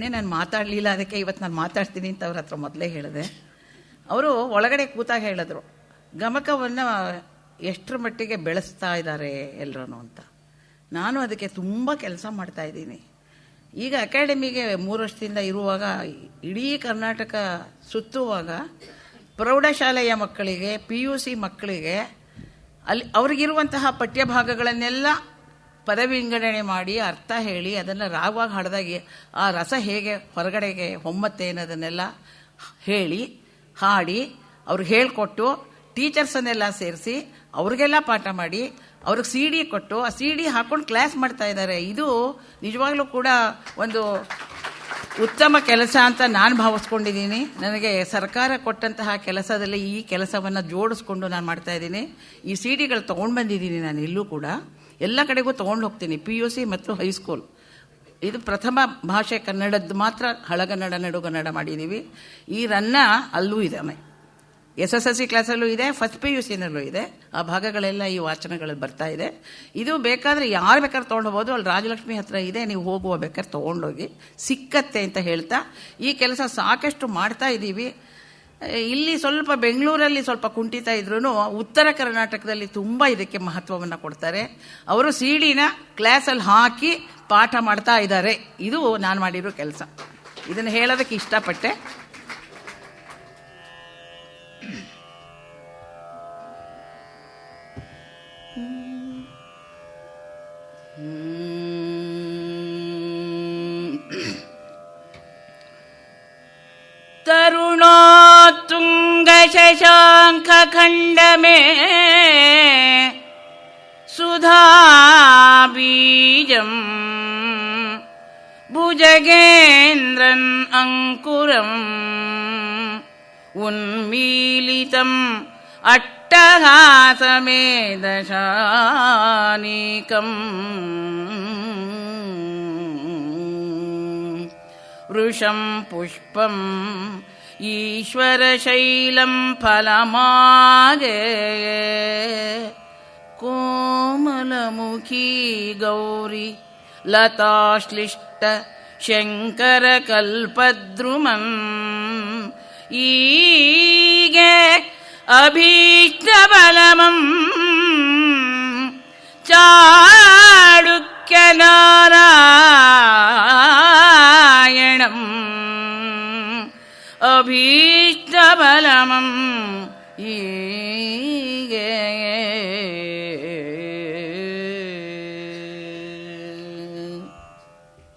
ನಾನು ಮಾತಾಡಲಿಲ್ಲ, ಅದಕ್ಕೆ ಇವತ್ತು ನಾನು ಮಾತಾಡ್ತೀನಿ ಅಂತ ಅವ್ರ ಹತ್ರ ಮೊದಲೇ ಹೇಳಿದೆ. ಅವರು ಒಳಗಡೆ ಕೂತಾಗ ಹೇಳಿದ್ರು, ಗಮಕವನ್ನು ಎಷ್ಟರ ಮಟ್ಟಿಗೆ ಬೆಳೆಸ್ತಾ ಇದ್ದಾರೆ ಎಲ್ಲರೂ ಅಂತ. ನಾನು ಅದಕ್ಕೆ ತುಂಬ ಕೆಲಸ ಮಾಡ್ತಾ ಇದ್ದೀನಿ. ಈಗ ಅಕಾಡೆಮಿಗೆ 3 ವರ್ಷದಿಂದ ಇರುವಾಗ ಇಡೀ ಕರ್ನಾಟಕ ಸುತ್ತುವಾಗ ಪ್ರೌಢಶಾಲೆಯ ಮಕ್ಕಳಿಗೆ, PUC ಮಕ್ಕಳಿಗೆ ಅಲ್ಲಿ ಅವ್ರಿಗಿರುವಂತಹ ಪಠ್ಯಭಾಗಗಳನ್ನೆಲ್ಲ ಪದವಿ ವಿಂಗಡಣೆ ಮಾಡಿ ಅರ್ಥ ಹೇಳಿ ಅದನ್ನು ರಾಗವಾಗಿ ಹಾಡಿದಾಗೆ ಆ ರಸ ಹೇಗೆ ಹೊರಗಡೆಗೆ ಹೊಮ್ಮತ್ತೆ ಅನ್ನೋದನ್ನೆಲ್ಲ ಹೇಳಿ ಹಾಡಿ ಅವ್ರಿಗೆ ಹೇಳಿಕೊಟ್ಟು ಟೀಚರ್ಸನ್ನೆಲ್ಲ ಸೇರಿಸಿ ಅವ್ರಿಗೆಲ್ಲ ಪಾಠ ಮಾಡಿ ಅವ್ರಿಗೆ CD ಕೊಟ್ಟು ಆ CD ಹಾಕೊಂಡು ಕ್ಲಾಸ್ ಮಾಡ್ತಾ ಇದ್ದಾರೆ. ಇದು ನಿಜವಾಗ್ಲೂ ಕೂಡ ಒಂದು ಉತ್ತಮ ಕೆಲಸ ಅಂತ ನಾನು ಭಾವಿಸ್ಕೊಂಡಿದ್ದೀನಿ. ನನಗೆ ಸರ್ಕಾರ ಕೊಟ್ಟಂತಹ ಕೆಲಸದಲ್ಲಿ ಈ ಕೆಲಸವನ್ನು ಜೋಡಿಸ್ಕೊಂಡು ನಾನು ಮಾಡ್ತಾ ಇದ್ದೀನಿ. ಈ CDಗಳು ತೊಗೊಂಡು ಬಂದಿದ್ದೀನಿ. ನಾನು ಇಲ್ಲೂ ಕೂಡ ಎಲ್ಲ ಕಡೆಗೂ ತೊಗೊಂಡು ಹೋಗ್ತೀನಿ. PUC ಮತ್ತು ಹೈಸ್ಕೂಲ್. ಇದು ಪ್ರಥಮ ಭಾಷೆ ಕನ್ನಡದ್ದು ಮಾತ್ರ ಹಳಗನ್ನಡ ನಡುಗನ್ನಡ ಮಾಡಿದ್ದೀವಿ. ಈ ರನ್ನ ಅಲ್ಲೂ ಇದೆ, SSLC ಕ್ಲಾಸಲ್ಲೂ ಇದೆ, ಫಸ್ಟ್ PUCನಲ್ಲೂ ಇದೆ. ಆ ಭಾಗಗಳೆಲ್ಲ ಈ ವಾಚನಗಳಲ್ಲಿ ಬರ್ತಾ ಇದೆ. ಇದು ಬೇಕಾದರೆ ಯಾರು ಬೇಕಾದ್ರೆ ತೊಗೊಂಡು ಹೋಗ್ಬೋದು. ಅಲ್ಲಿ ರಾಜಲಕ್ಷ್ಮಿ ಹತ್ರ ಇದೆ, ನೀವು ಹೋಗುವ ಬೇಕಾದ್ರೆ ತೊಗೊಂಡೋಗಿ ಸಿಕ್ಕತ್ತೆ ಅಂತ ಹೇಳ್ತಾ ಈ ಕೆಲಸ ಸಾಕಷ್ಟು ಮಾಡ್ತಾ ಇದ್ದೀವಿ. ಇಲ್ಲಿ ಸ್ವಲ್ಪ ಬೆಂಗಳೂರಲ್ಲಿ ಸ್ವಲ್ಪ ಕುಂಠಿತ ಇದ್ರೂ ಉತ್ತರ ಕರ್ನಾಟಕದಲ್ಲಿ ತುಂಬ ಇದಕ್ಕೆ ಮಹತ್ವವನ್ನು ಕೊಡ್ತಾರೆ. ಅವರು CDನ ಕ್ಲಾಸಲ್ಲಿ ಹಾಕಿ ಪಾಠ ಮಾಡ್ತಾ ಇದ್ದಾರೆ. ಇದು ನಾನು ಮಾಡಿರೋ ಕೆಲಸ. ಇದನ್ನು ಹೇಳೋದಕ್ಕೆ ಇಷ್ಟಪಟ್ಟೆ. तरुणोत्तुंग शशांक खंड में सुधा बीजम भुजगेन्द्रन अंकुरम उन्मीलितम अट्टहासमेदशानीकम वृषं पुष्पं ईश्वरशैलं फलमागे कोमलमुखी गौरी लताश्लिष्ट शङ्करकल्पद्रुमम् ईगे अभीष्टबलमं चाणुक्यनारायणम् ಅಭೀಷ್ಟಬಲಮಂ ಹೀಗೆ.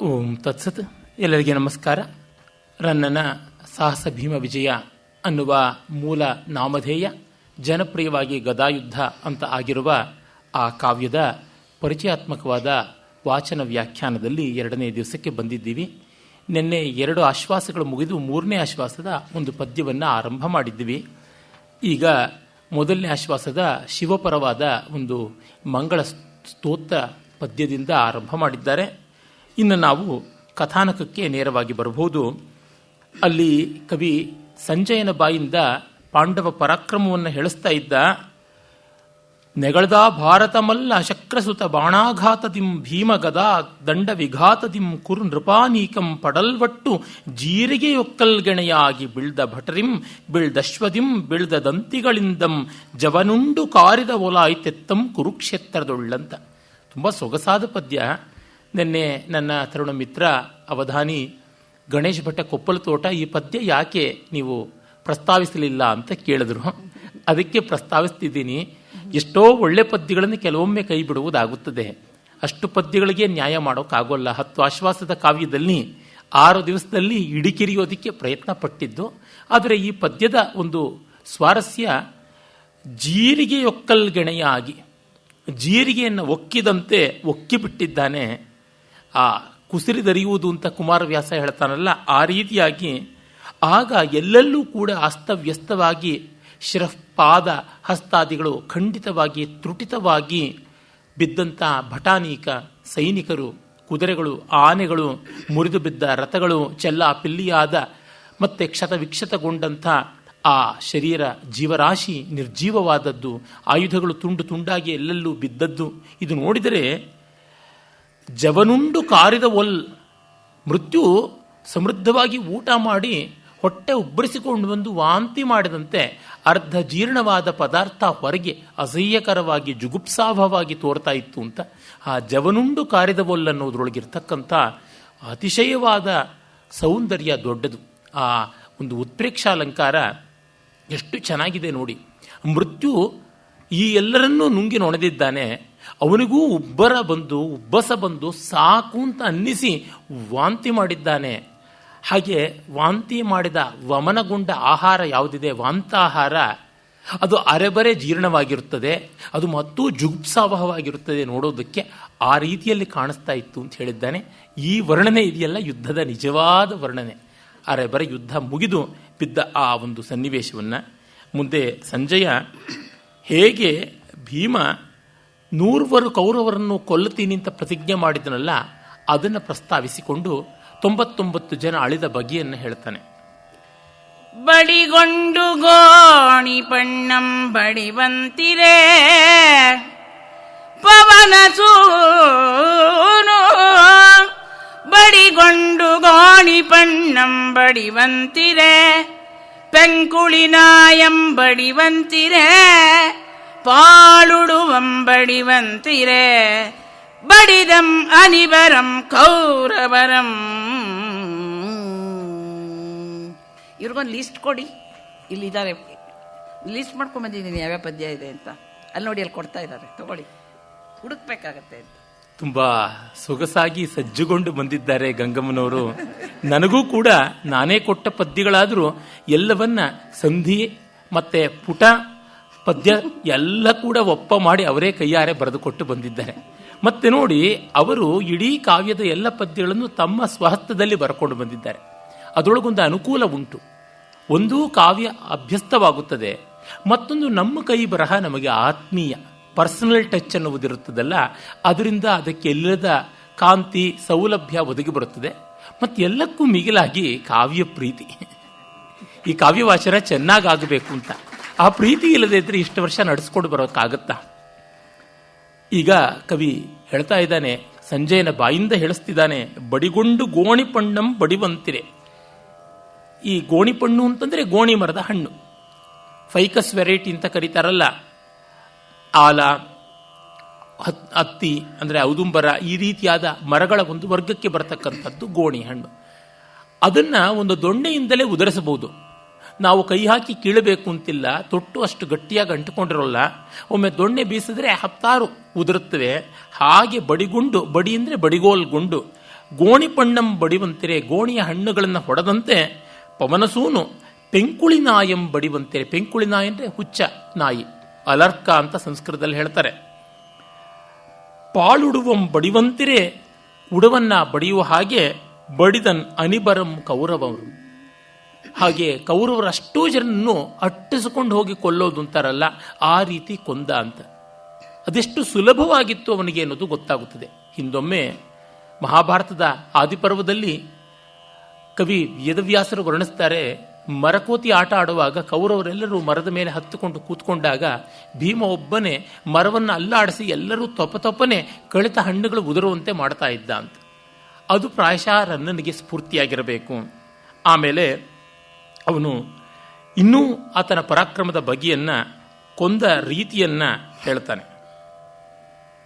ಓಂ ತತ್ಸತ್. ಎಲ್ಲರಿಗೆ ನಮಸ್ಕಾರ. ರನ್ನನ ಸಾಹಸ ಭೀಮ ವಿಜಯ ಅನ್ನುವ ಮೂಲ ನಾಮಧೇಯ ಜನಪ್ರಿಯವಾಗಿ ಗದಾಯುದ್ಧ ಅಂತ ಆಗಿರುವ ಆ ಕಾವ್ಯದ ಪರಿಚಯಾತ್ಮಕವಾದ ವಾಚನ ವ್ಯಾಖ್ಯಾನದಲ್ಲಿ 2ನೇ ದಿವಸಕ್ಕೆ ಬಂದಿದ್ದೀವಿ. ನಿನ್ನೆ 2 ಆಶ್ವಾಸಗಳು ಮುಗಿದು 3ನೇ ಆಶ್ವಾಸದ ಒಂದು ಪದ್ಯವನ್ನು ಆರಂಭ ಮಾಡಿದ್ದೀವಿ. ಈಗ ಮೊದಲನೇ ಆಶ್ವಾಸದ ಶಿವಪರವಾದ ಒಂದು ಮಂಗಳ ಸ್ತೋತ್ರ ಪದ್ಯದಿಂದ ಆರಂಭ ಮಾಡಿದ್ದಾರೆ. ಇನ್ನು ನಾವು ಕಥಾನಕಕ್ಕೆ ನೇರವಾಗಿ ಬರಬಹುದು. ಅಲ್ಲಿ ಕವಿ ಸಂಜಯನ ಬಾಯಿಂದ ಪಾಂಡವ ಪರಾಕ್ರಮವನ್ನು ಹೇಳಿಸ್ತಾ ಇದ್ದ. ನೆಗಳದ ಭಾರತಮಲ್ಲ ಶಕ್ರಸುತ ಬಾಣಾಘಾತದಿಂ ಭೀಮ ಗದಾ ದಂಡ ವಿಘಾತದಿಂ ಕುರು ನೃಪಾನೀಕಂ ಪಡಲ್ವಟ್ಟು ಜೀರಿಗೆಯೊಕ್ಕಲ್ಗೆಣೆಯಾಗಿ ಬಿಳ್ದ ಭಟರಿಂ ಬಿಳ್ದಶ್ವದಿಂ ಬಿಳ್ದ ದಂತಿಗಳಿಂದಂ ಜವನುಂಡು ಕಾರಿದ ಒಲಾಯ್ತೆತ್ತಂ ಕುರುಕ್ಷೇತ್ರದೊಳ್ಳಂತ. ತುಂಬ ಸೊಗಸಾದ ಪದ್ಯ. ನಿನ್ನೆ ನನ್ನ ತರುಣ ಮಿತ್ರ ಅವಧಾನಿ ಗಣೇಶ್ ಭಟ್ಟ ಕೊಪ್ಪಲತೋಟ ಈ ಪದ್ಯ ಯಾಕೆ ನೀವು ಪ್ರಸ್ತಾವಿಸಲಿಲ್ಲ ಅಂತ ಕೇಳಿದ್ರು. ಅದಕ್ಕೆ ಪ್ರಸ್ತಾವಿಸ್ತಿದ್ದೀನಿ. ಎಷ್ಟೋ ಒಳ್ಳೆ ಪದ್ಯಗಳನ್ನು ಕೆಲವೊಮ್ಮೆ ಕೈ ಬಿಡುವುದಾಗುತ್ತದೆ. ಅಷ್ಟು ಪದ್ಯಗಳಿಗೆ ನ್ಯಾಯ ಮಾಡೋಕ್ಕಾಗೋಲ್ಲ. 10 ಆಶ್ವಾಸದ ಕಾವ್ಯದಲ್ಲಿ 6 ದಿವಸದಲ್ಲಿ ಇಡಿಕಿರಿಯೋದಕ್ಕೆ ಪ್ರಯತ್ನ ಪಟ್ಟಿದ್ದು. ಆದರೆ ಈ ಪದ್ಯದ ಒಂದು ಸ್ವಾರಸ್ಯ ಜೀರಿಗೆಯೊಕ್ಕಲ್ಗೆಣೆಯಾಗಿ, ಜೀರಿಗೆಯನ್ನು ಒಕ್ಕಿದಂತೆ ಒಕ್ಕಿಬಿಟ್ಟಿದ್ದಾನೆ. ಆ ಕುಸಿರಿದರಿಯುವುದು ಅಂತ ಕುಮಾರವ್ಯಾಸ ಹೇಳ್ತಾನಲ್ಲ, ಆ ರೀತಿಯಾಗಿ ಆಗ ಎಲ್ಲೆಲ್ಲೂ ಕೂಡ ಅಸ್ತವ್ಯಸ್ತವಾಗಿ ಶಿರಪಾದ ಹಸ್ತಾದಿಗಳು ಖಂಡಿತವಾಗಿ ತ್ರುಟಿತವಾಗಿ ಬಿದ್ದಂಥ ಭಟಾನೀಕ ಸೈನಿಕರು, ಕುದುರೆಗಳು, ಆನೆಗಳು, ಮುರಿದು ಬಿದ್ದ ರಥಗಳು, ಚೆಲ್ಲ ಪಿಲ್ಲಿಯಾದ ಮತ್ತೆ ಕ್ಷತವಿಕ್ಷತಗೊಂಡಂಥ ಆ ಶರೀರ ಜೀವರಾಶಿ ನಿರ್ಜೀವವಾದದ್ದು, ಆಯುಧಗಳು ತುಂಡು ತುಂಡಾಗಿ ಎಲ್ಲೆಲ್ಲೂ ಬಿದ್ದದ್ದು. ಇದು ನೋಡಿದರೆ ಜವನುಂಡು ಕಾರಿದ ಒಲ್, ಮೃತ್ಯು ಸಮೃದ್ಧವಾಗಿ ಊಟ ಮಾಡಿ ಹೊಟ್ಟೆ ಉಬ್ಬರಿಸಿಕೊಂಡು ಬಂದು ವಾಂತಿ ಮಾಡಿದಂತೆ ಅರ್ಧ ಜೀರ್ಣವಾದ ಪದಾರ್ಥ ಹೊರಗೆ ಅಸಹ್ಯಕರವಾಗಿ ಜುಗುಪ್ಸಾಭವಾಗಿ ತೋರ್ತಾ ಇತ್ತು ಅಂತ ಆ ಜವನುಂಡು ಕಾರಿದವೊಲ್ಲನ್ನೋದ್ರೊಳಗಿರ್ತಕ್ಕಂಥ ಅತಿಶಯವಾದ ಸೌಂದರ್ಯ ದೊಡ್ಡದು. ಆ ಒಂದು ಉತ್ಪ್ರೇಕ್ಷಾಲಂಕಾರ ಎಷ್ಟು ಚೆನ್ನಾಗಿದೆ ನೋಡಿ. ಮೃತ್ಯು ಈ ಎಲ್ಲರನ್ನೂ ನುಂಗಿ ನೊಣದಿದ್ದಾನೆ, ಅವನಿಗೂ ಉಬ್ಬಸ ಬಂದು ಸಾಕು ಅಂತ ಅನ್ನಿಸಿ ವಾಂತಿ ಮಾಡಿದ್ದಾನೆ. ಹಾಗೆ ವಾಂತಿ ಮಾಡಿದ ವಮನಗೊಂಡ ಆಹಾರ ಯಾವುದಿದೆ, ವಾಂತಾಹಾರ, ಅದು ಅರೆಬರೆ ಜೀರ್ಣವಾಗಿರುತ್ತದೆ, ಅದು ಮತ್ತೂ ಜುಗುಪ್ಸಾವಹವಾಗಿರುತ್ತದೆ ನೋಡೋದಕ್ಕೆ. ಆ ರೀತಿಯಲ್ಲಿ ಕಾಣಿಸ್ತಾ ಇತ್ತು ಅಂತ ಹೇಳಿದ್ದಾನೆ. ಈ ವರ್ಣನೆ ಇದೆಯಲ್ಲ ಯುದ್ಧದ ನಿಜವಾದ ವರ್ಣನೆ. ಅರೆಬರೆ ಯುದ್ಧ ಮುಗಿದು ಬಿದ್ದ ಆ ಒಂದು ಸನ್ನಿವೇಶವನ್ನು ಮುಂದೆ ಸಂಜಯ ಹೇಗೆ ಭೀಮ 100 ಕೌರವರನ್ನು ಕೊಲ್ಲುತ್ತೀನಿ ಅಂತ ಪ್ರತಿಜ್ಞೆ ಮಾಡಿದನಲ್ಲ ಅದನ್ನು ಪ್ರಸ್ತಾವಿಸಿಕೊಂಡು 99 ಜನ ಅಳಿದ ಬಗೆಯನ್ನು ಹೇಳ್ತಾನೆ. ಬಡಿಗೊಂಡು ಗೋಣಿ ಪಣ್ಣಂ ಬಡಿವಂತಿರೇ ಪವನ ಸೂನು ಬಡಿಗೊಂಡು ಗೋಣಿ ಪಣ್ಣಂ ಬಡಿವಂತಿರೇ ಪೆಂಕುಳಿನಾಯಂ ಬಡಿವಂತಿರೇ ಪಾಳುಡುವಂಬಡಿವಂತಿರೇ ಬಡಿದಂ ಅನಿಬರಂ ಕೌರವರಂ. ಇವ್ರಿಗೊಂದು ಲೀಸ್ಟ್ ಕೊಡಿ, ಇಲ್ಲಿದ್ದಾರೆ, ಲೀಸ್ಟ್ ಮಾಡ್ಕೊಂಬಂದಿದ್ದೀನಿ ಯಾವ್ಯಾವ ಪದ್ಯ ಇದೆ ಅಂತ. ಅಲ್ಲಿ ನೋಡಿ, ಅಲ್ಲಿ ಕೊಡ್ತಾ ಇದ್ದಾರೆ, ತಗೊಳ್ಳಿ, ಹುಡುಕ್ಬೇಕಾಗತ್ತೆ ಅಂತ. ತುಂಬ ಸೊಗಸಾಗಿ ಸಜ್ಜುಗೊಂಡು ಬಂದಿದ್ದಾರೆ ಗಂಗಮ್ಮನವರು. ನನಗೂ ಕೂಡ ನಾನೇ ಕೊಟ್ಟ ಪದ್ಯಗಳಾದರೂ ಎಲ್ಲವನ್ನ ಸಂಧಿ ಮತ್ತೆ ಪುಟ ಪದ್ಯ ಎಲ್ಲ ಕೂಡ ಒಪ್ಪ ಮಾಡಿ ಅವರೇ ಕೈಯಾರೆ ಬರೆದುಕೊಟ್ಟು ಬಂದಿದ್ದಾರೆ. ಮತ್ತೆ ನೋಡಿ, ಅವರು ಇಡೀ ಕಾವ್ಯದ ಎಲ್ಲ ಪದ್ಯಗಳನ್ನು ತಮ್ಮ ಸ್ವಹಸ್ತದಲ್ಲಿ ಬರ್ಕೊಂಡು ಬಂದಿದ್ದಾರೆ. ಅದರೊಳಗೊಂದು ಅನುಕೂಲ ಉಂಟು. ಒಂದು ಕಾವ್ಯ ಅಭ್ಯಸ್ತವಾಗುತ್ತದೆ, ಮತ್ತೊಂದು ನಮ್ಮ ಕೈ ಬರಹ ನಮಗೆ ಆತ್ಮೀಯ ಪರ್ಸನಲ್ ಟಚ್ ಅನ್ನುವುದಿರುತ್ತದಲ್ಲ, ಅದರಿಂದ ಅದಕ್ಕೆ ಎಲ್ಲದ ಕಾಂತಿ ಸೌಲಭ್ಯ ಒದಗಿ ಬರುತ್ತದೆ. ಮತ್ತು ಎಲ್ಲಕ್ಕೂ ಮಿಗಿಲಾಗಿ ಕಾವ್ಯ ಪ್ರೀತಿ. ಈ ಕಾವ್ಯವಾಚನ ಚೆನ್ನಾಗಬೇಕು ಅಂತ ಆ ಪ್ರೀತಿ ಇಲ್ಲದೆ ಇದ್ರೆ ಇಷ್ಟು ವರ್ಷ ನಡೆಸ್ಕೊಂಡು ಬರೋಕ್ಕಾಗತ್ತಾ? ಈಗ ಕವಿ ಹೇಳ್ತಾ ಇದ್ದಾನೆ, ಸಂಜಯನ ಬಾಯಿಂದ ಹೇಳಿಸ್ತಿದ್ದಾನೆ, ಬಡಿಗೊಂಡು ಗೋಣಿಪಣ್ಣಂ ಬಡಿವಂತಿರೆ. ಈ ಗೋಣಿಪಣ್ಣು ಅಂತಂದ್ರೆ ಗೋಣಿ ಮರದ ಹಣ್ಣು, ಫೈಕಸ್ ವೆರೈಟಿ ಅಂತ ಕರೀತಾರಲ್ಲ, ಆಲ, ಹತ್ತಿ ಅಂದರೆ ಔದುಂಬರ, ಈ ರೀತಿಯಾದ ಮರಗಳ ಒಂದು ವರ್ಗಕ್ಕೆ ಬರತಕ್ಕಂಥದ್ದು ಗೋಣಿ ಹಣ್ಣು. ಅದನ್ನು ಒಂದು ದೊಣ್ಣೆಯಿಂದಲೇ ಉದುರಿಸಬಹುದು. ನಾವು ಕೈ ಹಾಕಿ ಕೀಳಬೇಕು ಅಂತಿಲ್ಲ, ತೊಟ್ಟು ಅಷ್ಟು ಗಟ್ಟಿಯಾಗಿ ಅಂಟಿಕೊಂಡಿರೋಲ್ಲ. ಒಮ್ಮೆ ದೊಣ್ಣೆ ಬೀಸಿದ್ರೆ 10 ಉದುರುತ್ತವೆ. ಹಾಗೆ ಬಡಿಗುಂಡು, ಬಡಿ ಅಂದರೆ ಬಡಿಗೋಲ್ಗುಂಡು, ಗೋಣಿಪಣ್ಣಂ ಬಡಿವಂತಿರೆ, ಗೋಣಿಯ ಹಣ್ಣುಗಳನ್ನು ಹೊಡೆದಂತೆ ಪವನಸೂನು ಪೆಂಕುಳಿ ನಾಯಂ ಬಡಿವಂತಿರೆ. ಪೆಂಕುಳಿ ನಾಯಿ ಅಂದರೆ ಹುಚ್ಚ ನಾಯಿ, ಅಲರ್ಕ ಅಂತ ಸಂಸ್ಕೃತದಲ್ಲಿ ಹೇಳ್ತಾರೆ. ಪಾಳುಡುವಂ ಬಡಿವಂತಿರೆ, ಉಡವನ್ನ ಬಡಿಯುವ ಹಾಗೆ ಬಡಿದನ್ ಅನಿಬರಂ ಕೌರವರು. ಹಾಗೆ ಕೌರವರಷ್ಟೂ ಜನನ್ನು ಅಟ್ಟಿಸಿಕೊಂಡು ಹೋಗಿ ಕೊಲ್ಲೋದು ಅಂತಾರಲ್ಲ, ಆ ರೀತಿ ಕೊಂದ ಅಂತ. ಅದೆಷ್ಟು ಸುಲಭವಾಗಿತ್ತು ಅವನಿಗೆ ಅನ್ನೋದು ಗೊತ್ತಾಗುತ್ತದೆ. ಹಿಂದೊಮ್ಮೆ ಮಹಾಭಾರತದ ಆದಿಪರ್ವದಲ್ಲಿ ಕವಿ ವೇದವ್ಯಾಸರು ವರ್ಣಿಸ್ತಾರೆ, ಮರಕೋತಿ ಆಟ ಆಡುವಾಗ ಕೌರವರೆಲ್ಲರೂ ಮರದ ಮೇಲೆ ಹತ್ತುಕೊಂಡು ಕೂತ್ಕೊಂಡಾಗ ಭೀಮ ಒಬ್ಬನೇ ಮರವನ್ನು ಅಲ್ಲಾಡಿಸಿ ಎಲ್ಲರೂ ತೊಪ್ಪನೆ ಕಳಿತ ಹಣ್ಣುಗಳು ಉದುರುವಂತೆ ಮಾಡ್ತಾ ಇದ್ದ ಅಂತ. ಅದು ಪ್ರಾಯಶಃ ರನ್ನನಿಗೆ ಸ್ಫೂರ್ತಿಯಾಗಿರಬೇಕು. ಆಮೇಲೆ ಅವನು ಇನ್ನೂ ಆತನ ಪರಾಕ್ರಮದ ಬಗೆಯನ್ನ, ಕೊಂದ ರೀತಿಯನ್ನ ಹೇಳ್ತಾನೆ.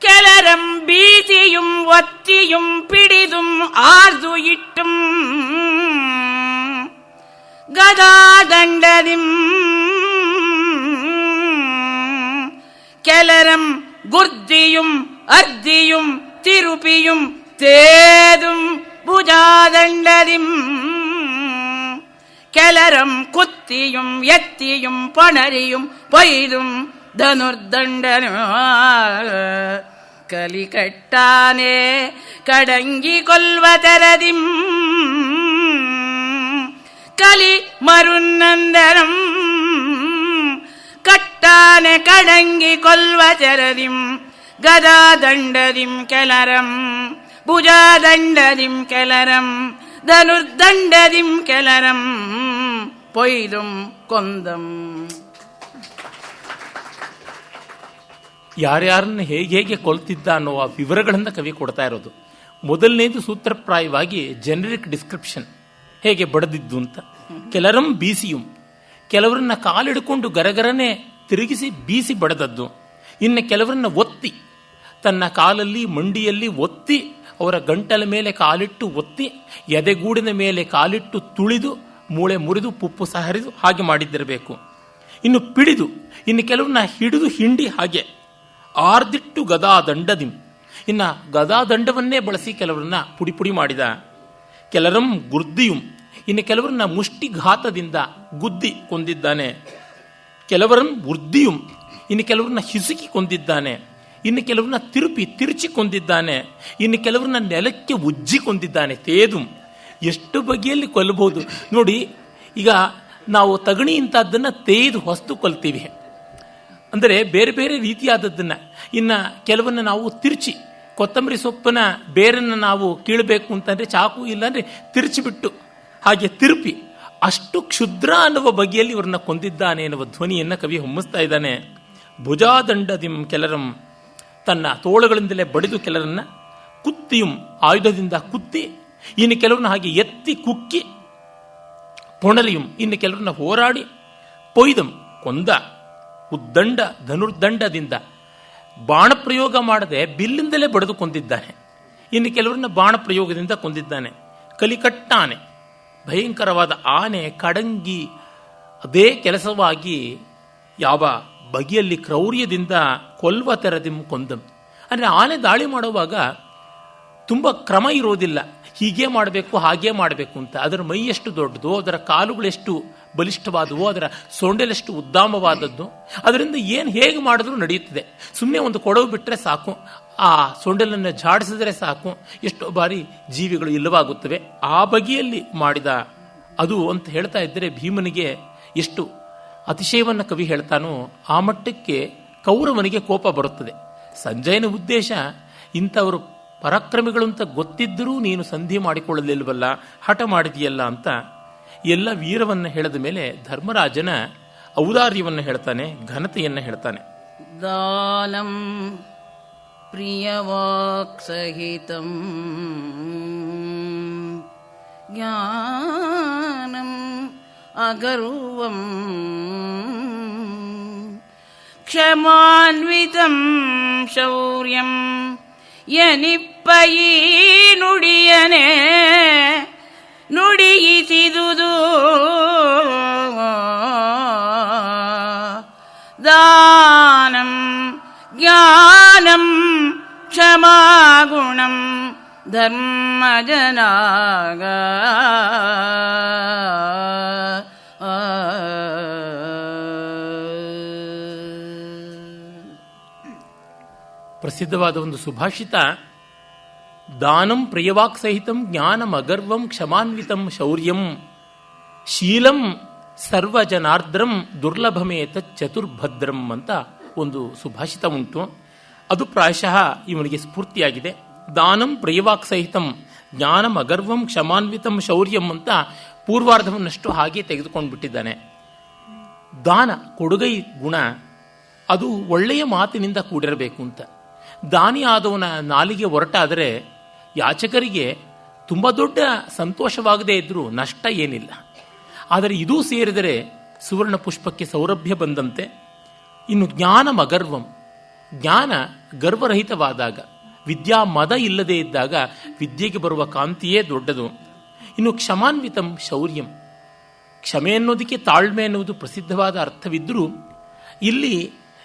ಕೆಲರಂ ಬೀದಿಯುಂ ಒತ್ತಿಯುಂ ಪಿಡಿದುಂ ಆರ್ದು ಇಟ್ಟುಂ ಗದಾದಂಡದಿಂ ಕೆಲರಂ ಗುರ್ದಿಯುಂ ಅರ್ದಿಯುಂ ತಿರುಪಿಯುಂ ತೇದುಂ ಭುಜಾದಂಡದಿಂ ಕೆಲರಂ ಕುತ್ತಿಯುಂ ಎತ್ತಿಯುಂ ಪಣರಿಯುಂ ಪೊಯ್ದುಂ ಧನುರ್ದಂಡನ ಕಲಿಕಟ್ಟಾನೆ ಕಡಂಗಿ ಕೊಲ್ವ ತೆರದಿಂ ಕಲಿ ಮರುನಂದನಂ ಕಟ್ಟಾನೆ ಕಡಂಗಿ ಕೊಲ್ವ ತೆರದಿಂ ಗದಾದಂಡದಿಂ ಕೆಲರಂ ಭುಜಾದಂಡದಿಂ ಕೆಲರಂ ಧನುರ್ದಂಡದಿಂ ಕೆಲರಂ ಪೊಯ್ದುಂ ಕೊಂದಂ. ಯಾರ್ಯಾರನ್ನ ಹೇಗೆ ಕೊಲ್ತಿದ್ದ ಅನ್ನೋ ಆ ವಿವರಗಳನ್ನು ಕವಿ ಕೊಡ್ತಾ ಇರೋದು. ಮೊದಲನೇದು ಸೂತ್ರಪ್ರಾಯವಾಗಿ ಜೆನರಿಕ್ ಡಿಸ್ಕ್ರಿಪ್ಷನ್, ಹೇಗೆ ಬಡದಿದ್ದು ಅಂತ. ಕೆಲರಂ ಬೀಸಿಯುಂ, ಕೆಲವರನ್ನ ಕಾಲಿಡ್ಕೊಂಡು ಗರಗರನೆ ತಿರುಗಿಸಿ ಬೀಸಿ ಬಡದದ್ದು. ಇನ್ನು ಕೆಲವರನ್ನ ಒತ್ತಿ, ತನ್ನ ಕಾಲಲ್ಲಿ ಮಂಡಿಯಲ್ಲಿ ಒತ್ತಿ, ಅವರ ಗಂಟಲ ಮೇಲೆ ಕಾಲಿಟ್ಟು ಒತ್ತಿ, ಎದೆಗೂಡಿನ ಮೇಲೆ ಕಾಲಿಟ್ಟು ತುಳಿದು, ಮೂಳೆ ಮುರಿದು ಪುಪ್ಪುಸ ಹರಿದು ಹಾಗೆ ಮಾಡಿದ್ದಿರಬೇಕು. ಇನ್ನು ಪಿಡಿದು, ಇನ್ನು ಕೆಲವರನ್ನ ಹಿಡಿದು ಹಿಂಡಿ ಹಾಗೆ ಆರ್ದಿಟ್ಟು ಗದಾದಂಡದಿಂ, ಇನ್ನು ಗದಾದಂಡವನ್ನೇ ಬಳಸಿ ಕೆಲವರನ್ನ ಪುಡಿ ಪುಡಿ ಮಾಡಿದ. ಕೆಲರಂ ಗುರ್ದಿಯುಂ, ಇನ್ನು ಕೆಲವರನ್ನ ಮುಷ್ಟಿಘಾತದಿಂದ ಗುದ್ದಿ ಕೊಂದಿದ್ದಾನೆ. ಕೆಲವರಂ ಉರ್ದಿಯುಂ, ಇನ್ನು ಕೆಲವರನ್ನ ಹಿಸುಕಿ ಕೊಂದಿದ್ದಾನೆ. ಇನ್ನು ಕೆಲವರನ್ನ ತಿರುಚಿ ಕೊಂದಿದ್ದಾನೆ. ಇನ್ನು ಕೆಲವರನ್ನ ನೆಲಕ್ಕೆ ಉಜ್ಜಿ ಕೊಂದಿದ್ದಾನೆ. ತೇದು, ಎಷ್ಟು ಬಗೆಯಲ್ಲಿ ಕೊಲ್ಲಬಹುದು ನೋಡಿ. ಈಗ ನಾವು ತಗಣಿ ಇಂಥದ್ದನ್ನು ತೇದು ಹೊಸ್ತು ಕೊಲ್ತೀವಿ, ಅಂದರೆ ಬೇರೆ ಬೇರೆ ರೀತಿಯಾದದ್ದನ್ನು. ಇನ್ನು ಕೆಲವನ್ನ ನಾವು ತಿರುಚಿ, ಕೊತ್ತಂಬರಿ ಸೊಪ್ಪನ ಬೇರನ್ನು ನಾವು ಕೀಳಬೇಕು ಅಂತಂದರೆ ಚಾಕು ಇಲ್ಲಾಂದರೆ ತಿರುಚಿಬಿಟ್ಟು ಹಾಗೆ ತಿರುಪಿ, ಅಷ್ಟು ಕ್ಷುದ್ರ ಅನ್ನುವ ಬಗೆಯಲ್ಲಿ ಇವರನ್ನ ಕೊಂದಿದ್ದಾನೆ ಎನ್ನುವ ಧ್ವನಿಯನ್ನು ಕವಿ ಹೊಮ್ಮಿಸ್ತಾ ಇದ್ದಾನೆ. ಭುಜಾದಂಡದಿಂ ಕೆಲರಂ, ತನ್ನ ತೋಳುಗಳಿಂದಲೇ ಬಡಿದು ಕೆಲರನ್ನ, ಕುತ್ತಿಯುಂ ಆಯುಧದಿಂದ ಕುತ್ತಿ, ಇನ್ನು ಕೆಲವರನ್ನ ಹಾಗೆ ಎತ್ತಿ ಕುಕ್ಕಿ, ಪೊಣಲಿಯುಂ ಇನ್ನು ಕೆಲವರನ್ನ ಹೋರಾಡಿ, ಪೊಯ್ದಂ ಕೊಂದ, ಉದ್ದಂಡ ಧನುರ್ದಂಡದಿಂದ ಬಾಣ ಪ್ರಯೋಗ ಮಾಡದೆ ಬಿಲ್ಲಿಂದಲೇ ಬಡಿದು ಕೊಂದಿದ್ದಾನೆ. ಇನ್ನು ಕೆಲವರನ್ನ ಬಾಣ ಪ್ರಯೋಗದಿಂದ ಕೊಂದಿದ್ದಾನೆ. ಕಲಿಕಟ್ಟಾನೆ, ಭಯಂಕರವಾದ ಆನೆ, ಕಡಂಗಿ, ಅದೇ ಕೆಲಸವಾಗಿ ಯಾವ ಬಗೆಯಲ್ಲಿ ಕ್ರೌರ್ಯದಿಂದ ಕೊಲ್ವ ತೆರದಿಂ ಕೊಂದಂ. ಅಂದರೆ ಆನೆ ದಾಳಿ ಮಾಡುವಾಗ ತುಂಬ ಕ್ರಮ ಇರೋದಿಲ್ಲ, ಹೀಗೆ ಮಾಡಬೇಕು ಹಾಗೇ ಮಾಡಬೇಕು ಅಂತ. ಅದರ ಮೈ ಎಷ್ಟು ದೊಡ್ಡದು, ಅದರ ಕಾಲುಗಳೆಷ್ಟು ಬಲಿಷ್ಠವಾದವು, ಅದರ ಸೊಂಡೆಲೆಷ್ಟು ಉದ್ದಾಮವಾದದ್ದು, ಅದರಿಂದ ಏನು ಹೇಗೆ ಮಾಡಿದ್ರೂ ನಡೆಯುತ್ತದೆ. ಸುಮ್ಮನೆ ಒಂದು ಕೊಡವು ಬಿಟ್ಟರೆ ಸಾಕು, ಆ ಸೊಂಡೆಲನ್ನು ಝಾಡಿಸಿದ್ರೆ ಸಾಕು, ಎಷ್ಟೋ ಬಾರಿ ಜೀವಿಗಳು ಇಲ್ಲವಾಗುತ್ತವೆ. ಆ ಬಗೆಯಲ್ಲಿ ಮಾಡಿದ ಅದು ಅಂತ ಹೇಳ್ತಾ ಇದ್ದರೆ ಭೀಮನಿಗೆ ಎಷ್ಟು ಅತಿಶಯವನ್ನು ಕವಿ ಹೇಳ್ತಾನೋ ಆ ಮಟ್ಟಕ್ಕೆ ಕೌರವನಿಗೆ ಕೋಪ ಬರುತ್ತದೆ. ಸಂಜಯನ ಉದ್ದೇಶ ಇಂಥವರು ಪರಾಕ್ರಮಿಗಳು ಅಂತ ಗೊತ್ತಿದ್ದರೂ ನೀನು ಸಂಧಿ ಮಾಡಿಕೊಳ್ಳಲಿಲ್ವಲ್ಲ, ಹಠ ಮಾಡಿದೆಯಲ್ಲ ಅಂತ ಎಲ್ಲ ವೀರವನ್ನು ಹೇಳಿದ ಮೇಲೆ ಧರ್ಮರಾಜನ ಔದಾರ್ಯವನ್ನು ಹೇಳ್ತಾನೆ, ಘನತೆಯನ್ನು ಹೇಳ್ತಾನೆ. ದಾನಂ ಪ್ರಿಯವಾಕ್ಸಹಿತಂ ಜ್ಞಾನಂ ಅಗರ್ವಂ ಕ್ಷಮಾನ್ವಿತಂ ಶೌರ್ಯಂ ಎನಿಪ್ಪಯಿ ನುಡಿಯನೆ ನುಡಿಯಿಸಿದುದು ದಾನಂ ಜ್ಞಾನಂ ಕ್ಷಮಾಗುಣಂ ಧರ್ಮಜನಾಗ ಪ್ರಸಿದ್ಧವಾದ ಒಂದು ಸುಭಾಷಿತ, ದಾನಂ ಪ್ರಿಯವಾಕ್ ಸಹಿತಂ ಜ್ಞಾನಂ ಅಗರ್ವಂ ಕ್ಷಮಾನ್ವಿತಂ ಶೌರ್ಯಂ ಶೀಲಂ ಸರ್ವಜನಾರ್ದ್ರಂ ದುರ್ಲಭಮೇತ ಚತುರ್ಭದ್ರಂ ಅಂತ ಒಂದು ಸುಭಾಷಿತ ಉಂಟು. ಅದು ಪ್ರಾಯಶಃ ಇವನಿಗೆ ಸ್ಫೂರ್ತಿಯಾಗಿದೆ. ದಾನಂ ಪ್ರಿಯವಾಕ್ ಸಹಿತಂ ಜ್ಞಾನಂ ಅಗರ್ವಂ ಕ್ಷಮಾನ್ವಿತಂ ಶೌರ್ಯಂ ಅಂತ ಪೂರ್ವಾರ್ಧವನ್ನಷ್ಟು ಹಾಗೆ ತೆಗೆದುಕೊಂಡು ಬಿಟ್ಟಿದ್ದಾನೆ. ದಾನ, ಕೊಡುಗೈ ಗುಣ, ಅದು ಒಳ್ಳೆಯ ಮಾತಿನಿಂದ ಕೂಡಿರಬೇಕು ಅಂತ. ದಾನಿ ಆದವನ ನಾಲಿಗೆ ಹೊರಟಾದರೆ ಯಾಚಕರಿಗೆ ತುಂಬ ದೊಡ್ಡ ಸಂತೋಷವಾಗದೇ ಇದ್ರೂ ನಷ್ಟ ಏನಿಲ್ಲ. ಆದರೆ ಇದೂ ಸೇರಿದರೆ ಸುವರ್ಣ ಪುಷ್ಪಕ್ಕೆ ಸೌರಭ್ಯ ಬಂದಂತೆ. ಇನ್ನು ಜ್ಞಾನ ಅಗರ್ವಂ, ಜ್ಞಾನ ಗರ್ವರಹಿತವಾದಾಗ, ವಿದ್ಯಾ ಮದ ಇಲ್ಲದೇ ಇದ್ದಾಗ ವಿದ್ಯೆಗೆ ಬರುವ ಕಾಂತಿಯೇ ದೊಡ್ಡದು. ಇನ್ನು ಕ್ಷಮಾನ್ವಿತಂ ಶೌರ್ಯಂ, ಕ್ಷಮೆ ಅನ್ನೋದಕ್ಕೆ ತಾಳ್ಮೆ ಎನ್ನುವುದು ಪ್ರಸಿದ್ಧವಾದ ಅರ್ಥವಿದ್ದರೂ ಇಲ್ಲಿ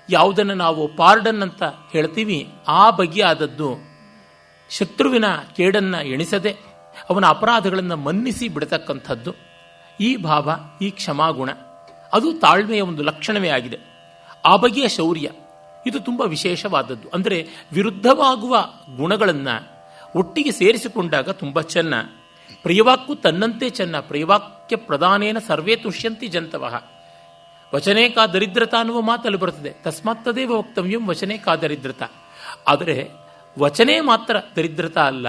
ಯಾವುದನ್ನು ನಾವು ಪಾರ್ಡನ್ ಅಂತ ಹೇಳ್ತೀವಿ ಆ ಬಗೆಯಾದದ್ದು, ಶತ್ರುವಿನ ಕೇಡನ್ನು ಎಣಿಸದೆ ಅವನ ಅಪರಾಧಗಳನ್ನು ಮನ್ನಿಸಿ ಬಿಡತಕ್ಕಂಥದ್ದು. ಈ ಭಾವ, ಈ ಕ್ಷಮಾಗುಣ ಅದು ತಾಳ್ಮೆಯ ಒಂದು ಲಕ್ಷಣವೇ ಆಗಿದೆ. ಆ ಬಗೆಯ ಶೌರ್ಯ ಇದು ತುಂಬ ವಿಶೇಷವಾದದ್ದು. ಅಂದರೆ ವಿರುದ್ಧವಾಗುವ ಗುಣಗಳನ್ನು ಒಟ್ಟಿಗೆ ಸೇರಿಸಿಕೊಂಡಾಗ ತುಂಬ ಚೆನ್ನ. ಪ್ರಿಯವಾಕ್ಕು ತನ್ನಂತೆ ಚೆನ್ನ, ಪ್ರಿಯವಾಕ್ಯ ಪ್ರಧಾನೇನ ಸರ್ವೇ ತುಷ್ಯಂತಿ ಜಂತವಃ. ವಚನೇ ಕಾ ದರಿದ್ರತಾ ಅನ್ನುವ ಮಾತಲ್ಲಿ ಬರುತ್ತದೆ, ತಸ್ಮಾತ್ ತದೇವ ವಕ್ತವ್ಯಂ ವಚನೇ ಕಾ ದರಿದ್ರತಾ. ಆದರೆ ವಚನೇ ಮಾತ್ರ ದರಿದ್ರತಾ ಅಲ್ಲ,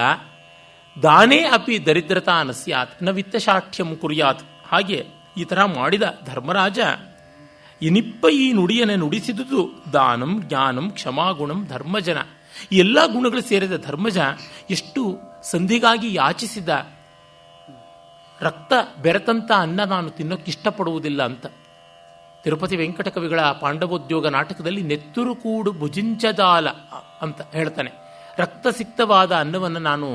ದಾನೇ ಅಪಿ ದರಿದ್ರತಾ ಅನಸ್ಯಾತ್ ನ ವಿತ್ತಶಾಠ್ಯಂ ಕುರ್ಯಾತ್. ಹಾಗೆ ಈ ಥರ ಮಾಡಿದ ಧರ್ಮರಾಜ ಇನಿಪ್ಪ ಈ ನುಡಿಯನ್ನು ನುಡಿಸಿದುದು ದಾನಂ ಜ್ಞಾನಂ ಕ್ಷಮಾಗುಣಂ ಧರ್ಮಜನ. ಈ ಎಲ್ಲ ಗುಣಗಳು ಸೇರಿದ ಧರ್ಮಜ ಎಷ್ಟು ಸಂಧಿಗಾಗಿ ಯಾಚಿಸಿದ ರಕ್ತ ಬೆರೆತಂಥ ಅನ್ನ ನಾನು ತಿನ್ನೋಕ್ಕಿಷ್ಟಪಡುವುದಿಲ್ಲ ಅಂತ. ತಿರುಪತಿ ವೆಂಕಟಕವಿಗಳ ಪಾಂಡವೋದ್ಯೋಗ ನಾಟಕದಲ್ಲಿ ನೆತ್ತುರು ಕೂಡು ಭುಜಿಂಚದಾಲ ಅಂತ ಹೇಳ್ತಾನೆ. ರಕ್ತ ಸಿಕ್ತವಾದ ಅನ್ನವನ್ನು ನಾನು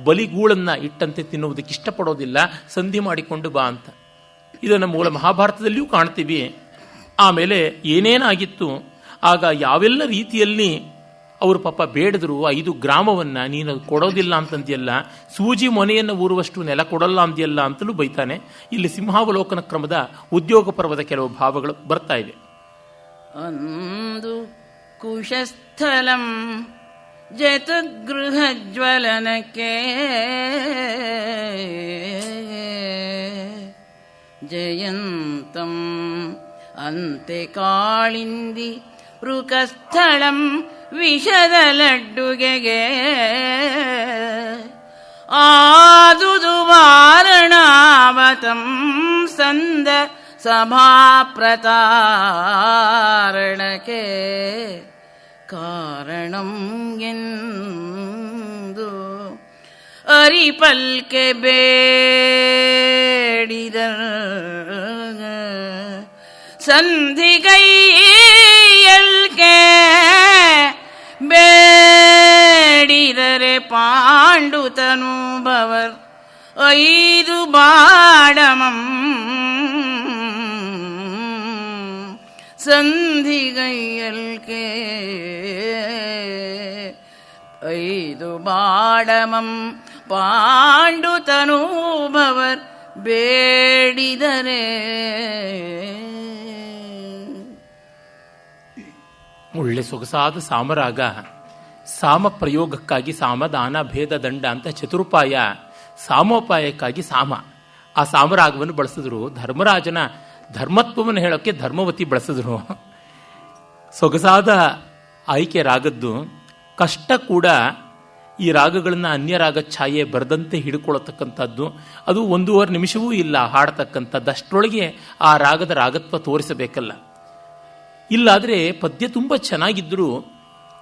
ಬಲಿಗೂಳನ್ನು ಇಟ್ಟಂತೆ ತಿನ್ನುವುದಕ್ಕೆ ಇಷ್ಟಪಡೋದಿಲ್ಲ, ಸಂಧಿ ಮಾಡಿಕೊಂಡು ಬಾ ಅಂತ. ಇದನ್ನು ಮೂಲ ಮಹಾಭಾರತದಲ್ಲಿಯೂ ಕಾಣ್ತೀವಿ. ಆಮೇಲೆ ಏನೇನಾಗಿತ್ತು ಆಗ, ಯಾವೆಲ್ಲ ರೀತಿಯಲ್ಲಿ ಅವರು ಪಾಪ ಬೇಡಿದ್ರು. 5 ಗ್ರಾಮವನ್ನು ನೀನು ಕೊಡೋದಿಲ್ಲ ಅಂತಂದ್ಯಲ್ಲ, ಸೂಜಿ ಮೊನೆಯನ್ನು ಊರುವಷ್ಟು ನೆಲ ಕೊಡಲ್ಲ ಅಂದ್ಯಲ್ಲ ಅಂತಲೂ ಬೈತಾನೆ. ಇಲ್ಲಿ ಸಿಂಹಾವಲೋಕನ ಕ್ರಮದ ಉದ್ಯೋಗ ಪರ್ವದ ಕೆಲವು ಭಾವಗಳು ಬರ್ತಾ ಇವೆ. ಅಂದು ಕುಶಸ್ಥಲಂ ಜತಗೃಹ ಜ್ವಲನಕ್ಕೆ ಜಯಂತಂ ಅಂತೆ ಕಾಳಿಂದಿ ವೃಕಸ್ಥಳಂ ವಿಷದ ಲಡ್ಡುಗೆಗೆ ಆದುದು ವಾರಣಾವತಂ ಸಂದ ಸಭಾಪ್ರತಾರಣಕ್ಕೆ ಕಾರಣಂ ಎಂದು ಅರಿಪಲ್ಕೆ ಬೇಡಿದ ಸಂಧಿಗೈಯಲ್ಕೆ ಬೇಡಿದರೆ ಪಾಂಡುತನುಭವರ್ 5 ಬಾಡಮಂ ಸಂಧಿಗೈಯಲ್ಕೆ 5 ಬಾಡಮಂ ಪಾಂಡುತನುಭವರ್ ಬೇಡಿದರೆ. ಒಳ್ಳೆ ಸೊಗಸಾದ ಸಾಮರಾಗ. ಸಾಮ ಪ್ರಯೋಗಕ್ಕಾಗಿ ಸಾಮದಾನ ಭೇದ ದಂಡ ಅಂತ ಚತುರುಪಾಯ, ಸಾಮೋಪಾಯಕ್ಕಾಗಿ ಸಾಮ. ಆ ಸಾಮರಾಗವನ್ನು ಬಳಸಿದ್ರು. ಧರ್ಮರಾಜನ ಧರ್ಮತ್ವವನ್ನು ಹೇಳೋಕ್ಕೆ ಧರ್ಮವತಿ ಬಳಸಿದ್ರು. ಸೊಗಸಾದ ಆಯ್ಕೆ ರಾಗದ್ದು. ಕಷ್ಟ ಕೂಡ ಈ ರಾಗಗಳನ್ನು ಅನ್ಯ ರಾಗ ಛಾಯೆ ಬರದಂತೆ ಹಿಡ್ಕೊಳ್ಳತಕ್ಕಂಥದ್ದು. ಅದು 1.5 ನಿಮಿಷವೂ ಇಲ್ಲ ಹಾಡತಕ್ಕಂಥದ್ದು. ಅಷ್ಟರೊಳಗೆ ಆ ರಾಗದ ರಾಗತ್ವ ತೋರಿಸಬೇಕಲ್ಲ. ಇಲ್ಲಾದರೆ ಪದ್ಯ ತುಂಬ ಚೆನ್ನಾಗಿದ್ದರೂ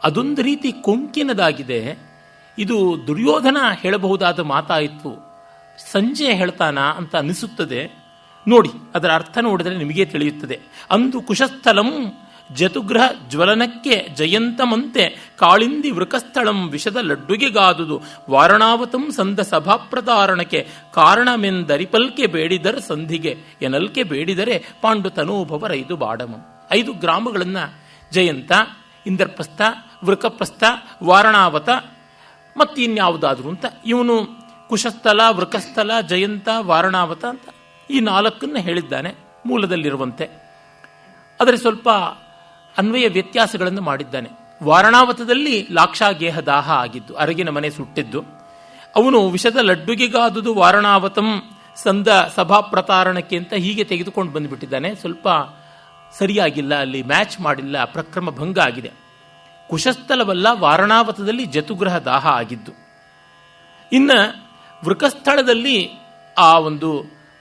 ಅದೊಂದು ರೀತಿ ಕೊಂಕಿನದಾಗಿದೆ. ಇದು ದುರ್ಯೋಧನ ಹೇಳಬಹುದಾದ ಮಾತಾಯಿತು, ಸಂಜೆ ಹೇಳ್ತಾನ ಅಂತ ಅನಿಸುತ್ತದೆ. ನೋಡಿ, ಅದರ ಅರ್ಥ ನೋಡಿದರೆ ನಿಮಗೆ ತಿಳಿಯುತ್ತದೆ. ಅಂದು ಕುಶಸ್ಥಲಂ ಜತುಗ್ರಹ ಜ್ವಲನಕ್ಕೆ ಜಯಂತಮಂತೆ ಕಾಳಿಂದಿ ವೃಕಸ್ಥಳಂ ವಿಷದ ಲಡ್ಡುಗೆಗಾದುದು ವಾರಣಾವತಂ ಸಂದ ಸಭಾಪ್ರತಾರಣಕ್ಕೆ ಕಾರಣಮೆಂದರಿಪಲ್ಕೆ ಬೇಡಿದರ್ ಸಂಧಿಗೆ ಎನಲ್ಕೆ ಬೇಡಿದರೆ ಪಾಂಡು ತನೂಭವರ 5 ಬಾಡಮಂ. 5 ಗ್ರಾಮಗಳನ್ನು ಜಯಂತ, ಇಂದ್ರಪ್ರಸ್ಥ, ವೃಕಪ್ರಸ್ಥ, ವಾರಣಾವತ ಮತ್ತು ಇನ್ಯಾವುದಾದ್ರು ಅಂತ. ಇವನು ಕುಶಸ್ಥಲ, ವೃಕಸ್ಥಲ, ಜಯಂತ, ವಾರಣಾವತ ಅಂತ ಈ 4 ಹೇಳಿದ್ದಾನೆ ಮೂಲದಲ್ಲಿರುವಂತೆ. ಆದರೆ ಸ್ವಲ್ಪ ಅನ್ವಯ ವ್ಯತ್ಯಾಸಗಳನ್ನು ಮಾಡಿದ್ದಾನೆ. ವಾರಣಾವತದಲ್ಲಿ ಲಾಕ್ಷಾಗೇಹ ದಾಹ ಆಗಿದ್ದು, ಅರಗಿನ ಮನೆ ಸುಟ್ಟಿದ್ದು. ಅವನು ವಿಷದ ಲಡ್ಡುಗೆಗಾದುದು ವಾರಣಾವತಂ ಸಂದ ಸಭಾಪ್ರತಾರಣಕ್ಕೆ ಅಂತ ಹೀಗೆ ತೆಗೆದುಕೊಂಡು ಬಂದುಬಿಟ್ಟಿದ್ದಾನೆ. ಸ್ವಲ್ಪ ಸರಿಯಾಗಿಲ್ಲ, ಅಲ್ಲಿ ಮ್ಯಾಚ್ ಮಾಡಿಲ್ಲ, ಪ್ರಕ್ರಮ ಭಂಗ ಆಗಿದೆ. ಕುಶಸ್ಥಲವಲ್ಲ, ವಾರಣಾವತದಲ್ಲಿ ಜತುಗ್ರಹ ದಾಹ ಆಗಿದ್ದು. ಇನ್ನು ವೃಕಸ್ಥಳದಲ್ಲಿ ಆ ಒಂದು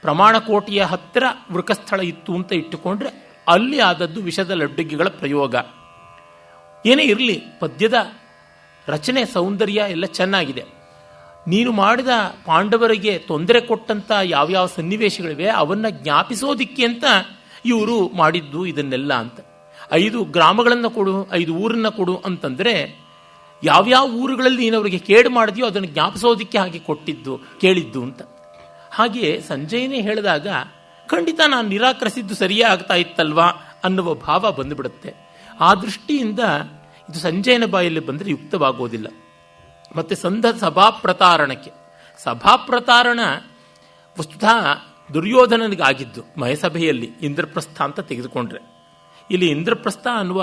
ಪ್ರಮಾಣಕೋಟಿಯ ಹತ್ತಿರ ವೃಕಸ್ಥಳ ಇತ್ತು ಅಂತ ಇಟ್ಟುಕೊಂಡ್ರೆ ಅಲ್ಲಿ ಆದದ್ದು ವಿಷದ ಲಡ್ಡುಗೆಗಳ ಪ್ರಯೋಗ. ಏನೇ ಇರಲಿ, ಪದ್ಯದ ರಚನೆ ಸೌಂದರ್ಯ ಎಲ್ಲ ಚೆನ್ನಾಗಿದೆ. ನೀನು ಮಾಡಿದ ಪಾಂಡವರಿಗೆ ತೊಂದರೆ ಕೊಟ್ಟಂಥ ಯಾವ್ಯಾವ ಸನ್ನಿವೇಶಗಳಿವೆ ಅವನ್ನು ಜ್ಞಾಪಿಸೋದಿಕ್ಕೆ ಅಂತ ಇವರು ಮಾಡಿದ್ದು ಇದನ್ನೆಲ್ಲ ಅಂತ. 5 ಗ್ರಾಮಗಳನ್ನು ಕೊಡು, 5 ಊರನ್ನು ಕೊಡು ಅಂತಂದರೆ ಯಾವ್ಯಾವ ಊರುಗಳಲ್ಲಿ ನೀನು ಅವರಿಗೆ ಕೇಡು ಮಾಡಿದೆಯೋ ಅದನ್ನು ಜ್ಞಾಪಿಸೋದಿಕ್ಕೆ ಹಾಗೆ ಕೊಟ್ಟಿದ್ದು, ಕೇಳಿದ್ದು ಅಂತ. ಹಾಗೆಯೇ ಸಂಜಯನೇ ಹೇಳಿದಾಗ ಖಂಡಿತ ನಾನು ನಿರಾಕರಿಸಿದ್ದು ಸರಿಯೇ ಆಗ್ತಾ ಇತ್ತಲ್ವಾ ಅನ್ನುವ ಭಾವ ಬಂದುಬಿಡುತ್ತೆ. ಆ ದೃಷ್ಟಿಯಿಂದ ಇದು ಸಂಜಯನ ಬಾಯಲ್ಲಿ ಬಂದರೆ ಯುಕ್ತವಾಗೋದಿಲ್ಲ. ಮತ್ತು ಸಂಧ ಸಭಾಪ್ರತಾರಣಕ್ಕೆ, ಸಭಾಪ್ರತಾರಣ ವಸ್ತುತಃ ದುರ್ಯೋಧನನಿಗಾಗಿದ್ದು ಮಯಸಭೆಯಲ್ಲಿ ಇಂದ್ರಪ್ರಸ್ಥ ಅಂತ ತೆಗೆದುಕೊಂಡ್ರೆ. ಇಲ್ಲಿ ಇಂದ್ರಪ್ರಸ್ಥ ಅನ್ನುವ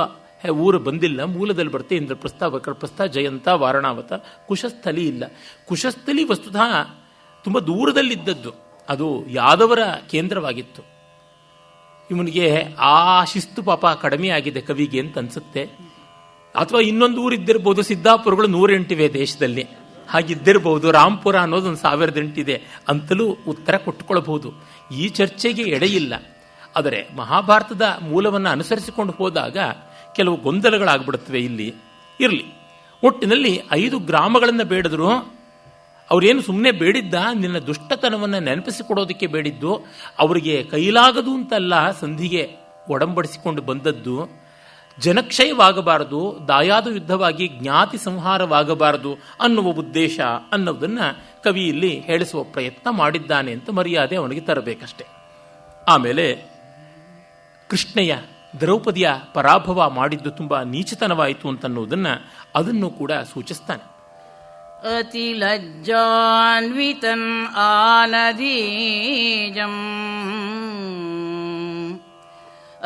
ಊರು ಬಂದಿಲ್ಲ, ಮೂಲದಲ್ಲಿ ಬರುತ್ತೆ ಇಂದ್ರಪ್ರಸ್ಥ, ವಕ್ರಪ್ರಸ್ಥ, ಜಯಂತ, ವಾರಣಾವತ. ಕುಶಸ್ಥಲಿ ಇಲ್ಲ. ಕುಶಸ್ಥಲಿ ವಸ್ತುತಃ ತುಂಬ ದೂರದಲ್ಲಿದ್ದದ್ದು, ಅದು ಯಾದವರ ಕೇಂದ್ರವಾಗಿತ್ತು. ಇವನಿಗೆ ಆ ಶಿಸ್ತು ಪಾಪ ಕಡಿಮೆ ಆಗಿದೆ ಕವಿಗೆ ಅಂತ ಅನ್ಸುತ್ತೆ. ಅಥವಾ ಇನ್ನೊಂದು ಊರಿದ್ದಿರ್ಬೋದು, ಸಿದ್ದಾಪುರಗಳು 108 ದೇಶದಲ್ಲಿ, ಹಾಗಿದ್ದಿರಬಹುದು. ರಾಂಪುರ ಅನ್ನೋದು 1008 ಅಂತಲೂ ಉತ್ತರ ಕೊಟ್ಟುಕೊಳ್ಳಬಹುದು. ಈ ಚರ್ಚೆಗೆ ಎಡೆಯಿಲ್ಲ. ಆದರೆ ಮಹಾಭಾರತದ ಮೂಲವನ್ನು ಅನುಸರಿಸಿಕೊಂಡು ಹೋದಾಗ ಕೆಲವು ಗೊಂದಲಗಳಾಗ್ಬಿಡುತ್ತವೆ. ಇಲ್ಲಿ ಇರಲಿ, ಒಟ್ಟಿನಲ್ಲಿ 5 ಗ್ರಾಮಗಳನ್ನು ಬೇಡಿದ್ರು. ಅವರೇನು ಸುಮ್ಮನೆ ಬೇಡಿದ್ದ, ನಿನ್ನ ದುಷ್ಟತನವನ್ನು ನೆನಪಿಸಿಕೊಡೋದಕ್ಕೆ ಬೇಡಿದ್ದು. ಅವರಿಗೆ ಕೈಲಾಗದು ಅಂತಲ್ಲ ಸಂಧಿಗೆ ಒಡಂಬಡಿಸಿಕೊಂಡು ಬಂದದ್ದು. ಜನಕ್ಷಯವಾಗಬಾರದು, ದಾಯಾದ ಯುದ್ಧವಾಗಿ ಜ್ಞಾತಿ ಸಂಹಾರವಾಗಬಾರದು ಅನ್ನುವ ಉದ್ದೇಶ ಅನ್ನೋದನ್ನು ಕವಿ ಇಲ್ಲಿ ಹೇಳಿಸುವ ಪ್ರಯತ್ನ ಮಾಡಿದ್ದಾನೆ ಅಂತ ಮರ್ಯಾದೆ ಅವನಿಗೆ ತರಬೇಕಷ್ಟೆ. ಆಮೇಲೆ ಕೃಷ್ಣಯ್ಯ ದ್ರೌಪದಿಯ ಪರಾಭವ ಮಾಡಿದ್ದು ತುಂಬ ನೀಚತನವಾಯಿತು ಅಂತನ್ನುವುದನ್ನು ಅದನ್ನು ಕೂಡ ಸೂಚಿಸ್ತಾನೆ. ಅತಿ ಲಜ್ಜಾನ್ವಿತನ್ ಆನದೀಜಂ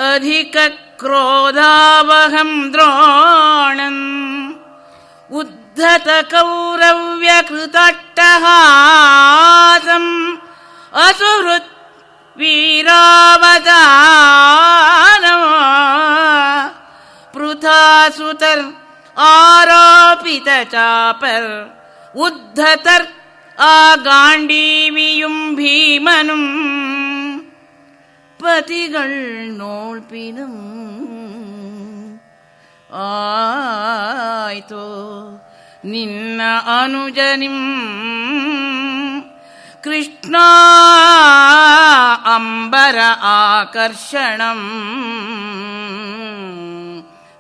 ಅಧಿಕ ಕ್ರೋಧಾವಹಂ ದ್ರೋಣಂ ಉದ್ಧತ ಕೌರವ್ಯ ಕೃತಟ್ಟಹಾಸಂ ಅಸುಹೃತ್ ವೀರಾವತಾರಂ ಪೃಥಾಸುತರ್ ಆರೋಪಿತ ಚಾಪರ್ ಉದ್ಧತರ್ ಆ ಗಾಂಡೀವಿಯುಂ ಭೀಮನುಂ പതികൾ നോൾപ്പിനും ആയിത്തോ നിന്ന അനുജനിം കൃഷ്ണ അംബര ആകർഷണം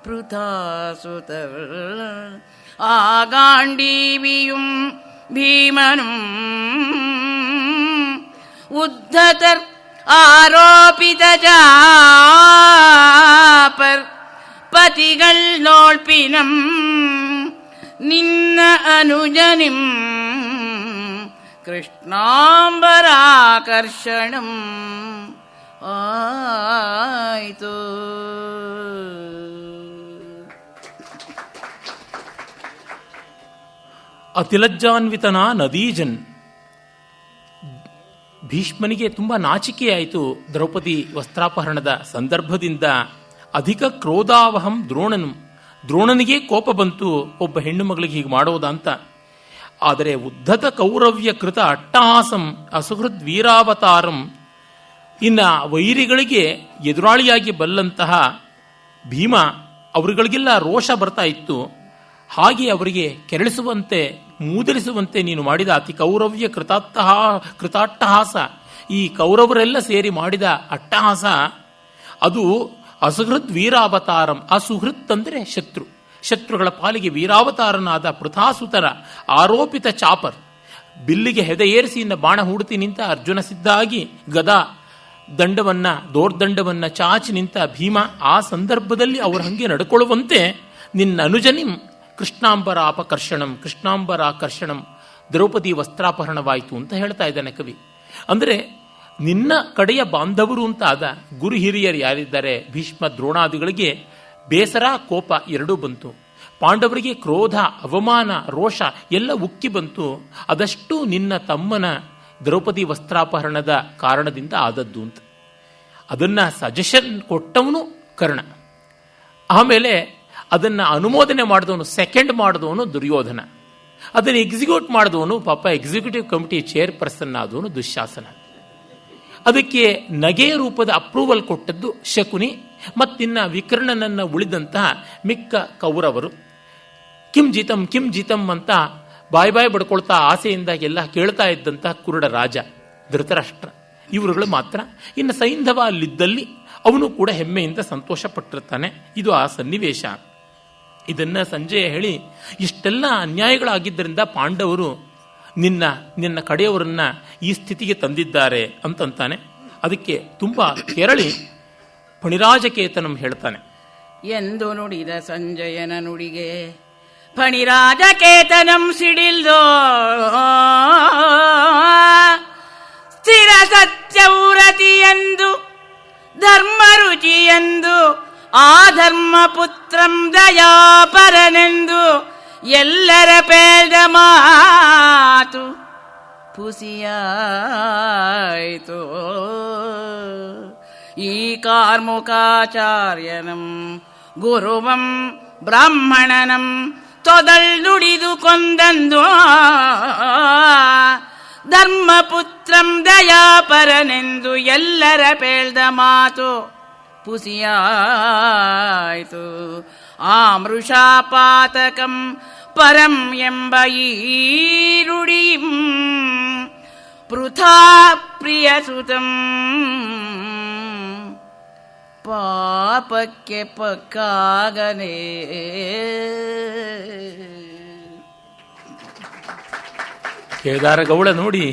പൃഥാസുതർ ആഗാണ്ഡീവിയും ഭീമനും ഉദ്ധതർ ആരോപിത ചാപർ പതികൾ നോൾപ്പിനം നിന്ന അനുജനിം കൃഷ്ണാംബരാകർഷണം ആയിത്തോ. ಅತಿಲಜ್ಜಾನ್ವಿತನ ನದೀಜನ್. ಭೀಷ್ಮನಿಗೆ ತುಂಬ ನಾಚಿಕೆಯಾಯಿತು ದ್ರೌಪದಿ ವಸ್ತ್ರಾಪಹರಣದ ಸಂದರ್ಭದಿಂದ. ಅಧಿಕ ಕ್ರೋಧಾವಹಂ ದ್ರೋಣನಿಗೆ ಕೋಪ ಬಂತು, ಒಬ್ಬ ಹೆಣ್ಣು ಮಗಳಿಗೆ ಹೀಗೆ ಮಾಡೋದಾ ಅಂತ. ಆದರೆ ಉದ್ಧತ ಕೌರವ್ಯ ಕೃತ ಅಟ್ಟಹಾಸಂ ಅಸುಹೃದ್ ವೀರಾವತಾರಂ, ಇನ್ನ ವೈರಿಗಳಿಗೆ ಎದುರಾಳಿಯಾಗಿ ಬಲ್ಲಂತಹ ಭೀಮ ಅವರುಗಳಿಗೆಲ್ಲ ರೋಷ ಬರ್ತಾ ಇತ್ತು. ಹಾಗೆ ಅವರಿಗೆ ಕೆರಳಿಸುವಂತೆ ಮೂದಲಿಸುವಂತೆ ನೀನು ಮಾಡಿದ ಅತಿ ಕೌರವ್ಯ ಕೃತಾಟ್ಟಹಾಸ, ಈ ಕೌರವರೆಲ್ಲ ಸೇರಿ ಮಾಡಿದ ಅಟ್ಟಹಾಸ ಅದು ಅಸುಹೃತ್ ವೀರಾವತಾರಂ. ಅಸುಹೃತ್ ಅಂದರೆ ಶತ್ರುಗಳ ಪಾಲಿಗೆ ವೀರಾವತಾರನಾದ ಪೃಥಾಸುತರ ಆರೋಪಿತ ಚಾಪರ್, ಬಿಲ್ಲಿಗೆ ಹೆದೆ ಏರಿಸಿ ಇನ್ನ ಬಾಣ ಹೂಡ್ತಿ ನಿಂತ ಅರ್ಜುನ ಸಿದ್ಧಾಗಿ ಗದಾ ದಂಡವನ್ನ ದೋರ್ದಂಡವನ್ನ ಚಾಚಿ ನಿಂತ ಭೀಮ, ಆ ಸಂದರ್ಭದಲ್ಲಿ ಅವರು ಹಂಗೆ ನಡ್ಕೊಳ್ಳುವಂತೆ ನಿನ್ನ ಅನುಜನಿಂ ಕೃಷ್ಣಾಂಬರಾಕರ್ಷಣಂ ದ್ರೌಪದಿ ವಸ್ತ್ರಾಪಹರಣವಾಯಿತು ಅಂತ ಹೇಳ್ತಾ ಇದ್ದಾನೆ ಕವಿ. ಅಂದರೆ ನಿನ್ನ ಕಡೆಯ ಬಾಂಧವರು ಅಂತ ಆದ ಗುರು ಹಿರಿಯರು ಯಾರಿದ್ದಾರೆ ಭೀಷ್ಮ ದ್ರೋಣಾದಿಗಳಿಗೆ ಬೇಸರ ಕೋಪ ಎರಡೂ ಬಂತು. ಪಾಂಡವರಿಗೆ ಕ್ರೋಧ ಅವಮಾನ ರೋಷ ಎಲ್ಲ ಉಕ್ಕಿ ಬಂತು. ಅದಷ್ಟು ನಿನ್ನ ತಮ್ಮನ ದ್ರೌಪದಿ ವಸ್ತ್ರಾಪಹರಣದ ಕಾರಣದಿಂದ ಆದದ್ದು ಅಂತ. ಅದನ್ನ ಸಜೆಷನ್ ಕೊಟ್ಟವನು ಕರ್ಣ. ಆಮೇಲೆ ಅದನ್ನು ಅನುಮೋದನೆ ಮಾಡಿದವನು, ಸೆಕೆಂಡ್ ಮಾಡಿದವನು ದುರ್ಯೋಧನ. ಅದನ್ನು ಎಕ್ಸಿಕ್ಯೂಟ್ ಮಾಡಿದವನು ಪಾಪ ಎಕ್ಸಿಕ್ಯೂಟಿವ್ ಕಮಿಟಿ ಚೇರ್ಪರ್ಸನ್ ಆದವನು ದುಶ್ಯಾಸನ. ಅದಕ್ಕೆ ನಗೆಯ ರೂಪದ ಅಪ್ರೂವಲ್ ಕೊಟ್ಟದ್ದು ಶಕುನಿ. ಮತ್ತಿನ್ನ ವಿಕರ್ಣನನ್ನು ಉಳಿದಂತಹ ಮಿಕ್ಕ ಕೌರವರು. ಕಿಂ ಜಿತಂ ಅಂತ ಬಾಯ್ ಬಡ್ಕೊಳ್ತಾ ಆಸೆಯಿಂದ ಎಲ್ಲ ಕೇಳ್ತಾ ಇದ್ದಂತಹ ಕುರುಡ ರಾಜ ಧೃತರಾಷ್ಟ್ರ, ಇವರುಗಳು ಮಾತ್ರ. ಇನ್ನು ಸೈಂಧವ ಅಲ್ಲಿದ್ದಲ್ಲಿ ಅವನು ಕೂಡ ಹೆಮ್ಮೆಯಿಂದ ಸಂತೋಷ ಪಟ್ಟಿರ್ತಾನೆ. ಇದು ಆ ಸನ್ನಿವೇಶ. ಇದನ್ನ ಸಂಜಯ ಹೇಳಿ ಇಷ್ಟೆಲ್ಲ ಅನ್ಯಾಯಗಳಾಗಿದ್ದರಿಂದ ಪಾಂಡವರು ನಿನ್ನ ಕಡೆಯವರನ್ನ ಈ ಸ್ಥಿತಿಗೆ ತಂದಿದ್ದಾರೆ ಅಂತಂತಾನೆ. ಅದಕ್ಕೆ ತುಂಬಾ ಕೆರಳಿ ಫಣಿರಾಜಕೇತನಂ ಹೇಳ್ತಾನೆ. ಎಂದು ನುಡಿದ ಸಂಜಯನ ನುಡಿಗೆ ಫಣಿರಾಜಕೇತನಂ ಸಿಡಿಲ್ದೋ ಸ್ಥಿರ ಸತ್ಯವ್ರತಿಯೆಂದು ಧರ್ಮರುಚಿಯೆಂದು ಆಧರ್ಮ ಪುತ್ರಂ ದಯಾಪರನೆಂದು ಎಲ್ಲರ ಪೇಳ್ದ ಮಾತು ಪುಸಿಯಾಯಿತು. ಈ ಕಾರ್ಮುಕಾಚಾರ್ಯನಂ ಗುರುವಂ ಬ್ರಾಹ್ಮಣನಂ ತೊದಲ್ ನುಡಿದು ಕೊಂದಂದು ಧರ್ಮಪುತ್ರಂ ದಯಾಪರನೆಂದು ಎಲ್ಲರ ಪೇಳ್ದ ಮಾತು ಪುಸಿಯಾಯಿತು. ಆಮೃಷಾಪಾತಕಂ ಪರಂ ಎಂಬ ಈರುಡಿಂ ಪೃಥಾ ಪ್ರಿಯಸುತಂ ಪಾಪಕ್ಕೆ ಪಕ್ಕಾಗನೇ. ಕೇದಾರಗೌಳ ನೋಡಿ,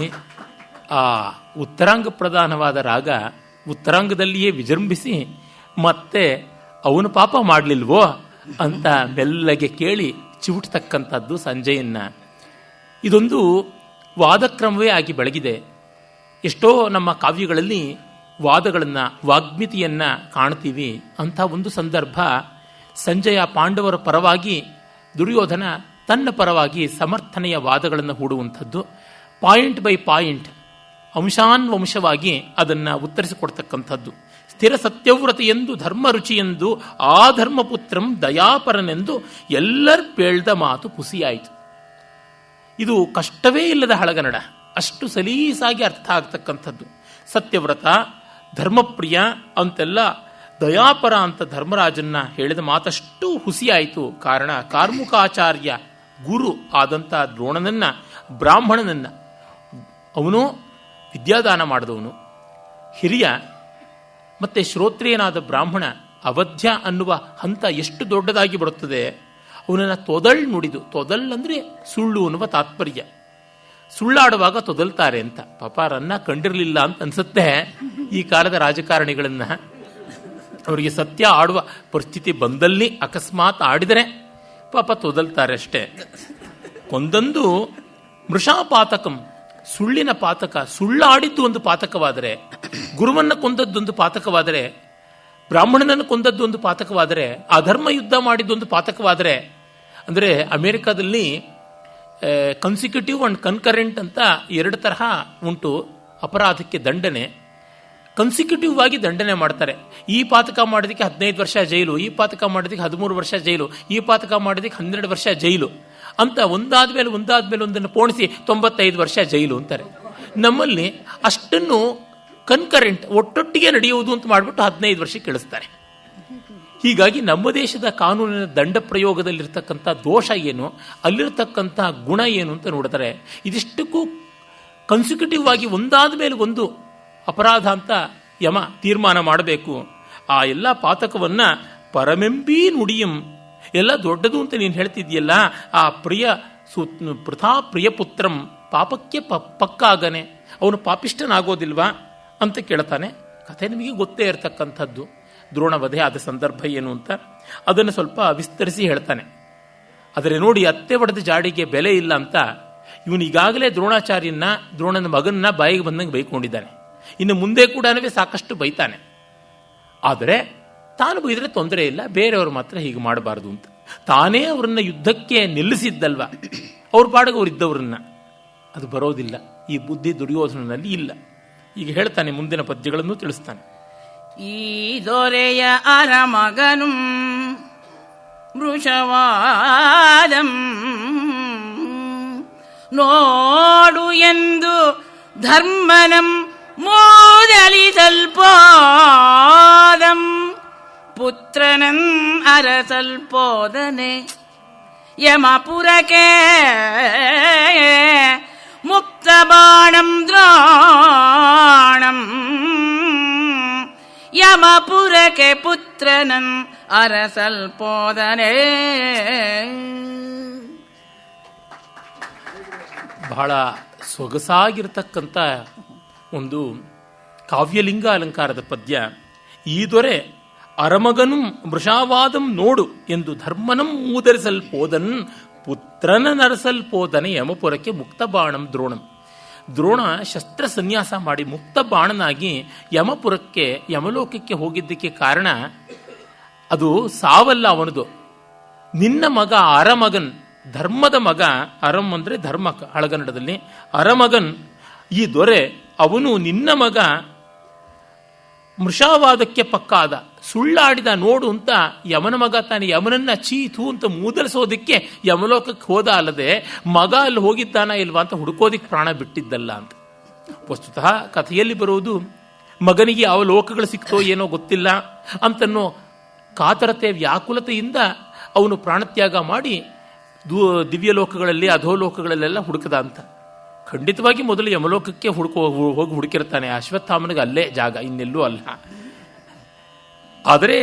ಆ ಉತ್ತರಾಂಗ ಪ್ರಧಾನವಾದ ರಾಗ ಉತ್ತರಾಂಗದಲ್ಲಿಯೇ ವಿಜೃಂಭಿಸಿ ಮತ್ತೆ ಅವನು ಪಾಪ ಮಾಡಲಿಲ್ವೋ ಅಂತ ಮೆಲ್ಲಗೆ ಕೇಳಿ ಚಿವುಟತಕ್ಕಂಥದ್ದು ಸಂಜೆಯನ್ನ. ಇದೊಂದು ವಾದಕ್ರಮವೇ ಆಗಿ ಬೆಳಗಿದೆ. ಎಷ್ಟೋ ನಮ್ಮ ಕಾವ್ಯಗಳಲ್ಲಿ ವಾದಗಳನ್ನು, ವಾಗ್ಮಿತಿಯನ್ನು ಕಾಣ್ತೀವಿ. ಅಂಥ ಒಂದು ಸಂದರ್ಭ ಸಂಜಯ ಪಾಂಡವರ ಪರವಾಗಿ, ದುರ್ಯೋಧನ ತನ್ನ ಪರವಾಗಿ ಸಮರ್ಥನೆಯ ವಾದಗಳನ್ನು ಹೂಡುವಂಥದ್ದು. ಪಾಯಿಂಟ್ ಬೈ ಪಾಯಿಂಟ್, ಅಂಶಾನ್ವಂಶವಾಗಿ ಅದನ್ನು ಉತ್ತರಿಸಿಕೊಡ್ತಕ್ಕಂಥದ್ದು. ಸ್ಥಿರ ಸತ್ಯವ್ರತೆಯೆಂದು ಧರ್ಮ ರುಚಿಯೆಂದು ಆ ಧರ್ಮಪುತ್ರಂ ದಯಾಪರನೆಂದು ಎಲ್ಲರ ಪೇಳ್ದ ಮಾತು ಪುಸಿಯಾಯಿತು. ಇದು ಕಷ್ಟವೇ ಇಲ್ಲದ ಹಳಗನ್ನಡ, ಅಷ್ಟು ಸಲೀಸಾಗಿ ಅರ್ಥ ಆಗ್ತಕ್ಕಂಥದ್ದು. ಸತ್ಯವ್ರತ, ಧರ್ಮಪ್ರಿಯ ಅಂತೆಲ್ಲ, ದಯಾಪರ ಅಂತ ಧರ್ಮರಾಜನ್ನ ಹೇಳಿದ ಮಾತಷ್ಟು ಹುಸಿಯಾಯಿತು. ಕಾರಣ ಕಾರ್ಮುಕಾಚಾರ್ಯ ಗುರು ಆದಂಥ ದ್ರೋಣನನ್ನ, ಬ್ರಾಹ್ಮಣನನ್ನ, ಅವನು ವಿದ್ಯಾದಾನ ಮಾಡಿದವನು, ಹಿರಿಯ ಮತ್ತೆ ಶ್ರೋತ್ರಿಯನಾದ ಬ್ರಾಹ್ಮಣ. ಅವಧ್ಯ ಅನ್ನುವ ಹಂತ ಎಷ್ಟು ದೊಡ್ಡದಾಗಿ ಬರುತ್ತದೆ. ಅವನನ್ನು ತೊದಳ್ ನುಡಿದು, ತೊದಲ್ ಅಂದರೆ ಸುಳ್ಳು ಅನ್ನುವ ತಾತ್ಪರ್ಯ. ಸುಳ್ಳಾಡುವಾಗ ತೊದಲ್ತಾರೆ ಅಂತ. ಪಾಪ ರನ್ನ ಕಂಡಿರಲಿಲ್ಲ ಅಂತ ಅನ್ಸುತ್ತೆ ಈ ಕಾಲದ ರಾಜಕಾರಣಿಗಳನ್ನ. ಅವರಿಗೆ ಸತ್ಯ ಆಡುವ ಪರಿಸ್ಥಿತಿ ಬಂದಲ್ಲಿ ಅಕಸ್ಮಾತ್ ಆಡಿದರೆ ಪಾಪ ತೊದಲ್ತಾರೆ ಅಷ್ಟೇ. ಒಂದೊಂದು ಮೃಷಾಪಾತಕಂ, ಸುಳ್ಳಿನ ಪಾತಕ. ಸುಳ್ಳಾಡಿದ್ದು ಒಂದು ಪಾತಕವಾದರೆ, ಗುರುವನ್ನು ಕೊಂದದ್ದೊಂದು ಪಾತಕವಾದರೆ, ಬ್ರಾಹ್ಮಣನನ್ನು ಕೊಂದದ್ದು ಒಂದು ಪಾತಕವಾದರೆ, ಅಧರ್ಮ ಯುದ್ಧ ಮಾಡಿದ್ದೊಂದು ಪಾತಕವಾದರೆ, ಅಂದರೆ ಅಮೆರಿಕಾದಲ್ಲಿ ಕನ್ಸಿಕ್ಯೂಟಿವ್ ಅಂಡ್ ಕನ್ಕರೆಂಟ್ ಅಂತ ಎರಡು ತರಹ ಉಂಟು ಅಪರಾಧಕ್ಕೆ ದಂಡನೆ. ಕನ್ಸಿಕ್ಯೂಟಿವ್ ಆಗಿ ದಂಡನೆ ಮಾಡ್ತಾರೆ. ಈ ಪಾತಕ ಮಾಡೋದಕ್ಕೆ 15 ವರ್ಷ ಜೈಲು, ಈ ಪಾತಕ ಮಾಡೋದಕ್ಕೆ 13 ವರ್ಷ ಜೈಲು, ಈ ಪಾತಕ ಮಾಡೋದಕ್ಕೆ 12 ವರ್ಷ ಜೈಲು ಅಂತ ಒಂದಾದ್ಮೇಲೆ ಒಂದನ್ನು ಪೋಣಿಸಿ 95 ವರ್ಷ ಜೈಲು ಅಂತಾರೆ. ನಮ್ಮಲ್ಲಿ ಅಷ್ಟನ್ನು ಕನ್ಕರೆಂಟ್, ಒಟ್ಟೊಟ್ಟಿಗೆ ನಡೆಯುವುದು ಅಂತ ಮಾಡಿಬಿಟ್ಟು 15 ವರ್ಷಕ್ಕೆ ಇಳಿಸ್ತಾರೆ. ಹೀಗಾಗಿ ನಮ್ಮ ದೇಶದ ಕಾನೂನಿನ ದಂಡ ಪ್ರಯೋಗದಲ್ಲಿರ್ತಕ್ಕಂಥ ದೋಷ ಏನು, ಅಲ್ಲಿರ್ತಕ್ಕಂಥ ಗುಣ ಏನು ಅಂತ ನೋಡ್ತಾರೆ. ಇದಿಷ್ಟಕ್ಕೂ ಕನ್ಸಿಕ್ಯೂಟಿವ್ ಆಗಿ ಒಂದಾದ ಮೇಲೆ ಒಂದು ಅಪರಾಧ ಅಂತ ಯಮ ತೀರ್ಮಾನ ಮಾಡಬೇಕು. ಆ ಎಲ್ಲ ಪಾತಕವನ್ನ ಪರಮೆಂಬೀ ನುಡಿಯಂ, ಎಲ್ಲ ದೊಡ್ಡದು ಅಂತ ನೀನು ಹೇಳ್ತಿದ್ಯಲ್ಲ, ಆ ಪೃಥಾ ಪ್ರಿಯ ಪುತ್ರಂ ಪಾಪಕ್ಕೆ ಪಕ್ಕಾಗನೆ, ಅವನು ಪಾಪಿಷ್ಟನಾಗೋದಿಲ್ವಾ ಅಂತ ಕೇಳ್ತಾನೆ. ಕಥೆ ನಿಮಗೆ ಗೊತ್ತೇ ಇರತಕ್ಕಂಥದ್ದು. ದ್ರೋಣವಧೆ ಆದ ಸಂದರ್ಭ ಏನು ಅಂತ ಅದನ್ನು ಸ್ವಲ್ಪ ವಿಸ್ತರಿಸಿ ಹೇಳ್ತಾನೆ. ಆದರೆ ನೋಡಿ, ಅತ್ತೆ ಒಡೆದ ಜಾಡಿಗೆ ಬೆಲೆ ಇಲ್ಲ ಅಂತ ಇವನು ಈಗಾಗಲೇ ದ್ರೋಣಾಚಾರ್ಯನ, ದ್ರೋಣನ ಮಗನ್ನ ಬಾಯಿಗೆ ಬಂದಂಗೆ ಬೈಕೊಂಡಿದ್ದಾನೆ. ಇನ್ನು ಮುಂದೆ ಕೂಡ ಸಾಕಷ್ಟು ಬೈತಾನೆ. ಆದರೆ ತಾನು ಬೈದರೆ ತೊಂದರೆ ಇಲ್ಲ, ಬೇರೆಯವರು ಮಾತ್ರ ಹೀಗೆ ಮಾಡಬಾರ್ದು ಅಂತ ತಾನೇ ಅವರನ್ನ ಯುದ್ಧಕ್ಕೆ ನಿಲ್ಲಿಸಿದ್ದಲ್ವ, ಅವ್ರ ಪಾಡಿಗೆ ಅವರಿದ್ದವರನ್ನ. ಅದು ಬರೋದಿಲ್ಲ, ಈ ಬುದ್ಧಿ ದುರ್ಯೋಧನನಲ್ಲಿ ಇಲ್ಲ. ಈಗ ಹೇಳ್ತಾನೆ, ಮುಂದಿನ ಪದ್ಯಗಳನ್ನು ತಿಳಿಸ್ತಾನೆ. ಈ ದೊರೆಯ ಅರಮಗನು ವೃಷವಾದಂ ನೋಡು ಎಂದು ಧರ್ಮನಂ ಮೋದಲಿಸಲ್ಪೋದಂ ಪುತ್ರನಂ ಅರಸಲ್ಪೋದನೆ ಯಮಪುರಕ್ಕೆ ಮುಕ್ತ ಬಾಣಂ ದ್ರೋಣಂ ಯಮಪುರಕ್ಕೆ ಪುತ್ರನಂ ಅರಸಲ್ಪೋದನೆ. ಬಹಳ ಸೊಗಸಾಗಿರ್ತಕ್ಕಂಥ ಒಂದು ಕಾವ್ಯಲಿಂಗ ಅಲಂಕಾರದ ಪದ್ಯ. ಈ ದೊರೆ ಅರಮಗನು ಮೃಷಾವಾದಂ ನೋಡು ಎಂದು ಧರ್ಮನಂ ಮೂದರಿಸಲ್ಪೋದನ್ ಪುತ್ರನ ನರಸಲ್ಪೋದನೆ ಯಮಪುರಕ್ಕೆ ಮುಕ್ತ ಬಾಣಂ ದ್ರೋಣಂ. ದ್ರೋಣ ಶಸ್ತ್ರ ಸನ್ಯಾಸ ಮಾಡಿ ಮುಕ್ತ ಬಾಣನಾಗಿ ಯಮಪುರಕ್ಕೆ, ಯಮಲೋಕಕ್ಕೆ ಹೋಗಿದ್ದಕ್ಕೆ ಕಾರಣ ಅದು ಸಾವಲ್ಲ ಅವನದು. ನಿನ್ನ ಮಗ ಅರಮಗನ್, ಧರ್ಮದ ಮಗ, ಅರಮ್ ಅಂದರೆ ಧರ್ಮ ಹಳಗನ್ನಡದಲ್ಲಿ, ಅರಮಗನ್ ಈ ದೊರೆ, ಅವನು ನಿನ್ನ ಮಗ ಮೃಷಾವಾದಕ್ಕೆ ಪಕ್ಕಾದ, ಸುಳ್ಳಾಡಿದ ನೋಡು ಅಂತ ಯಮನ ಮಗ ತಾನೆ ಯಮನನ್ನ ಚೀತು ಅಂತ ಮೂದಲಿಸೋದಕ್ಕೆ ಯಮಲೋಕಕ್ಕೆ ಹೋದ ಅಲ್ಲದೆ ಮಗ ಅಲ್ಲಿ ಹೋಗಿದ್ದಾನ ಇಲ್ವಾ ಅಂತ ಹುಡುಕೋದಿಕ್ಕೆ ಪ್ರಾಣ ಬಿಟ್ಟಿದ್ದಲ್ಲ ಅಂತ. ವಸ್ತುತಃ ಕಥೆಯಲ್ಲಿ ಬರುವುದು ಮಗನಿಗೆ ಯಾವ ಲೋಕಗಳು ಸಿಕ್ತೋ ಏನೋ ಗೊತ್ತಿಲ್ಲ ಅಂತನ್ನೋ ಕಾತರತೆ ವ್ಯಾಕುಲತೆಯಿಂದ ಅವನು ಪ್ರಾಣತ್ಯಾಗ ಮಾಡಿ ದಿವ್ಯ ಲೋಕಗಳಲ್ಲಿ ಅಧೋಲೋಕಗಳಲ್ಲೆಲ್ಲ ಹುಡುಕದ ಅಂತ. ಖಂಡಿತವಾಗಿ ಮೊದಲು ಯಮಲೋಕಕ್ಕೆ ಹೋಗಿ ಹುಡುಕಿರ್ತಾನೆ. ಅಶ್ವತ್ಥಾಮನಿಗೆ ಅಲ್ಲೇ ಜಾಗ, ಇನ್ನೆಲ್ಲೂ ಅಲ್ಲ. ಆದರೆ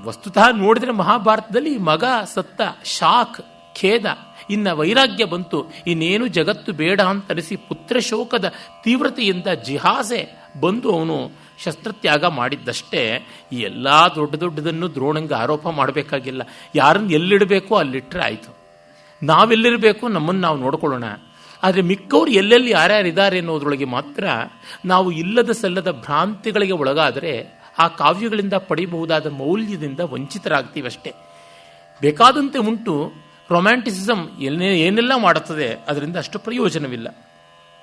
ವಸ್ತುತಃ ನೋಡಿದ್ರೆ ಮಹಾಭಾರತದಲ್ಲಿ ಮಗ ಸತ್ತ, ಶಾಖ್, ಖೇದ, ಇನ್ನ ವೈರಾಗ್ಯ ಬಂತು, ಇನ್ನೇನು ಜಗತ್ತು ಬೇಡ ಅಂತನಿಸಿ ಪುತ್ರ ಶೋಕದ ತೀವ್ರತೆಯಿಂದ ಜಿಹಾಸೆ ಬಂದು ಅವನು ಶಸ್ತ್ರತ್ಯಾಗ ಮಾಡಿದ್ದಷ್ಟೇ. ಈ ಎಲ್ಲ ದೊಡ್ಡ ದೊಡ್ಡದನ್ನು ದ್ರೋಣಂಗೆ ಆರೋಪ ಮಾಡಬೇಕಾಗಿಲ್ಲ. ಯಾರನ್ನು ಎಲ್ಲಿಡಬೇಕೋ ಅಲ್ಲಿಟ್ಟರೆ ಆಯಿತು. ನಾವೆಲ್ಲಿರಬೇಕು ನಮ್ಮನ್ನು ನಾವು ನೋಡ್ಕೊಳ್ಳೋಣ. ಆದರೆ ಮಿಕ್ಕವ್ರು ಎಲ್ಲೆಲ್ಲಿ ಯಾರ್ಯಾರಿದ್ದಾರೆ ಅನ್ನೋದ್ರೊಳಗೆ ಮಾತ್ರ ನಾವು ಇಲ್ಲದ ಸಲ್ಲದ ಭ್ರಾಂತಿಗಳಿಗೆ ಒಳಗಾದರೆ ಆ ಕಾವ್ಯಗಳಿಂದ ಪಡೆಯಬಹುದಾದ ಮೌಲ್ಯದಿಂದ ವಂಚಿತರಾಗ್ತೀವಷ್ಟೇ. ಬೇಕಾದಂತೆ ಉಂಟು. ರೊಮ್ಯಾಂಟಿಸಿಸಮ್ ಏನೆಲ್ಲ ಮಾಡುತ್ತದೆ, ಅದರಿಂದ ಅಷ್ಟು ಪ್ರಯೋಜನವಿಲ್ಲ.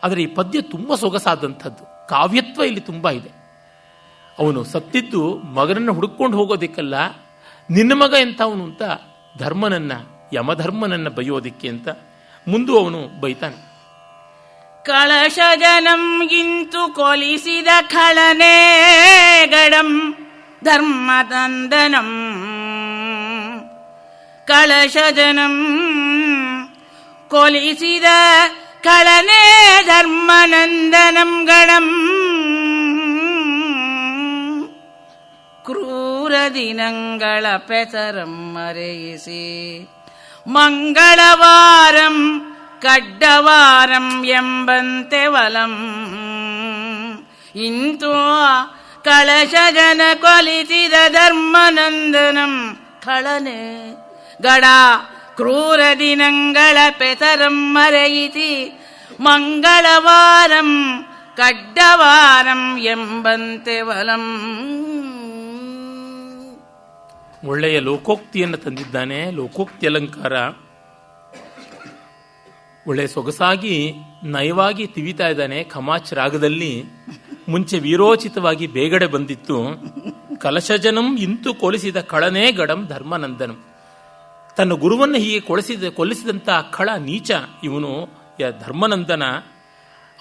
ಆದರೆ ಈ ಪದ್ಯ ತುಂಬ ಸೊಗಸಾದಂಥದ್ದು. ಕಾವ್ಯತ್ವ ಇಲ್ಲಿ ತುಂಬ ಇದೆ. ಅವನು ಸತ್ತಿದ್ದು ಮಗನನ್ನು ಹುಡುಕೊಂಡು ಹೋಗೋದಿಕ್ಕಲ್ಲ, ನಿನ್ನ ಮಗ ಎಂಥವನು ಅಂತ ಧರ್ಮನನ್ನ, ಯಮಧರ್ಮನನ್ನ ಬೈಯೋದಿಕ್ಕೆ ಅಂತ. ಮುಂದೆ ಅವನು ಬೈತಾನೆ. ಕಳಶಜನಂ ಗಿಂತು ಕೊಲಿಸಿದ ಖಳನೇ ಗಡಂ ಧರ್ಮದಂದನಂ. ಕಳಶಜನಂ ಕೊಲಿಸಿದ ಖಳನೇ ಧರ್ಮನಂದನಂ ಗಡಂ. ಕ್ರೂರ ದಿನಗಳ ಪೆಸರಂ ಮರೆಯಿಸಿ ಮಂಗಳವಾರಂ ಕಡ್ಡವಾರಂ ಎಂಬಂತೆ ವಲಂ. ಇಂತು ಕಳಶಜನ ಕೊಲಿಸಿದ ಧರ್ಮನಂದನಂ ಖಳನೆ ಗಡ ಕ್ರೂರ ದಿನಗಳ ಪೆಸರಂ ಮರೆಯಿಸಿ ಮಂಗಳವಾರಂ ಕಡ್ಡವಾರಂ ಎಂಬಂತೆ ವಲಂ. ಒಳ್ಳೆಯ ಲೋಕೋಕ್ತಿಯನ್ನು ತಂದಿದ್ದಾನೆ. ಲೋಕೋಕ್ತಿ ಅಲಂಕಾರ ಒಳ್ಳೆಯ ಸೊಗಸಾಗಿ ನಯವಾಗಿ ತಿವಿತಾ ಇದ್ದಾನೆ. ಖಮಾಚ್ ರಾಗದಲ್ಲಿ ಮುಂಚೆ ವೀರೋಚಿತವಾಗಿ ಬೇಗಡೆ ಬಂದಿತ್ತು. ಕಲಶಜನಂ ಇಂತು ಕೊಲಿಸಿದ ಖಳನೇ ಗಡಂ ಧರ್ಮನಂದನಂ. ತನ್ನ ಗುರುವನ್ನು ಹೀಗೆ ಕೊಲಿಸಿದಂಥ ಖಳ ನೀಚ ಇವನು ಧರ್ಮನಂದನ.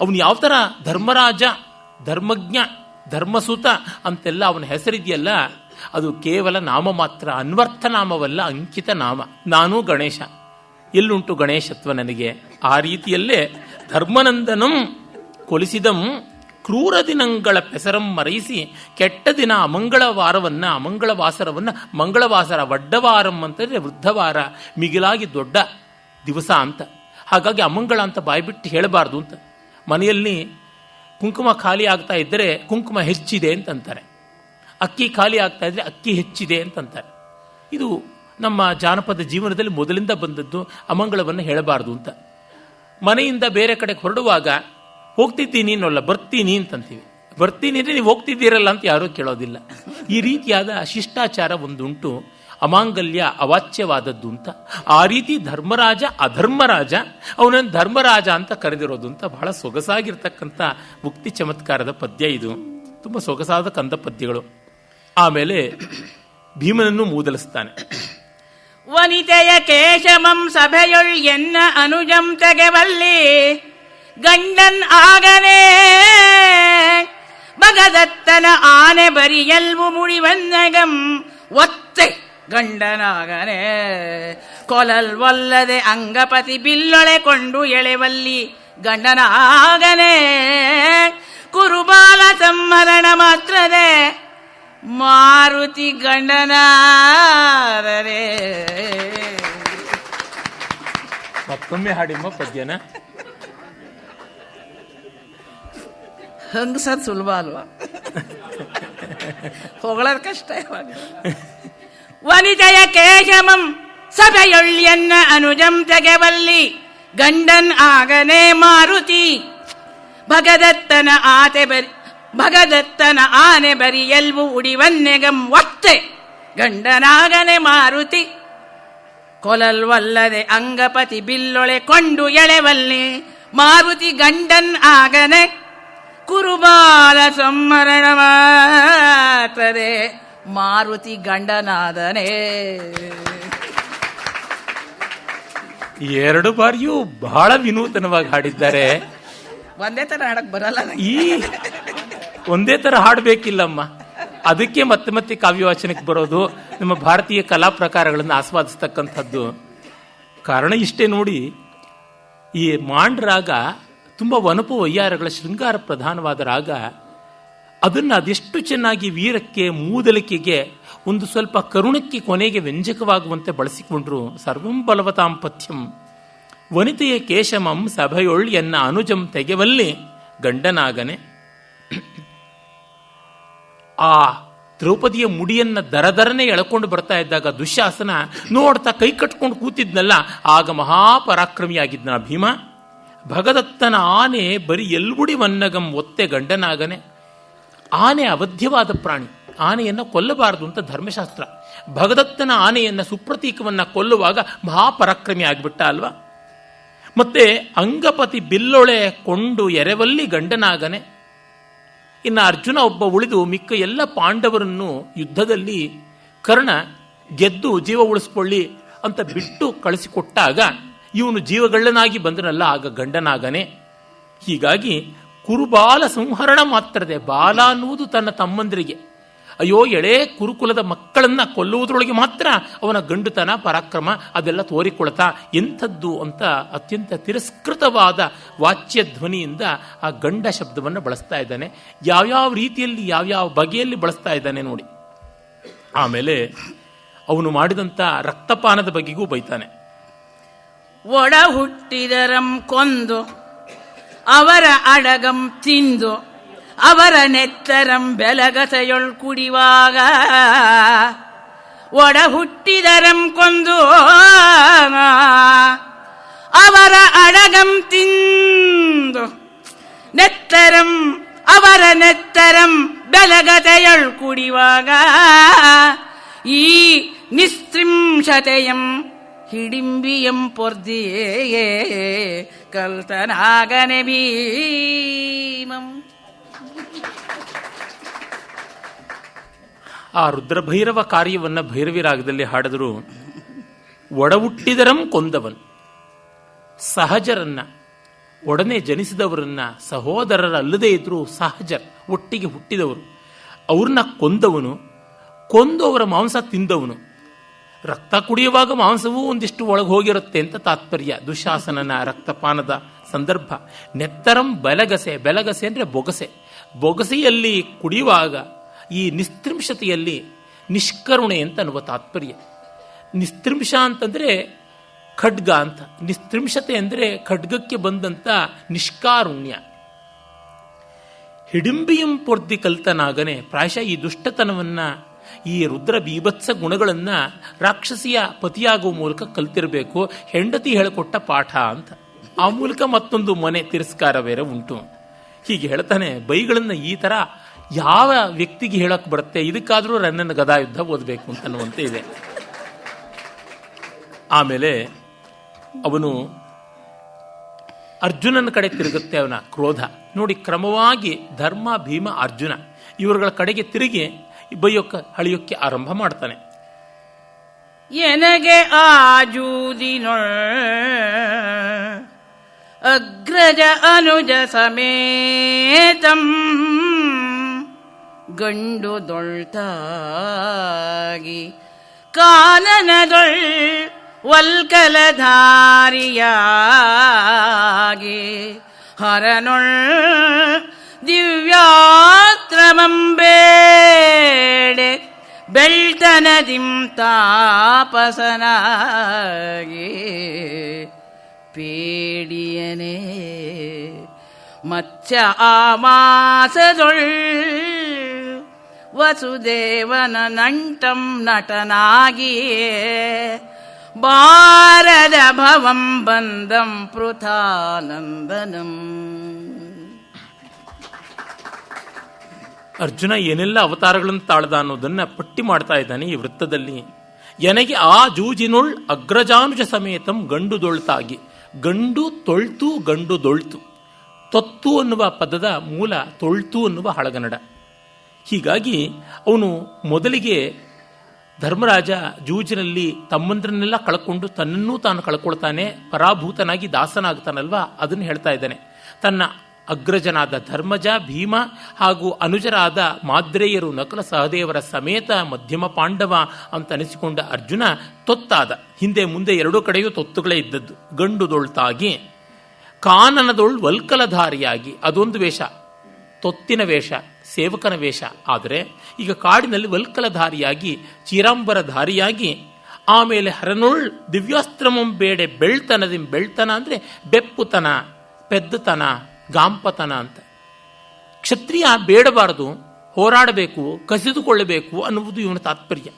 ಅವನು ಯಾವ ಥರ ಧರ್ಮರಾಜ, ಧರ್ಮಜ್ಞ, ಧರ್ಮಸೂತ ಅಂತೆಲ್ಲ ಅವನ ಹೆಸರಿದೆಯಲ್ಲ, ಅದು ಕೇವಲ ನಾಮ ಮಾತ್ರ, ಅನ್ವರ್ಥ ನಾಮವಲ್ಲ, ಅಂಕಿತ ನಾಮ. ನಾನು ಗಣೇಶ, ಎಲ್ಲುಂಟು ಗಣೇಶತ್ವ ನನಗೆ. ಆ ರೀತಿಯಲ್ಲೇ ಧರ್ಮನಂದನಂ ಕೊಲಿಸಿದಂ ಕ್ರೂರ ದಿನಗಳ ಪೆಸರಂ ಮರೆಯಿಸಿ. ಕೆಟ್ಟ ದಿನ ಅಮಂಗಳವಾರವನ್ನ, ಅಮಂಗಳವಾಸರವನ್ನ ಮಂಗಳವಾಸರ, ವಡ್ಡವಾರಂ ಅಂತಂದರೆ ವೃದ್ಧವಾರ, ಮಿಗಿಲಾಗಿ ದೊಡ್ಡ ದಿವಸ ಅಂತ. ಹಾಗಾಗಿ ಅಮಂಗಳ ಅಂತ ಬಾಯ್ಬಿಟ್ಟು ಹೇಳಬಾರ್ದು ಅಂತ. ಮನೆಯಲ್ಲಿ ಕುಂಕುಮ ಖಾಲಿ ಆಗ್ತಾ ಇದ್ದರೆ ಕುಂಕುಮ ಹೆಚ್ಚಿದೆ ಅಂತಂತಾರೆ. ಅಕ್ಕಿ ಖಾಲಿ ಆಗ್ತಾ ಇದ್ರೆ ಅಕ್ಕಿ ಹೆಚ್ಚಿದೆ ಅಂತಂತಾರೆ. ಇದು ನಮ್ಮ ಜಾನಪದ ಜೀವನದಲ್ಲಿ ಮೊದಲಿಂದ ಬಂದದ್ದು. ಅಮಂಗಳವನ್ನು ಹೇಳಬಾರ್ದು ಅಂತ. ಮನೆಯಿಂದ ಬೇರೆ ಕಡೆ ಹೊರಡುವಾಗ ಹೋಗ್ತಿದ್ದೀನಿ ಅನ್ನೋಲ್ಲ, ಬರ್ತೀನಿ ಅಂತಂತೀವಿ. ಬರ್ತೀನಿ ಅಂದರೆ ನೀವು ಹೋಗ್ತಿದ್ದೀರಲ್ಲ ಅಂತ ಯಾರೂ ಕೇಳೋದಿಲ್ಲ. ಈ ರೀತಿಯಾದ ಶಿಷ್ಟಾಚಾರ ಒಂದುಂಟು. ಅಮಾಂಗಲ್ಯ ಅವಾಚ್ಯವಾದದ್ದು ಅಂತ. ಆ ರೀತಿ ಧರ್ಮರಾಜ ಅಧರ್ಮರಾಜ, ಅವನನ್ನು ಧರ್ಮರಾಜ ಅಂತ ಕರೆದಿರೋದು ಅಂತ. ಬಹಳ ಸೊಗಸಾಗಿರ್ತಕ್ಕಂಥ ಮುಕ್ತಿ ಚಮತ್ಕಾರದ ಪದ್ಯ ಇದು. ತುಂಬ ಸೊಗಸಾದ ಕಂದ ಪದ್ಯಗಳು. ಆಮೇಲೆ ಭೀಮನನ್ನು ಮೂದಲಿಸ್ತಾನೆ. ವನಿತೆಯ ಕೇಶಮಂ ಸಭೆಯೊಳ್ ಎನ್ನ ಅನುಜಂ ತೆಗೆವಲ್ಲಿ ಗಂಡನ್ ಆಗನೇ ಭಗದತ್ತನ ಆನೆ ಬರಿಯಲ್ವು ಮುಡಿವನ್ನಗಂ ಒತ್ತೆ ಗಂಡನಾಗನೇ ಕೊಲಲ್ವಲ್ಲದೆ ಅಂಗಪತಿ ಬಿಲ್ಲೊಳೆ ಕೊಂಡು ಎಳೆವಲ್ಲಿ ಗಂಡನಾಗನೇ ಕುರುಬಾಲ ಸಂಹರಣ ಮಾತ್ರದೆ ಮಾರುತಿ ಗಂಡನಾದರೆ. ಮತ್ತೊಮ್ಮೆ ಹಾಡಿಮ್ಮ ಪದ್ಯನ. ಹಂಗಸರ್ ಸುಲಭ ಅಲ್ವಾ, ಹೊಗಳೋದ್ ಕಷ್ಟ ಇವಾಗ. ವನಿತೆಯ ಕೇಶಮಂ ಸಭೆಯೊಳ್ಳಿಯನ್ನ ಅನುಜಂ ತೆಗೆವಲ್ಲಿ ಗಂಡನ್ ಆಗನೆ ಮಾರುತಿ ಭಗದತ್ತನ ಆನೆ ಬರಿಯಲ್ವು ಉಡಿವನ್ನೆಗಂ ಒತ್ತೆ ಗಂಡನಾಗನೆ ಮಾರುತಿ ಕೊಲಲ್ವಲ್ಲದೆ ಅಂಗಪತಿ ಬಿಲ್ಲೊಳೆ ಕೊಂಡು ಎಳೆವಲ್ಲಿ ಮಾರುತಿ ಗಂಡನ್ ಆಗನೆ ಕುರುಬಾಲ ಸಂಮರಣ ಮಾತರೆ ಮಾರುತಿ ಗಂಡನಾದನೆ. ಎರಡು ಬಾರಿಯೂ ಬಹಳ ವಿನೂತನವಾಗಿ ಹಾಡಿದ್ದಾರೆ. ಒಂದೇ ತರ ಹಾಡಕ್ ಬರಲ್ಲ. ಈ ಒಂದೇ ತರ ಹಾಡಬೇಕಿಲ್ಲಮ್ಮ, ಅದಕ್ಕೆ ಮತ್ತೆ ಮತ್ತೆ ಕಾವ್ಯವಾಚನಕ್ಕೆ ಬರೋದು. ನಮ್ಮ ಭಾರತೀಯ ಕಲಾ ಪ್ರಕಾರಗಳನ್ನು ಆಸ್ವಾದಿಸ್ತಕ್ಕಂಥದ್ದು. ಕಾರಣ ಇಷ್ಟೇ ನೋಡಿ. ಈ ಮಾಂಡ್ರಾಗ ತುಂಬ ವನಪು ವಯ್ಯಾರಗಳ ಶೃಂಗಾರ ಪ್ರಧಾನವಾದ ರಾಗ. ಅದನ್ನು ಅದೆಷ್ಟು ಚೆನ್ನಾಗಿ ವೀರಕ್ಕೆ, ಮೂದಲಿಕೆಗೆ, ಒಂದು ಸ್ವಲ್ಪ ಕರುಣಕ್ಕೆ, ಕೊನೆಗೆ ವ್ಯಂಜಕವಾಗುವಂತೆ ಬಳಸಿಕೊಂಡ್ರು. ಸರ್ವಂ ಬಲವತಾಂ ಪಥ್ಯಂ ವನಿತೆಯ ಕೇಶಮಂ ಸಭೆಯೊಳ್ ಎನ್ನ ಅನುಜಂ ತೆಗೆವಲ್ಲಿ ಗಂಡನಾಗನೆ. ಆ ದ್ರೌಪದಿಯ ಮುಡಿಯನ್ನ ದರದರನೆ ಎಳ್ಕೊಂಡು ಬರ್ತಾ ಇದ್ದಾಗ ದುಶ್ಯಾಸನ ನೋಡ್ತಾ ಕೈ ಕಟ್ಕೊಂಡು ಕೂತಿದ್ನಲ್ಲ, ಆಗ ಮಹಾಪರಾಕ್ರಮಿಯಾಗಿದ್ನ ಭೀಮ. ಭಗದತ್ತನ ಆನೆ ಬರೀ ಎಲ್ಗುಡಿ ವನ್ನಗಂ ಒತ್ತೆ ಗಂಡನಾಗನೆ. ಆನೆ ಅವಧ್ಯವಾದ ಪ್ರಾಣಿ, ಆನೆಯನ್ನು ಕೊಲ್ಲಬಾರದು ಅಂತ ಧರ್ಮಶಾಸ್ತ್ರ. ಭಗದತ್ತನ ಆನೆಯನ್ನು, ಸುಪ್ರತೀಕವನ್ನು ಕೊಲ್ಲುವಾಗ ಮಹಾಪರಾಕ್ರಮಿ ಆಗಿಬಿಟ್ಟ ಅಲ್ವಾ. ಮತ್ತೆ ಅಂಗಪತಿ ಬಿಲ್ಲೊಳೆ ಕೊಂಡು ಎರೆವಲ್ಲಿ ಗಂಡನಾಗನೆ. ಇನ್ನು ಅರ್ಜುನ ಒಬ್ಬ ಉಳಿದು ಮಿಕ್ಕ ಎಲ್ಲ ಪಾಂಡವರನ್ನು ಯುದ್ಧದಲ್ಲಿ ಕರ್ಣ ಗೆದ್ದು ಜೀವ ಉಳಿಸ್ಕೊಳ್ಳಿ ಅಂತ ಬಿಟ್ಟು ಕಳಿಸಿಕೊಟ್ಟಾಗ ಇವನು ಜೀವಗಳ್ಳನಾಗಿ ಬಂದನಲ್ಲ, ಆಗ ಗಂಡನಾಗನೆ. ಹೀಗಾಗಿ ಕುರುಬಾಲ ಸಂಹರಣ ಮಾತ್ರದೆ. ಬಾಲ ಅನ್ನುವುದು ತನ್ನ ತಮ್ಮಂದರಿಗೆ, ಅಯ್ಯೋ ಎಳೆ ಕುರುಕುಲದ ಮಕ್ಕಳನ್ನ ಕೊಲ್ಲುವುದರೊಳಗೆ ಮಾತ್ರ ಅವನ ಗಂಡುತನ, ಪರಾಕ್ರಮ ಅದೆಲ್ಲ ತೋರಿಕೊಳ್ತಾ ಎಂಥದ್ದು ಅಂತ ಅತ್ಯಂತ ತಿರಸ್ಕೃತವಾದ ವಾಚ್ಯ ಧ್ವನಿಯಿಂದ ಆ ಗಂಡ ಶಬ್ದವನ್ನು ಬಳಸ್ತಾ ಇದ್ದಾನೆ. ಯಾವ್ಯಾವ ರೀತಿಯಲ್ಲಿ, ಯಾವ್ಯಾವ ಬಗೆಯಲ್ಲಿ ಬಳಸ್ತಾ ಇದ್ದಾನೆ ನೋಡಿ. ಆಮೇಲೆ ಅವನು ಮಾಡಿದಂಥ ರಕ್ತಪಾನದ ಬಗೆಗೂ ಬೈತಾನೆ. ಒಡ ಹುಟ್ಟಿದರಂ ಕೊಂದು ಅವರ ಅಡಗಂ ತಿಂದು ಅವರ ನೆತ್ತರಂ ಬೆಲಗಸೆಯೊಳ್ ಕುಡಿವಾಗ. ಒಡ ಹುಟ್ಟಿದರಂ ಕೊಂದು ಅವರ ಅಡಗಂ ತಿಂದು ನೆತ್ತರಂ ಅವರ ನೆತ್ತರಂ ಬೆಲಗಸೆಯೊಳ್ ಕುಡಿವಾಗ. ಈ ನಿಸ್ತ್ರಿಂಶತೆಯಂ ಹಿಡಿಂಬಿಯಂ ಪೊರ್ದಿಯೇ ಕಲ್ತನಾಗನೆ ಭೀಮಂ. ಆ ರುದ್ರಭೈರವ ಕಾರ್ಯವನ್ನು ಭೈರವಿ ರಾಗದಲ್ಲಿ ಹಾಡಿದ್ರು. ಒಡಹುಟ್ಟಿದರಂ ಕೊಂದವನ್, ಸಹಜರನ್ನ, ಒಡನೆ ಜನಿಸಿದವರನ್ನ, ಸಹೋದರರಲ್ಲದೇ ಇದ್ರು ಸಹಜರ್, ಒಟ್ಟಿಗೆ ಹುಟ್ಟಿದವರು, ಅವ್ರನ್ನ ಕೊಂದವನು, ಕೊಂದು ಅವರ ಮಾಂಸ ತಿಂದವನು. ರಕ್ತ ಕುಡಿಯುವಾಗ ಮಾಂಸವೂ ಒಂದಿಷ್ಟು ಒಳಗೆ ಹೋಗಿರುತ್ತೆ ಅಂತ ತಾತ್ಪರ್ಯ ದುಶ್ಯಾಸನನ ರಕ್ತಪಾನದ ಸಂದರ್ಭ. ನೆತ್ತರಂ ಬೆಲಗಸೆ, ಬೆಲಗಸೆ ಅಂದರೆ ಬೊಗಸೆ, ಬೊಗಸೆಯಲ್ಲಿ ಕುಡಿಯುವಾಗ ಈ ನಿಸ್ತ್ರಿಂಶತೆಯಲ್ಲಿ ನಿಷ್ಕರುಣೆ ಅಂತ ಅನ್ನುವ ತಾತ್ಪರ್ಯ. ನಿಸ್ತ್ರಿಂಶ ಅಂತಂದರೆ ಖಡ್ಗ ಅಂತ, ನಿಸ್ತ್ರಿಂಶತೆ ಅಂದರೆ ಖಡ್ಗಕ್ಕೆ ಬಂದಂಥ ನಿಷ್ಕಾರುಣ್ಯ. ಹಿಡಿಂಬಿಯಂ ಪೊರ್ದಿ ಕಲ್ತನಾಗನೆ. ಪ್ರಾಯಶಃ ಈ ದುಷ್ಟತನವನ್ನು, ಈ ರುದ್ರ ಬೀಭತ್ಸ ಗುಣಗಳನ್ನು ರಾಕ್ಷಸಿಯ ಪತಿಯಾಗುವ ಮೂಲಕ ಕಲ್ತಿರಬೇಕು. ಹೆಂಡತಿ ಹೇಳಿಕೊಟ್ಟ ಪಾಠ ಅಂತ. ಆ ಮೂಲಕ ಮತ್ತೊಂದು ಮನೆ ತಿರಸ್ಕಾರ ಬೇರೆ ಉಂಟು. ಹೀಗೆ ಹೇಳ್ತಾನೆ. ಬೈಗಳನ್ನು ಈ ಥರ ಯಾವ ವ್ಯಕ್ತಿಗೆ ಹೇಳಕ್ಕೆ ಬರುತ್ತೆ? ಇದಕ್ಕಾದರೂ ರನ್ನನ ಗದಾ ಯುದ್ಧ ಓದಬೇಕು ಅಂತನ್ನುವಂತೆ ಇದೆ. ಆಮೇಲೆ ಅವನು ಅರ್ಜುನನ ಕಡೆ ತಿರುಗುತ್ತೆ ಅವನ ಕ್ರೋಧ ನೋಡಿ. ಕ್ರಮವಾಗಿ ಧರ್ಮ, ಭೀಮ, ಅರ್ಜುನ ಇವರುಗಳ ಕಡೆಗೆ ತಿರುಗಿ ಹಳಿಯೋಕ್ಕೆ ಆರಂಭ ಮಾಡ್ತಾನೆ. ಎನಗೆ ಆಜೂದಿನೊಳ್ ಅಗ್ರಜ ಅನುಜ ಸಮೇತಂ ಗಂಡು ದೊಳ್ತಾಗಿ ಕಾನನದೊಳ್ ವಲ್ಕಲಧಾರಿಯಾಗಿ ಹರನೊಳ್ ದಿವ್ಯಾತ್ರಮಂ ಬೇಡೆ ಬೆಳ್ತನದಿಂ ತಾಪಸನಾಗಿ ಪೇಡಿಯನೇ ಮತ್ಸ್ಯ ಆಮಾಸದೊಳ್ ವಸುದೇವನ ನಂಟಂ ನಟನಾಗಿಯೇ ಬಾರದ ಭವಂ ಬಂದಂ ಪೃಥಾನಂದನಂ. ಅರ್ಜುನ ಏನೆಲ್ಲ ಅವತಾರಗಳನ್ನು ತಾಳ್ದ ಅನ್ನೋದನ್ನ ಪಟ್ಟಿ ಮಾಡ್ತಾ ಇದ್ದಾನೆ ಈ ವೃತ್ತದಲ್ಲಿ. ಎನಗೆ ಆ ಜೂಜಿನೊಳ್ ಅಗ್ರಜಾನುಜ ಸಮೇತಂ ಗಂಡು ದೊಳ್ತಾಗಿ. ಗಂಡು ತೊಳ್ತು, ಗಂಡು ದೊಳ್ತು. ತೊತ್ತು ಅನ್ನುವ ಪದದ ಮೂಲ ತೊಳ್ತು ಅನ್ನುವ ಹಳಗನ್ನಡ. ಹೀಗಾಗಿ ಅವನು ಮೊದಲಿಗೆ ಧರ್ಮರಾಜ ಜೂಜಿನಲ್ಲಿ ತಮ್ಮಂದ್ರನ್ನೆಲ್ಲ ಕಳ್ಕೊಂಡು ತನ್ನನ್ನೂ ತಾನು ಕಳ್ಕೊಳ್ತಾನೆ, ಪರಾಭೂತನಾಗಿ ದಾಸನಾಗ್ತಾನಲ್ವಾ, ಅದನ್ನು ಹೇಳ್ತಾ ಇದ್ದಾನೆ. ತನ್ನ ಅಗ್ರಜನಾದ ಧರ್ಮಜ, ಭೀಮ ಹಾಗೂ ಅನುಜರಾದ ಮಾದ್ರೇಯರು, ನಕುಲ ಸಹದೇವರ ಸಮೇತ ಮಧ್ಯಮ ಪಾಂಡವ ಅಂತ ಅನಿಸಿಕೊಂಡ ಅರ್ಜುನ ತೊತ್ತಾದ. ಹಿಂದೆ ಮುಂದೆ ಎರಡೂ ಕಡೆಯೂ ತೊತ್ತುಗಳೇ ಇದ್ದದ್ದು. ಗಂಡುದೊಳ್ತಾಗಿ ಕಾನನದೊಳ್ ವಲ್ಕಲಧಾರಿಯಾಗಿ, ಅದೊಂದು ವೇಷ, ತೊತ್ತಿನ ವೇಷ, ಸೇವಕನ ವೇಷ. ಆದರೆ ಈಗ ಕಾಡಿನಲ್ಲಿ ವಲ್ಕಲಧಾರಿಯಾಗಿ, ಚೀರಾಂಬರಧಾರಿಯಾಗಿ, ಆಮೇಲೆ ಹರನೊಳ್ ದಿವ್ಯಾಸ್ತ್ರಮಂ ಬೇಡೆ ಬೆಳ್ತನದಿಂ, ಬೆಳ್ತನ ಅಂದರೆ ಬೆಪ್ಪುತನ, ಪೆದ್ದತನ, ಗಾಂಪತನ ಅಂತ. ಕ್ಷತ್ರಿಯ ಬೇಡಬಾರದು, ಹೋರಾಡಬೇಕು, ಕಸಿದುಕೊಳ್ಳಬೇಕು ಅನ್ನುವುದು ಇವನ ತಾತ್ಪರ್ಯ.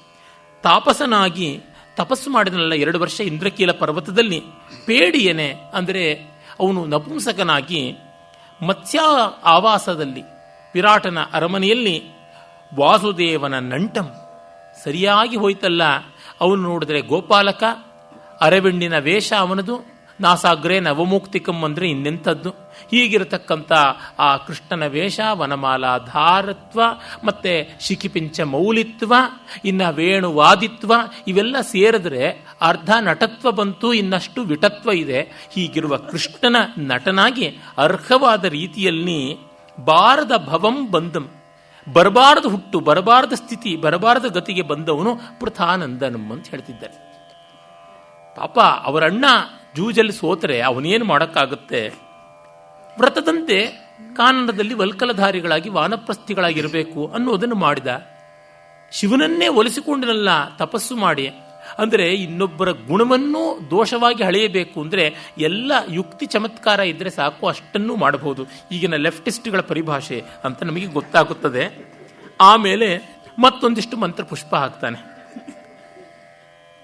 ತಾಪಸನಾಗಿ ತಪಸ್ಸು ಮಾಡಿದನಲ್ಲ 2 ವರ್ಷ ಇಂದ್ರಕೀಲ ಪರ್ವತದಲ್ಲಿ, ಪೇಡಿಯನೆ ಅಂದರೆ ಅವನು ನಪುಂಸಕನಾಗಿ ಮತ್ಸ್ಯ ಆವಾಸದಲ್ಲಿ, ವಿರಾಟನ ಅರಮನೆಯಲ್ಲಿ ವಾಸುದೇವನ ನಂಟಂ ಸರಿಯಾಗಿ ಹೋಯ್ತಲ್ಲ. ಅವನು ನೋಡಿದ್ರೆ ಗೋಪಾಲಕ, ಅರವೆಣ್ಣಿನ ವೇಷ ಅವನದು, ನಾಸಾಗ್ರೆ ನವಮುಕ್ತಿಕಂ ಅಂದರೆ ಇನ್ನೆಂಥದ್ದು. ಹೀಗಿರತಕ್ಕಂಥ ಆ ಕೃಷ್ಣನ ವೇಷ, ವನಮಾಲಾ ಧಾರತ್ವ, ಮತ್ತೆ ಶಿಖಿಪಿಂಚ ಮೌಲಿತ್ವ, ಇನ್ನು ವೇಣುವಾದಿತ್ವ, ಇವೆಲ್ಲ ಸೇರಿದ್ರೆ ಅರ್ಧ ನಟತ್ವ ಬಂತು, ಇನ್ನಷ್ಟು ವಿಟತ್ವ ಇದೆ. ಹೀಗಿರುವ ಕೃಷ್ಣನ ನಟನಾಗಿ ಅರ್ಹವಾದ ರೀತಿಯಲ್ಲಿ ಬಾರದ ಭವಂ ಬಂದಂ, ಬರಬಾರದ ಹುಟ್ಟು, ಬರಬಾರದ ಸ್ಥಿತಿ, ಬರಬಾರದ ಗತಿಗೆ ಬಂದವನು ಪೃಥಾನಂದನಂ ಅಂತ ಹೇಳ್ತಿದ್ದಾರೆ. ಪಾಪ ಅವರಣ್ಣ ಜೂಜಲ್ಲಿ ಸೋತರೆ ಅವನೇನು ಮಾಡೋಕ್ಕಾಗುತ್ತೆ? ವ್ರತದಂತೆ ಕಾನನದಲ್ಲಿ ವಲ್ಕಲಧಾರಿಗಳಾಗಿ ವಾನಪ್ರಸ್ಥಿಗಳಾಗಿರಬೇಕು ಅನ್ನೋದನ್ನು ಮಾಡಿದ. ಶಿವನನ್ನೇ ಒಲಿಸಿಕೊಂಡನಲ್ಲ ತಪಸ್ಸು ಮಾಡಿ. ಅಂದರೆ ಇನ್ನೊಬ್ಬರ ಗುಣವನ್ನೂ ದೋಷವಾಗಿ ಹಳೆಯಬೇಕು ಅಂದರೆ ಎಲ್ಲ ಯುಕ್ತಿ ಚಮತ್ಕಾರ ಇದ್ದರೆ ಸಾಕು, ಅಷ್ಟನ್ನೂ ಮಾಡಬಹುದು. ಈಗಿನ ಲೆಫ್ಟಿಸ್ಟ್ಗಳ ಪರಿಭಾಷೆ ಅಂತ ನಮಗೆ ಗೊತ್ತಾಗುತ್ತದೆ. ಆಮೇಲೆ ಮತ್ತೊಂದಿಷ್ಟು ಮಂತ್ರಪುಷ್ಪ ಹಾಕ್ತಾನೆ.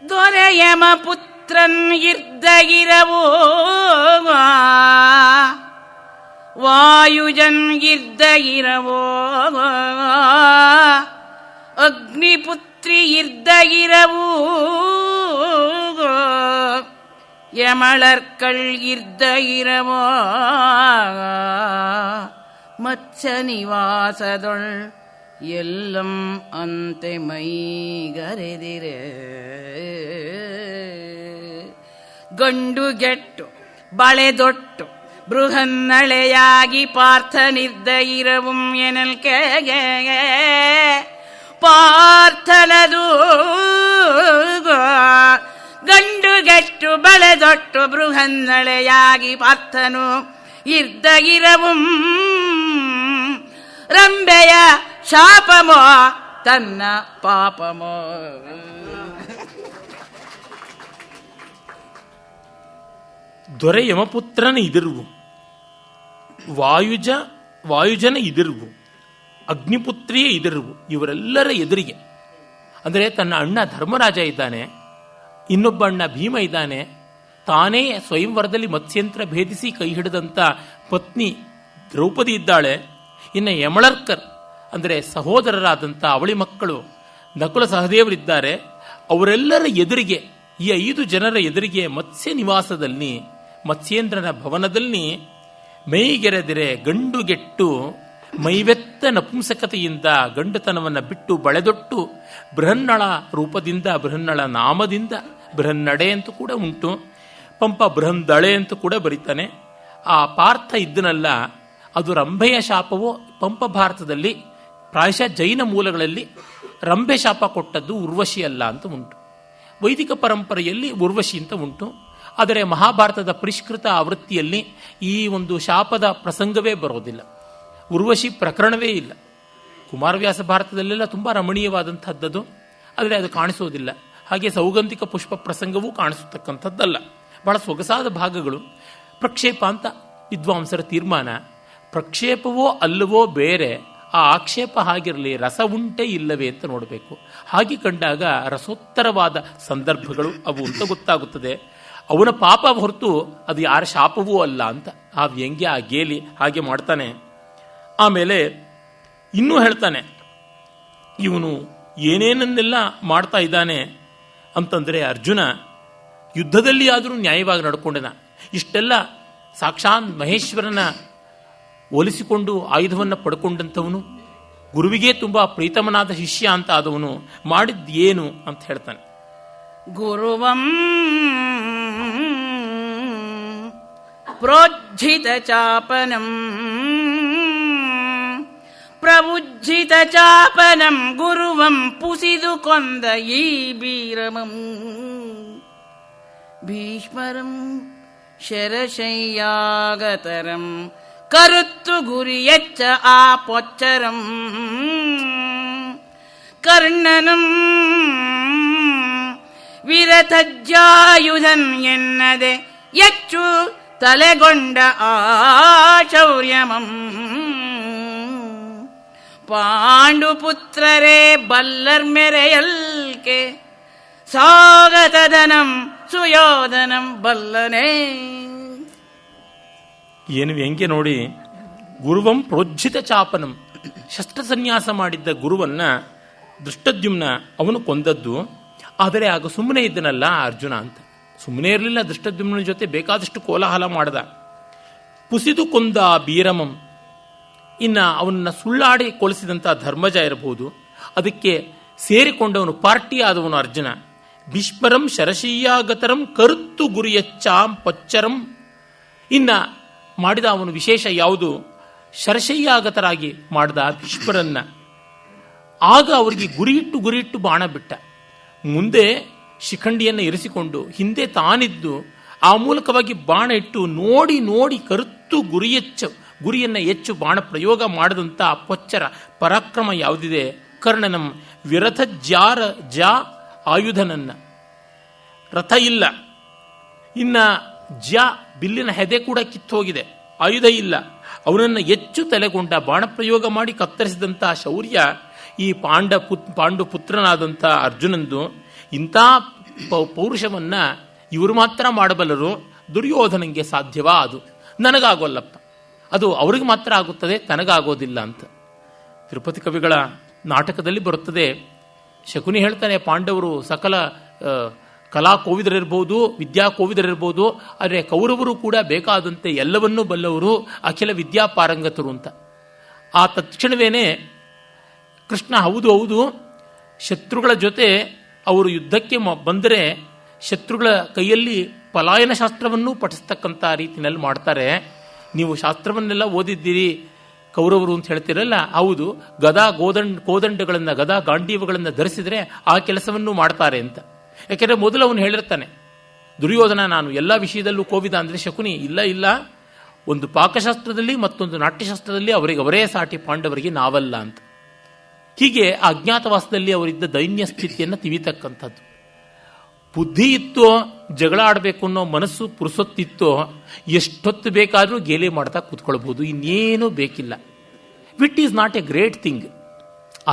ದೊರೆಯಮ ಪುತ್ರನ್ ಇರ್ದಗಿರವೋ ವಾಯುಜನ್ ಇರ್ದಗಿರವೋ ಅಗ್ನಿಪುತ್ರಿ ಇರ್ದಗಿರವೂ യമളർക്കൾ ഇർദയിരമോ മത്സ്യനിവാസതൊൾ എല്ലം അന്തെ മൈഗരെതിരെ ಗಂಡುಗೆಟ್ಟು ಬಳೆದೊಟ್ಟು ಬೃಹನ್ನಳೆಯಾಗಿ ಪಾರ್ಥನಿರ್ದಯಿರವುಂ ಎನಲ್ಕೆಗೆ ಪಾರ್ಥನದು ಗಂಡುಗೆಟ್ಟು ಬಳೆದೊಟ್ಟು ಬೃಹನ್ನಳೆಯಾಗಿ ಪಾರ್ಥನು ಇರ್ದಗಿರವುಂ ರಂಬೆಯ ಶಾಪಮೋ ತನ್ನ ಪಾಪಮೋ. ದೊರೆ ಯಮಪುತ್ರನ ಇದಿರುವು, ವಾಯುಜನ ಇದಿರುವು, ಅಗ್ನಿಪುತ್ರಿಯೇ ಇದಿರುವು. ಇವರೆಲ್ಲರ ಎದುರಿಗೆ ಅಂದರೆ ತನ್ನ ಅಣ್ಣ ಧರ್ಮರಾಜ ಇದ್ದಾನೆ, ಇನ್ನೊಬ್ಬ ಅಣ್ಣ ಭೀಮ ಇದ್ದಾನೆ, ತಾನೇ ಸ್ವಯಂವರದಲ್ಲಿ ಮತ್ಸ್ಯಂತ್ರ ಭೇದಿಸಿ ಕೈ ಹಿಡಿದಂಥ ಪತ್ನಿ ದ್ರೌಪದಿ ಇದ್ದಾಳೆ, ಇನ್ನು ಯಮಳರ್ಕರ್ ಅಂದರೆ ಸಹೋದರರಾದಂಥ ಅವಳಿ ಮಕ್ಕಳು ನಕುಲ ಸಹದೇವರಿದ್ದಾರೆ. ಅವರೆಲ್ಲರ ಎದುರಿಗೆ, ಈ 5 ಜನರ ಎದುರಿಗೆ ಮತ್ಸ್ಯ ನಿವಾಸದಲ್ಲಿ, ಮತ್ಸ್ಯೇಂದ್ರನ ಭವನದಲ್ಲಿ ಮೈಗೆರೆದಿರೆ ಗಂಡುಗೆಟ್ಟು ಮೈವೆತ್ತ ನಪುಂಸಕತೆಯಿಂದ ಗಂಡುತನವನ್ನು ಬಿಟ್ಟು ಬಳೆದೊಟ್ಟು ಬೃಹನ್ನಳ ರೂಪದಿಂದ, ಬೃಹನ್ನಳ ನಾಮದಿಂದ, ಬೃಹನ್ನಡೆ ಅಂತೂ ಕೂಡ ಉಂಟು, ಪಂಪ ಬೃಹಂದಳೆ ಅಂತೂ ಕೂಡ ಬರೀತಾನೆ. ಆ ಪಾರ್ಥ ಇದ್ದನಲ್ಲ, ಅದು ರಂಭೆಯ ಶಾಪವೋ. ಪಂಪ ಭಾರತದಲ್ಲಿ ಪ್ರಾಯಶಃ ಜೈನ ಮೂಲಗಳಲ್ಲಿ ರಂಭೆ ಶಾಪ ಕೊಟ್ಟದ್ದು ಉರ್ವಶಿ ಅಲ್ಲ ಅಂತ ಉಂಟು. ವೈದಿಕ ಪರಂಪರೆಯಲ್ಲಿ ಉರ್ವಶಿ ಅಂತ ಉಂಟು. ಆದರೆ ಮಹಾಭಾರತದ ಪರಿಷ್ಕೃತ ಆವೃತ್ತಿಯಲ್ಲಿ ಈ ಒಂದು ಶಾಪದ ಪ್ರಸಂಗವೇ ಬರೋದಿಲ್ಲ, ಉರ್ವಶಿ ಪ್ರಕರಣವೇ ಇಲ್ಲ. ಕುಮಾರವ್ಯಾಸ ಭಾರತದಲ್ಲೆಲ್ಲ ತುಂಬ ರಮಣೀಯವಾದಂಥದ್ದು, ಆದರೆ ಅದು ಕಾಣಿಸೋದಿಲ್ಲ. ಹಾಗೆ ಸೌಗಂಧಿಕ ಪುಷ್ಪ ಪ್ರಸಂಗವೂ ಕಾಣಿಸತಕ್ಕಂಥದ್ದಲ್ಲ. ಬಹಳ ಸೊಗಸಾದ ಭಾಗಗಳು. ಪ್ರಕ್ಷೇಪ ಅಂತ ವಿದ್ವಾಂಸರ ತೀರ್ಮಾನ. ಪ್ರಕ್ಷೇಪವೋ ಅಲ್ಲವೋ ಬೇರೆ, ಆ ಆಕ್ಷೇಪ ಹಾಗಿರಲಿ, ರಸ ಉಂಟೇ ಇಲ್ಲವೇ ಅಂತ ನೋಡಬೇಕು. ಹಾಗೆ ಕಂಡಾಗ ರಸೋತ್ತರವಾದ ಸಂದರ್ಭಗಳು ಅವು ಅಂತ ಗೊತ್ತಾಗುತ್ತದೆ. ಅವನ ಪಾಪ ಹೊರತು ಅದು ಯಾರ ಶಾಪವೂ ಅಲ್ಲ ಅಂತ ಆ ವ್ಯಂಗ್ಯ, ಆ ಗೇಲಿ ಹಾಗೆ ಮಾಡ್ತಾನೆ. ಆಮೇಲೆ ಇನ್ನೂ ಹೇಳ್ತಾನೆ, ಇವನು ಏನೇನನ್ನೆಲ್ಲ ಮಾಡ್ತಾ ಇದ್ದಾನೆ ಅಂತಂದರೆ, ಅರ್ಜುನ ಯುದ್ಧದಲ್ಲಿ ಆದರೂ ನ್ಯಾಯವಾಗಿ ನಡ್ಕೊಂಡನ. ಇಷ್ಟೆಲ್ಲ ಸಾಕ್ಷಾತ್ ಮಹೇಶ್ವರನ ಒಲಿಸಿಕೊಂಡು ಆಯುಧವನ್ನು ಪಡ್ಕೊಂಡಂಥವನು, ಗುರುವಿಗೆ ತುಂಬ ಪ್ರೀತಮನಾದ ಶಿಷ್ಯ ಅಂತ ಆದವನು ಮಾಡಿದ್ದೇನು ಅಂತ ಹೇಳ್ತಾನೆ. ಗುರುವಂ ಪ್ರೋಜ್ಜ ಪ್ರವುಜ್ಜಿತ ಚಾಪನಂ ಗುರುವಂ ಪುಸಿದು ಕೊಂದ ಈ ಬೀರಮಂ ಭೀಷ್ಮರಂ ಶರಶಯ್ಯಾಗತರಂ ಕರುತ್ತು ಗುರಿಯಚ್ಚ ಆ ಪೊಚ್ಚರಂ ಕರ್ಣನಂ ವಿರಥಜ್ಜಾಯುಧಂ ಎನ್ನದೆ ಹೆಚ್ಚು ತಲೆಗೊಂಡ ಆ ಶೌರ್ಯಮಂ ಪಾಂಡುಪುತ್ರರೇ ಬಲ್ಲರ್ಮೆರೆಯಲ್ಕೆ ಸ್ವಾಗತದನಂ ಸುಯೋಧನಂ ಬಲ್ಲನೇ. ಏನು ವ್ಯಂಗ್ಯ ನೋಡಿ. ಗುರುವಂ ಪ್ರೋಜ್ಜಿತ ಚಾಪನಂ, ಶಸ್ತ್ರಸನ್ಯಾಸ ಮಾಡಿದ್ದ ಗುರುವನ್ನ ದೃಷ್ಟದ್ಯುಮ್ನ ಅವನು ಕೊಂದದ್ದು. ಆದರೆ ಆಗ ಸುಮ್ಮನೆ ಇದ್ದನಲ್ಲ ಅರ್ಜುನ ಅಂತ. ಸುಮ್ಮನೆ ಇರಲಿಲ್ಲ, ದೃಷ್ಟದ್ಯುಮ್ನ ಜೊತೆ ಬೇಕಾದಷ್ಟು ಕೋಲಾಹಲ ಮಾಡ್ದ. ಪುಸಿದು ಕೊಂದ ಬೀರಮಂ, ಇನ್ನು ಅವನನ್ನು ಸುಳ್ಳಾಡಿ ಕೊಲಿಸಿದಂಥ ಧರ್ಮಜ ಇರಬಹುದು, ಅದಕ್ಕೆ ಸೇರಿಕೊಂಡವನು ಪಾರ್ಟಿ ಆದವನು ಅರ್ಜುನ. ಭೀಷ್ಮರಂ ಶರಶೀಯಾಗತರಂ ಕರುತ್ತು ಗುರಿಯಚ್ಚಾಂ ಪಚ್ಚರಂ, ಇನ್ನ ಮಾಡಿದ ಅವನು ವಿಶೇಷ ಯಾವುದು? ಶರಶಯ್ಯಾಗತರಾಗಿ ಮಾಡಿದ ಭೀಷ್ಮರನ್ನ. ಆಗ ಅವರಿಗೆ ಗುರಿಯಿಟ್ಟು ಬಾಣ ಬಿಟ್ಟ. ಮುಂದೆ ಶಿಖಂಡಿಯನ್ನು ಇರಿಸಿಕೊಂಡು ಹಿಂದೆ ತಾನಿದ್ದು ಆ ಮೂಲಕವಾಗಿ ಬಾಣ ಇಟ್ಟು ನೋಡಿ ಕರುತ್ತು ಗುರಿಯನ್ನು ಹೆಚ್ಚು ಬಾಣ ಪ್ರಯೋಗ ಮಾಡದಂಥ ಪೊಚ್ಚರ ಪರಾಕ್ರಮ ಯಾವುದಿದೆ? ಕರ್ಣನಂ ವಿರಥ ಜಾ ಆಯುಧನನ್ನ. ರಥ ಇಲ್ಲ, ಇನ್ನ ಬಿಲ್ಲಿನ ಹೆದೆ ಕೂಡ ಕಿತ್ತೋಗಿದೆ, ಆಯುಧ ಇಲ್ಲ. ಅವನನ್ನು ಹೆಚ್ಚು ತಲೆಗೊಂಡ ಬಾಣ ಪ್ರಯೋಗ ಮಾಡಿ ಕತ್ತರಿಸಿದಂಥ ಶೌರ್ಯ ಈ ಪಾಂಡು ಪುತ್ರನಾದಂಥ ಅರ್ಜುನಂದು. ಇಂಥ ಪೌರುಷವನ್ನ ಇವರು ಮಾತ್ರ ಮಾಡಬಲ್ಲರು, ದುರ್ಯೋಧನಂಗೆ ಸಾಧ್ಯವಾ? ಅದು ನನಗಾಗೋಲ್ಲಪ್ಪ, ಅದು ಅವ್ರಿಗೆ ಮಾತ್ರ ಆಗುತ್ತದೆ, ತನಗಾಗೋದಿಲ್ಲ ಅಂತ. ತಿರುಪತಿ ಕವಿಗಳ ನಾಟಕದಲ್ಲಿ ಬರುತ್ತದೆ. ಶಕುನಿ ಹೇಳ್ತಾನೆ, ಪಾಂಡವರು ಸಕಲ ಕಲಾ ಕೋವಿದರಿರ್ಬೋದು, ವಿದ್ಯಾ ಕೋವಿದರಿರ್ಬೋದು, ಆದರೆ ಕೌರವರು ಕೂಡ ಬೇಕಾದಂತೆ ಎಲ್ಲವನ್ನೂ ಬಲ್ಲವರು, ಅಖಿಲ ವಿದ್ಯಾಪಾರಂಗತರು ಅಂತ. ಆ ತಕ್ಷಣವೇನೆ ಕೃಷ್ಣ ಹೌದು ಶತ್ರುಗಳ ಜೊತೆ ಅವರು ಯುದ್ಧಕ್ಕೆ ಬಂದರೆ ಶತ್ರುಗಳ ಕೈಯಲ್ಲಿ ಪಲಾಯನ ಶಾಸ್ತ್ರವನ್ನೂ ಪಠಿಸ್ತಕ್ಕಂಥ ರೀತಿಯಲ್ಲಿ ಮಾಡ್ತಾರೆ. ನೀವು ಶಾಸ್ತ್ರವನ್ನೆಲ್ಲ ಓದಿದ್ದೀರಿ ಕೌರವರು ಅಂತ ಹೇಳ್ತಿರಲ್ಲ, ಹೌದು, ಕೋದಂಡಗಳನ್ನು ಗದಾ ಗಾಂಡೀವಗಳನ್ನು ಧರಿಸಿದರೆ ಆ ಕೆಲಸವನ್ನೂ ಮಾಡ್ತಾರೆ ಅಂತ. ಯಾಕೆಂದರೆ ಮೊದಲು ಅವನು ಹೇಳಿರ್ತಾನೆ, ದುರ್ಯೋಧನ ನಾನು ಎಲ್ಲ ವಿಷಯದಲ್ಲೂ ಕೋವಿದ ಅಂದರೆ ಶಕುನಿ ಇಲ್ಲ, ಒಂದು ಪಾಕಶಾಸ್ತ್ರದಲ್ಲಿ ಮತ್ತೊಂದು ನಾಟ್ಯಶಾಸ್ತ್ರದಲ್ಲಿ ಅವರೇ ಸಾಟಿ, ಪಾಂಡವರಿಗೆ ನಾವಲ್ಲ ಅಂತ. ಹೀಗೆ ಅಜ್ಞಾತವಾಸದಲ್ಲಿ ಅವರಿದ್ದ ದೈನ್ಯ ಸ್ಥಿತಿಯನ್ನು ತಿವಿತಕ್ಕಂಥದ್ದು. ಬುದ್ಧಿ ಇತ್ತೋ, ಜಗಳ ಆಡಬೇಕು ಅನ್ನೋ ಮನಸ್ಸು ಪುರುಸೊತ್ತಿತ್ತೋ, ಎಷ್ಟೊತ್ತು ಬೇಕಾದರೂ ಗೇಲಿ ಮಾಡ್ತಾ ಕೂತ್ಕೊಳ್ಬೋದು, ಇನ್ನೇನೂ ಬೇಕಿಲ್ಲ. It is not a great thing.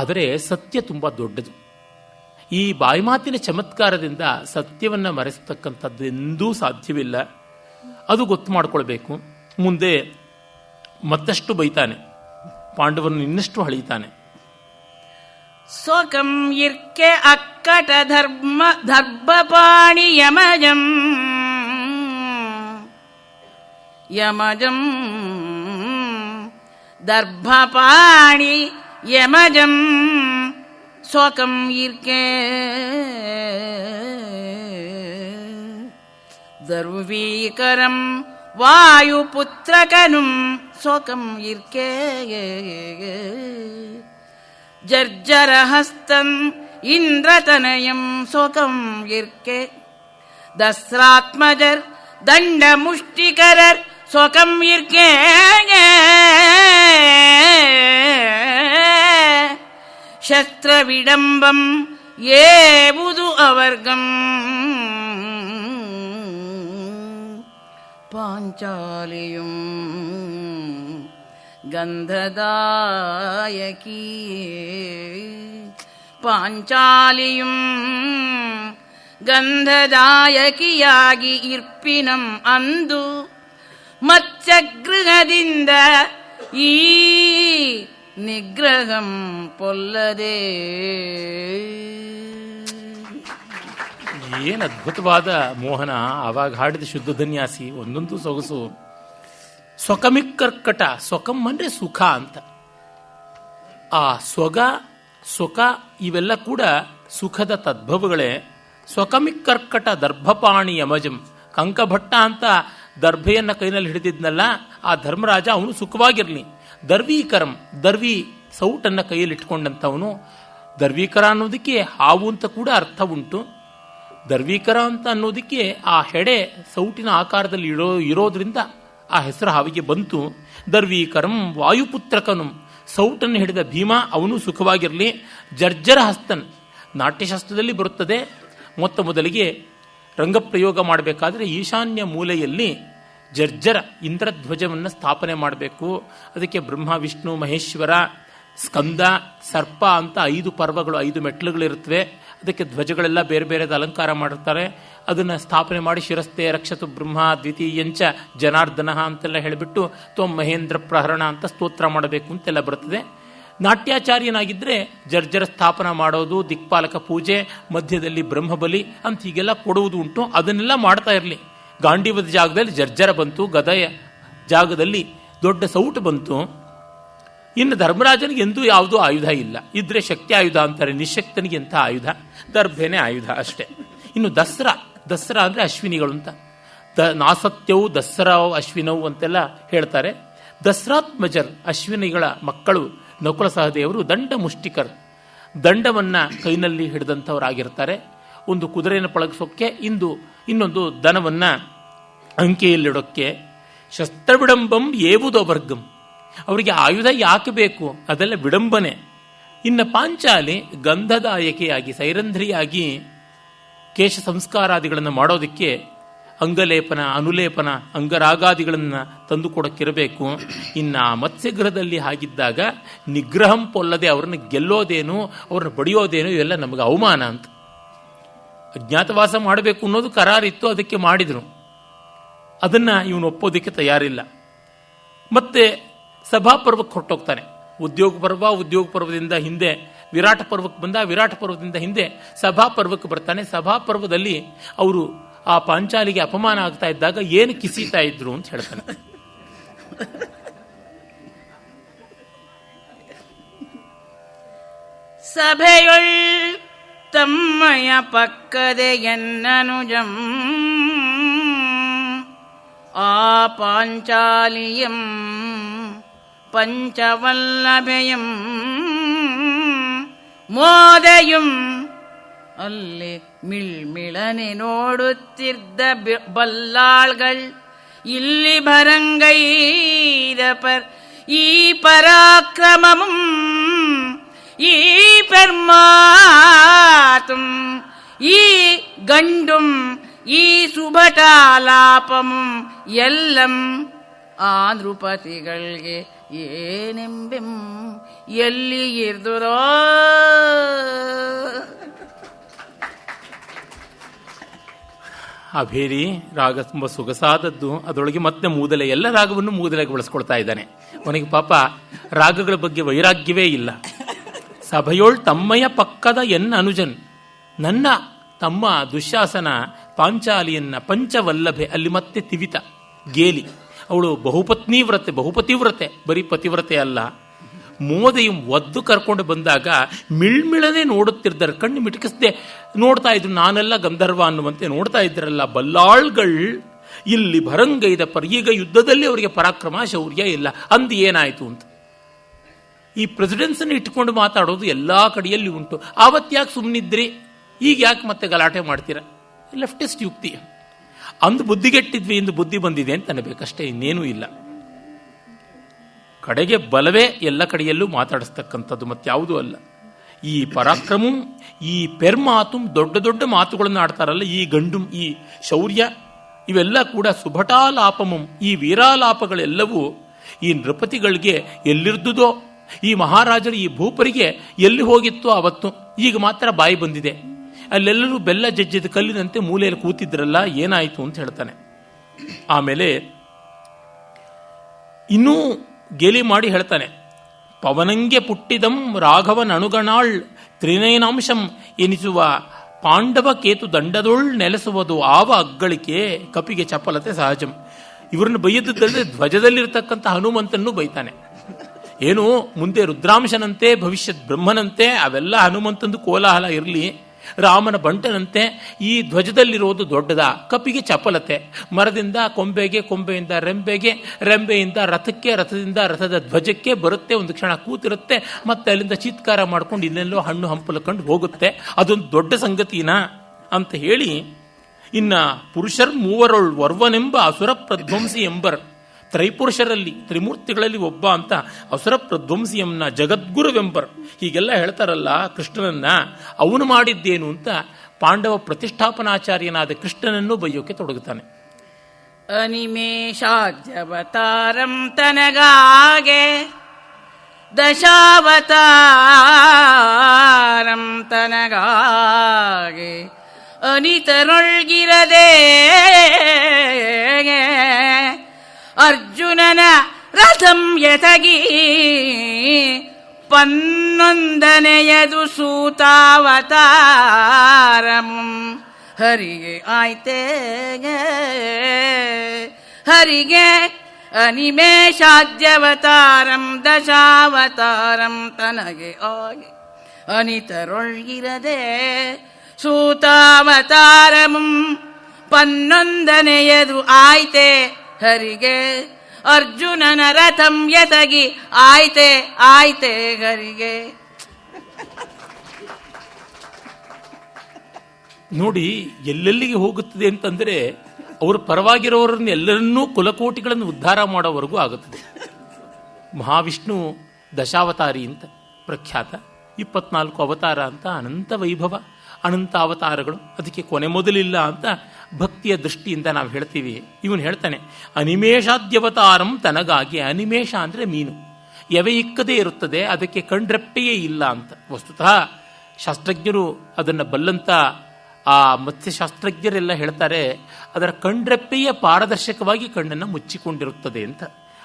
ಆದರೆ ಸತ್ಯ ತುಂಬ ದೊಡ್ಡದು. ಈ ಬಾಯಿಮಾತಿನ ಚಮತ್ಕಾರದಿಂದ ಸತ್ಯವನ್ನು ಮರೆಸತಕ್ಕಂಥದ್ದು ಎಂದೂ ಸಾಧ್ಯವಿಲ್ಲ. ಅದು ಗೊತ್ತು ಮಾಡಿಕೊಳ್ಬೇಕು. ಮುಂದೆ ಮತ್ತಷ್ಟು ಬೈತಾನೆ, ಪಾಂಡವರನ್ನು ಇನ್ನಷ್ಟು ಹಳೀತಾನೆ. ಸ್ವಕಂ ಇರ್ಕೆ ಅಕ್ಕಟ ದರ್ಭಪಾಣಿ ಯಮಜಂ ದರ್ಭಪಾಣಿ ಯಮಜಂ ಸ್ವಕಂ ಇರ್ಕೆ ದರ್ವೀಕರಂ ವಾಯುಪುತ್ರಕನುಂ ಸ್ವಕಂ ಇರ್ಕೆ ಜರ್ಜರಹಸ್ತಂ ಇಂದ್ರತನಯಂ ಸ್ವಕಂ ಇರ್ಕೆ ದಸ್ರಾತ್ಮಜರ್ ದಂಡ ಮುಷ್ಟಿಕರರ್ ಸ್ವಕಂ ಇರ್ಕೆ ಶಸ್ತ್ರ ವಿಡಂಬಂ ಏವುದು ಅವರ್ಗಂ ಪಾಂಚಾಲಿಯುಂ ಗಂಧದಾಯಕೀ ಪಾಂಚಾಲಿಯುಂ ಗಂಧದಾಯಕಿಯಾಗಿ ಇರ್ಪಿನಂ ಅಂದು ಮತ್ಸ್ಯಗೃಹದಿಂದ ಈ ನಿಗ್ರಹಂ ಪೊಲ್ಲದೆ. ಏನು ಅದ್ಭುತವಾದ ಮೋಹನ ಆವಾಗ ಹಾಡಿದ ಶುದ್ಧ ಧನ್ಯಾಸಿ, ಒಂದೊಂದು ಸೊಗಸು. ಸ್ವಕಮಿಕ್ಕರ್ಕಟ, ಸ್ವಕಂ ಅಂದ್ರೆ ಸುಖ ಅಂತ. ಆ ಸುಖ ಇವೆಲ್ಲ ಕೂಡ ಸುಖದ ತದ್ಭವಗಳೇ. ಸ್ವಕಮಿಕ್ಕರ್ಕಟ ದರ್ಭಪಾಣಿ ಯಮಜಂ, ಕಂಕಭಟ್ಟ ಅಂತ ದರ್ಭೆಯನ್ನು ಕೈನಲ್ಲಿ ಹಿಡಿದಿದ್ನಲ್ಲ ಆ ಧರ್ಮರಾಜ ಅವನು ಸುಖವಾಗಿರಲಿ. ದರ್ವೀಕರಂ, ದರ್ವಿ ಸೌಟನ್ನು ಕೈಯಲ್ಲಿ ಇಟ್ಕೊಂಡಂಥವನು. ದರ್ವೀಕರ ಅನ್ನೋದಕ್ಕೆ ಹಾವು ಅಂತ ಕೂಡ ಅರ್ಥ ಉಂಟು. ದರ್ವೀಕರ ಅಂತ ಅನ್ನೋದಕ್ಕೆ ಆ ಹೆಡೆ ಸೌಟಿನ ಆಕಾರದಲ್ಲಿ ಇರೋದ್ರಿಂದ ಆ ಹೆಸರು ಹಾವಿಗೆ ಬಂತು. ದರ್ವೀಕರಂ ವಾಯುಪುತ್ರಕನು, ಸೌಟನ್ನು ಹಿಡಿದ ಭೀಮ ಅವನು ಸುಖವಾಗಿರಲಿ. ಜರ್ಜರ ಹಸ್ತನ್, ನಾಟ್ಯಶಾಸ್ತ್ರದಲ್ಲಿ ಬರುತ್ತದೆ. ಮೊದಲಿಗೆ ರಂಗಪ್ರಯೋಗ ಮಾಡಬೇಕಾದ್ರೆ ಈಶಾನ್ಯ ಮೂಲೆಯಲ್ಲಿ ಜರ್ಜರ ಇಂದ್ರಧ್ವಜವನ್ನು ಸ್ಥಾಪನೆ ಮಾಡಬೇಕು. ಅದಕ್ಕೆ ಬ್ರಹ್ಮ, ವಿಷ್ಣು, ಮಹೇಶ್ವರ, ಸ್ಕಂದ, ಸರ್ಪ ಅಂತ 5 ಪರ್ವಗಳು, 5 ಮೆಟ್ಲುಗಳಿರುತ್ತವೆ. ಅದಕ್ಕೆ ಧ್ವಜಗಳೆಲ್ಲ ಬೇರೆ ಬೇರೆದ ಅಲಂಕಾರ ಮಾಡಿರ್ತಾರೆ. ಅದನ್ನು ಸ್ಥಾಪನೆ ಮಾಡಿ ಶಿರಸ್ತೆ ರಕ್ಷತು ಬ್ರಹ್ಮ ದ್ವಿತೀಯಂಚ ಜನಾರ್ದನ ಅಂತೆಲ್ಲ ಹೇಳಿಬಿಟ್ಟು ತ್ವಂ ಮಹೇಂದ್ರ ಪ್ರಹರಣ ಅಂತ ಸ್ತೋತ್ರ ಮಾಡಬೇಕು ಅಂತೆಲ್ಲ ಬರ್ತದೆ. ನಾಟ್ಯಾಚಾರ್ಯನಾಗಿದ್ದರೆ ಜರ್ಜರ ಸ್ಥಾಪನ ಮಾಡೋದು, ದಿಕ್ಪಾಲಕ ಪೂಜೆ, ಮಧ್ಯದಲ್ಲಿ ಬ್ರಹ್ಮಬಲಿ ಅಂತ ಹೀಗೆಲ್ಲ ಕೊಡುವುದು ಉಂಟು. ಅದನ್ನೆಲ್ಲ ಮಾಡ್ತಾ ಇರಲಿ. ಗಾಂಡೀವದ ಜಾಗದಲ್ಲಿ ಜರ್ಜರ ಬಂತು, ಗದೆಯ ಜಾಗದಲ್ಲಿ ದೊಡ್ಡ ಸೌಟು ಬಂತು. ಇನ್ನು ಧರ್ಮರಾಜನಿಗೆ ಎಂದೂ ಯಾವುದೂ ಆಯುಧ ಇಲ್ಲ. ಇದ್ರೆ ಶಕ್ತಿ ಆಯುಧ ಅಂತಾರೆ, ನಿಶಕ್ತನಿಗೆ ಎಂಥ ಆಯುಧ? ದರ್ಭೆನೇ ಆಯುಧ ಅಷ್ಟೇ. ಇನ್ನು ದಸರಾ ಅಂದರೆ ಅಶ್ವಿನಿಗಳು ಅಂತ. ನಾಸತ್ಯವು ದಸರಾವ್ ಅಶ್ವಿನವು ಅಂತೆಲ್ಲ ಹೇಳ್ತಾರೆ. ದಸರಾತ್ಮಜರ್, ಅಶ್ವಿನಿಗಳ ಮಕ್ಕಳು ನಕುಲ ಸಹದೇವರು ದಂಡ ಮುಷ್ಟಿಕರ್, ದಂಡವನ್ನು ಕೈನಲ್ಲಿ ಹಿಡಿದಂಥವರಾಗಿರ್ತಾರೆ. ಒಂದು ಕುದುರೆಯನ್ನು ಪಳಗಿಸೋಕ್ಕೆ, ಇನ್ನೊಂದು ದನವನ್ನು ಅಂಕೆಯಲ್ಲಿಡೋಕ್ಕೆ. ಶಸ್ತ್ರ ವಿಡಂಬಂ ಏವುದೋ ವರ್ಗಂ, ಅವರಿಗೆ ಆಯುಧ ಯಾಕೆ ಬೇಕು? ಅದೆಲ್ಲ ವಿಡಂಬನೆ. ಇನ್ನು ಪಾಂಚಾಲಿ ಗಂಧದಾಯಕಿಯಾಗಿ, ಸೈರಂಧ್ರಿಯಾಗಿ ಕೇಶ ಸಂಸ್ಕಾರಾದಿಗಳನ್ನು ಮಾಡೋದಕ್ಕೆ ಅಂಗಲೇಪನ, ಅನುಲೇಪನ, ಅಂಗರಾಗಾದಿಗಳನ್ನು ತಂದು ಕೊಡೋಕ್ಕಿರಬೇಕು. ಇನ್ನು ಮತ್ಸ್ಯಗೃಹದಲ್ಲಿ ಹಾಗಿದ್ದಾಗ ನಿಗ್ರಹಂ ಪೊಲ್ಲದೆ ಅವರನ್ನು ಗೆಲ್ಲೋದೇನು, ಅವ್ರನ್ನ ಬಡಿಯೋದೇನು, ಇವೆಲ್ಲ ನಮಗೆ ಅವಮಾನ ಅಂತ. ಅಜ್ಞಾತವಾಸ ಮಾಡಬೇಕು ಅನ್ನೋದು ಕರಾರಿತ್ತು, ಅದಕ್ಕೆ ಮಾಡಿದರು. ಅದನ್ನು ಇವನು ಒಪ್ಪೋದಕ್ಕೆ ತಯಾರಿಲ್ಲ. ಮತ್ತೆ ಸಭಾಪರ್ವಕ್ಕೆ ಹೊರಟೋಗ್ತಾನೆ. ಉದ್ಯೋಗ ಪರ್ವದಿಂದ ಹಿಂದೆ ವಿರಾಟ ಪರ್ವಕ್ಕೆ ಬಂದ, ವಿರಾಟ ಪರ್ವದಿಂದ ಹಿಂದೆ ಸಭಾಪರ್ವಕ್ಕೆ ಬರ್ತಾನೆ. ಸಭಾಪರ್ವದಲ್ಲಿ ಅವರು ಆ ಪಾಂಚಾಲಿಗೆ ಅಪಮಾನ ಆಗ್ತಾ ಇದ್ದಾಗ ಏನು ಕಿಸೀತಾ ಇದ್ರು ಅಂತ ಹೇಳ್ತಾನೆ. ಸಭೆಯೊಳ್ ತಮ್ಮಯ ಪಕ್ಕದೆ ಎನ್ನನುಜಂ ಆ ಪಾಂಚಾಲಿಯಂ ಪಂಚವಲ್ಲಭೆಯಂ ಮೋದೆಯುಂ ಅಲ್ಲಿ ಮಿಳ್ಮಿಳನೆ ನೋಡುತ್ತಿದ್ದ ಬಲ್ಲಾಳ್ಗಳ್ ಇಲ್ಲಿ ಭರಂಗೈದ ಈ ಪರಾಕ್ರಮಮಂ ಈ ಪೆರ್ಮಾತುಂ ಈ ಗಂಡುಂ ಈ ಸುಭಟಾಲಾಪಮಂ ಎಲ್ಲಂ ಆ ನೃಪತಿಗಳಿಗೆ ಏನೆಂಬೆಂ ಎಲ್ಲಿ ಇರ್ದುರೋ. ಆ ಭೇರಿ ರಾಗ ತುಂಬ ಸೊಗಸಾದದ್ದು. ಅದರೊಳಗೆ ಮತ್ತೆ ಮೂದಲೆ, ಎಲ್ಲ ರಾಗವನ್ನು ಮೂದಲೆಗೆ ಬಳಸ್ಕೊಳ್ತಾ ಇದ್ದಾನೆ. ಅವನಿಗೆ ಪಾಪ ರಾಗಗಳ ಬಗ್ಗೆ ವೈರಾಗ್ಯವೇ ಇಲ್ಲ. ಸಭೆಯೋಳ್ ತಮ್ಮಯ ಪಕ್ಕದ ಅನುಜನ್, ನನ್ನ ತಮ್ಮ ದುಶ್ಯಾಸನ ಪಾಂಚಾಲಿಯನ್ನ ಪಂಚವಲ್ಲಭೆ, ಅಲ್ಲಿ ಮತ್ತೆ ತಿವಿತ ಗೇಲಿ, ಅವಳು ಬಹುಪತಿವ್ರತೆ, ಬರೀ ಪತಿವ್ರತೆ ಅಲ್ಲ. ಮೋದೆಯು ಒದ್ದು ಕರ್ಕೊಂಡು ಬಂದಾಗ ಮಿಳ್ಮಿಳನೆ ನೋಡುತ್ತಿರ್ತಾರೆ, ಕಣ್ಣು ಮಿಟಕಿಸದೆ ನೋಡ್ತಾ ಇದ್ರು. ನಾನೆಲ್ಲ ಗಂಧರ್ವ ಅನ್ನುವಂತೆ ನೋಡ್ತಾ ಇದ್ರಲ್ಲ ಬಲ್ಲಾಳ್ಗಳ್ ಇಲ್ಲಿ ಭರಂಗೈದ ಈಗ ಯುದ್ಧದಲ್ಲಿ ಅವರಿಗೆ ಪರಾಕ್ರಮ ಶೌರ್ಯ ಇಲ್ಲ. ಅಂದು ಏನಾಯಿತು ಅಂತ ಈ ಪ್ರೆಸಿಡೆನ್ಸನ್ನು ಇಟ್ಕೊಂಡು ಮಾತಾಡೋದು ಎಲ್ಲ ಕಡೆಯಲ್ಲಿ ಉಂಟು. ಆವತ್ತ್ಯಾಕೆ ಸುಮ್ಮನಿದ್ರಿ, ಈಗ ಯಾಕೆ ಮತ್ತೆ ಗಲಾಟೆ ಮಾಡ್ತೀರ? ಲೆಫ್ಟಿಸ್ಟ್ ಯುಕ್ತಿ. ಅಂದು ಬುದ್ಧಿಗೆಟ್ಟಿದ್ವಿ, ಇಂದು ಬುದ್ಧಿ ಬಂದಿದೆ ಅಂತ ಅನ್ನಬೇಕಷ್ಟೇ, ಇನ್ನೇನೂ ಇಲ್ಲ. ಕಡೆಗೆ ಬಲವೇ ಎಲ್ಲ ಕಡೆಯಲ್ಲೂ ಮಾತಾಡಿಸ್ತಕ್ಕಂಥದ್ದು, ಮತ್ತಾವುದೂ ಅಲ್ಲ. ಈ ಪರಾಕ್ರಮಂ, ಈ ಪೆರ್ಮಾತುಂ, ದೊಡ್ಡ ದೊಡ್ಡ ಮಾತುಗಳನ್ನು ಆಡ್ತಾರಲ್ಲ, ಈ ಗಂಡುಂ, ಈ ಶೌರ್ಯ, ಇವೆಲ್ಲ ಕೂಡ ಸುಭಟಾಲಾಪಮಂ, ಈ ವೀರಾಲಾಪಗಳೆಲ್ಲವೂ ಈ ನೃಪತಿಗಳಿಗೆ ಎಲ್ಲಿರ್ದುದೋ, ಈ ಮಹಾರಾಜರು ಈ ಭೂಪರಿಗೆ ಎಲ್ಲಿ ಹೋಗಿತ್ತು ಅವತ್ತು, ಈಗ ಮಾತ್ರ ಬಾಯಿ ಬಂದಿದೆ. ಅಲ್ಲೆಲ್ಲರೂ ಬೆಲ್ಲ ಜಜ್ಜಿದ ಕಲ್ಲಿನಂತೆ ಮೂಲೆಯಲ್ಲಿ ಕೂತಿದ್ರಲ್ಲ, ಏನಾಯಿತು ಅಂತ ಹೇಳ್ತಾನೆ. ಆಮೇಲೆ ಇನ್ನೂ ಗೇಲಿ ಮಾಡಿ ಹೇಳ್ತಾನೆ, ಪವನಂಗೆ ಪುಟ್ಟಿದಂ ರಾಘವನ ಅಣುಗಣಾಳ್ ತ್ರಿನಯನಾಂಶಂ ಎನಿಸುವ ಪಾಂಡವ ಕೇತು ದಂಡದೊಳ್ ನೆಲೆಸುವುದು ಆವ ಅಗ್ಗಳಿಕೆ ಕಪಿಗೆ ಚಪಲತೆ ಸಹಜಂ. ಇವರನ್ನು ಬೈಯದ್ದಲ್ಲದೆ ಧ್ವಜದಲ್ಲಿರ್ತಕ್ಕಂಥ ಹನುಮಂತನ್ನು ಬೈತಾನೆ. ಏನು ಮುಂದೆ ರುದ್ರಾಂಶನಂತೆ ಭವಿಷ್ಯತ್ ಬ್ರಹ್ಮನಂತೆ ಅವೆಲ್ಲ ಹನುಮಂತಂದು ಕೋಲಾಹಲ ಇರಲಿ, ರಾಮನ ಬಂಟನಂತೆ ಈ ಧ್ವಜದಲ್ಲಿರೋದು ದೊಡ್ಡದ, ಕಪಿಗೆ ಚಪಲತೆ, ಮರದಿಂದ ಕೊಂಬೆಗೆ, ಕೊಂಬೆಯಿಂದ ರೆಂಬೆಗೆ, ರೆಂಬೆಯಿಂದ ರಥಕ್ಕೆ, ರಥದಿಂದ ರಥದ ಧ್ವಜಕ್ಕೆ ಬರುತ್ತೆ. ಒಂದು ಕ್ಷಣ ಕೂತಿರುತ್ತೆ, ಮತ್ತೆ ಅಲ್ಲಿಂದ ಚೀತ್ಕಾರ ಮಾಡ್ಕೊಂಡು ಇಲ್ಲೆಲ್ಲೋ ಹಣ್ಣು ಹಂಪಲಕೊಂಡು ಹೋಗುತ್ತೆ. ಅದೊಂದು ದೊಡ್ಡ ಸಂಗತಿನಾ ಅಂತ ಹೇಳಿ, ಇನ್ನ ಪುರುಷರ್ ಮೂವರೊಳ್ ವರ್ವನೆಂಬ ಅಸುರ ಪ್ರಧ್ವಂಸಿ ಎಂಬರ್, ತ್ರೈಪುರುಷರಲ್ಲಿ ತ್ರಿಮೂರ್ತಿಗಳಲ್ಲಿ ಒಬ್ಬ ಅಂತ ಅಸುರ ಪ್ರಧ್ವಂಸಿಯಂನ ಜಗದ್ಗುರುವೆಂಬರ್, ಹೀಗೆಲ್ಲ ಹೇಳ್ತಾರಲ್ಲ ಕೃಷ್ಣನನ್ನ. ಅವನು ಮಾಡಿದ್ದೇನು ಅಂತ ಪಾಂಡವ ಪ್ರತಿಷ್ಠಾಪನಾಚಾರ್ಯನಾದ ಕೃಷ್ಣನನ್ನು ಬಯ್ಯೋಕೆ ತೊಡಗುತ್ತಾನೆ. ಅನಿಮೇಷಾದ್ಯವತಾರಂ ತನಗಾಗೆ ದಶಾವತಾರಂ ತನಗಾಗೆ ಅನಿತರೊಳ್ಗಿರದೆ ಅರ್ಜುನನ ರಥಂ ಎತಗಿ ಪನ್ನೊಂದನೆಯದು ಸೂತಾವತಾರಂ ಹರಿಗೆ ಆಯ್ತೆ ಹರಿಗೆ ಅನಿಮೇಷಾದ್ಯವತಾರಂ ದಶಾವತಾರಂ ತನಗೆ ಆಗಿ ಅನಿತರೊಳ್ಗಿರದೆ ಸೂತಾವತಾರಂ ಪನ್ನೊಂದನೆಯದು ಆಯ್ತೆ ಹರಿಗೆ ಅರ್ಜುನನ ರಥಂ ಎತಗಿ ಆಯ್ತೆ ಆಯ್ತೆ ಹರಿಗೆ. ನೋಡಿ ಎಲ್ಲೆಲ್ಲಿಗೆ ಹೋಗುತ್ತದೆ ಅಂತಂದ್ರೆ, ಅವರು ಪರವಾಗಿರೋರನ್ನು ಎಲ್ಲರನ್ನೂ ಕುಲಕೋಟಿಗಳನ್ನು ಉದ್ಧಾರ ಮಾಡೋವರೆಗೂ ಆಗುತ್ತದೆ. ಮಹಾವಿಷ್ಣು ದಶಾವತಾರಿ ಅಂತ ಪ್ರಖ್ಯಾತ, 24 ಅವತಾರ ಅಂತ, ಅನಂತ ವೈಭವ, ಅನಂತ ಅವತಾರಗಳು, ಅದಕ್ಕೆ ಕೊನೆ ಮೊದಲಿಲ್ಲ ಅಂತ ಭಕ್ತಿಯ ದೃಷ್ಟಿಯಿಂದ ನಾವು ಹೇಳ್ತೀವಿ. ಇವನು ಹೇಳ್ತಾನೆ ಅನಿಮೇಷಾದ್ಯವತಾರಂ ತನಗಾಗಿ. ಅನಿಮೇಷ ಅಂದರೆ ಮೀನು, ಎವೆ ಇಕ್ಕದೇ ಇರುತ್ತದೆ, ಅದಕ್ಕೆ ಕಣ್ರೆಪ್ಪೆಯೇ ಇಲ್ಲ ಅಂತ. ವಸ್ತುತಃ ಶಾಸ್ತ್ರಜ್ಞರು ಅದನ್ನು ಬಲ್ಲಂತ ಆ ಮತ್ಸ್ಯಶಾಸ್ತ್ರಜ್ಞರೆಲ್ಲ ಹೇಳ್ತಾರೆ, ಅದರ ಕಣ್ರೆಪ್ಪೆಯ ಪಾರದರ್ಶಕವಾಗಿ ಕಣ್ಣನ್ನು ಮುಚ್ಚಿಕೊಂಡಿರುತ್ತದೆ ಅಂತ.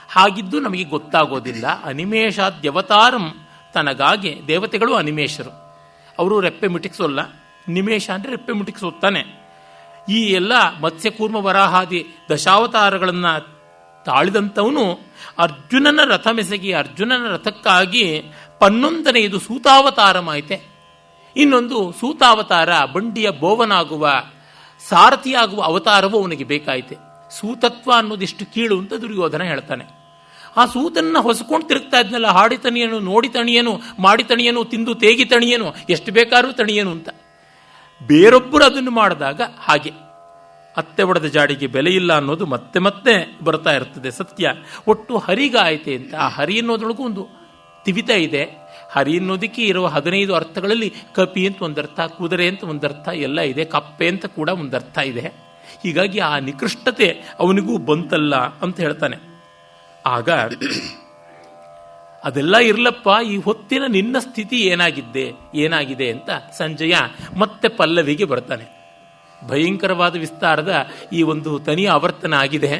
ಹಾಗಿದ್ದು ನಮಗೆ ಗೊತ್ತಾಗೋದಿಲ್ಲ. ಅನಿಮೇಷಾದ್ಯವತಾರಂ ತನಗಾಗಿ. ದೇವತೆಗಳು ಅನಿಮೇಷರು, ಅವರು ರೆಪ್ಪೆ ಮಿಟಿಕ್ಸೋಲ್ಲ. ನಿಮೇಷ ಅಂದರೆ ರೆಪ್ಪೆ ಮಿಟಿಕ್ಸೋತ್ತಾನೆ. ಈ ಎಲ್ಲ ಮತ್ಸ್ಯಕೂರ್ಮ ವರಾಹಾದಿ ದಶಾವತಾರಗಳನ್ನು ತಾಳಿದಂಥವನು ಅರ್ಜುನನ ರಥ ಮೆಸಗಿ, ಅರ್ಜುನನ ರಥಕ್ಕಾಗಿ 11ನೇದು ಸೂತಾವತಾರಮಾಯಿತೆ. ಇನ್ನೊಂದು ಸೂತಾವತಾರ, ಬಂಡಿಯ ಬೋವನಾಗುವ ಸಾರಥಿಯಾಗುವ ಅವತಾರವೂ ಅವನಿಗೆ ಬೇಕಾಯಿತೆ. ಸೂತತ್ವ ಅನ್ನೋದಿಷ್ಟು ಕೀಳು ಅಂತ ದುರ್ಯೋಧನ ಹೇಳ್ತಾನೆ. ಆ ಸೂತನ್ನ ಹೊಸ್ಕೊಂಡು ತಿರುಗ್ತಾ ಇದ್ನಲ್ಲ, ಹಾಡಿ ತಣಿಯನು, ನೋಡಿ ತಣಿಯನು, ಮಾಡಿ ತಣಿಯನು, ತಿಂದು ತೇಗಿ ತಣಿಯನು, ಎಷ್ಟು ಬೇಕಾದ್ರೂ ತಣಿಯನು ಅಂತ. ಬೇರೊಬ್ಬರು ಅದನ್ನು ಮಾಡಿದಾಗ ಹಾಗೆ ಅತ್ತೆ ಒಡೆದ ಜಾಡಿಗೆ ಬೆಲೆ ಇಲ್ಲ ಅನ್ನೋದು ಮತ್ತೆ ಮತ್ತೆ ಬರ್ತಾ ಇರ್ತದೆ ಸತ್ಯ. ಒಟ್ಟು ಹರಿಗಾಯ್ತೆ ಅಂತ. ಆ ಹರಿ ಅನ್ನೋದ್ರೊಳಗೂ ಒಂದು ತಿವಿತ ಇದೆ. ಹರಿ ಅನ್ನೋದಕ್ಕೆ ಇರುವ 15 ಅರ್ಥಗಳಲ್ಲಿ ಕಪಿ ಅಂತ ಒಂದರ್ಥ, ಕುದುರೆ ಅಂತ ಒಂದರ್ಥ ಎಲ್ಲ ಇದೆ, ಕಪ್ಪೆ ಅಂತ ಕೂಡ ಒಂದರ್ಥ ಇದೆ. ಹೀಗಾಗಿ ಆ ನಿಕೃಷ್ಟತೆ ಅವನಿಗೂ ಬಂತಲ್ಲ ಅಂತ ಹೇಳ್ತಾನೆ. ಆಗ ಅದೆಲ್ಲ ಇರ್ಲಪ್ಪ, ಈ ಹೊತ್ತಿನ ನಿನ್ನ ಸ್ಥಿತಿ ಏನಾಗಿದೆ ಅಂತ ಸಂಜಯ ಮತ್ತೆ ಪಲ್ಲವಿಗೆ ಬರ್ತಾನೆ. ಭಯಂಕರವಾದ ವಿಸ್ತಾರದ ಈ ಒಂದು ತನಿಯ ಆವರ್ತನ ಆಗಿದೆ.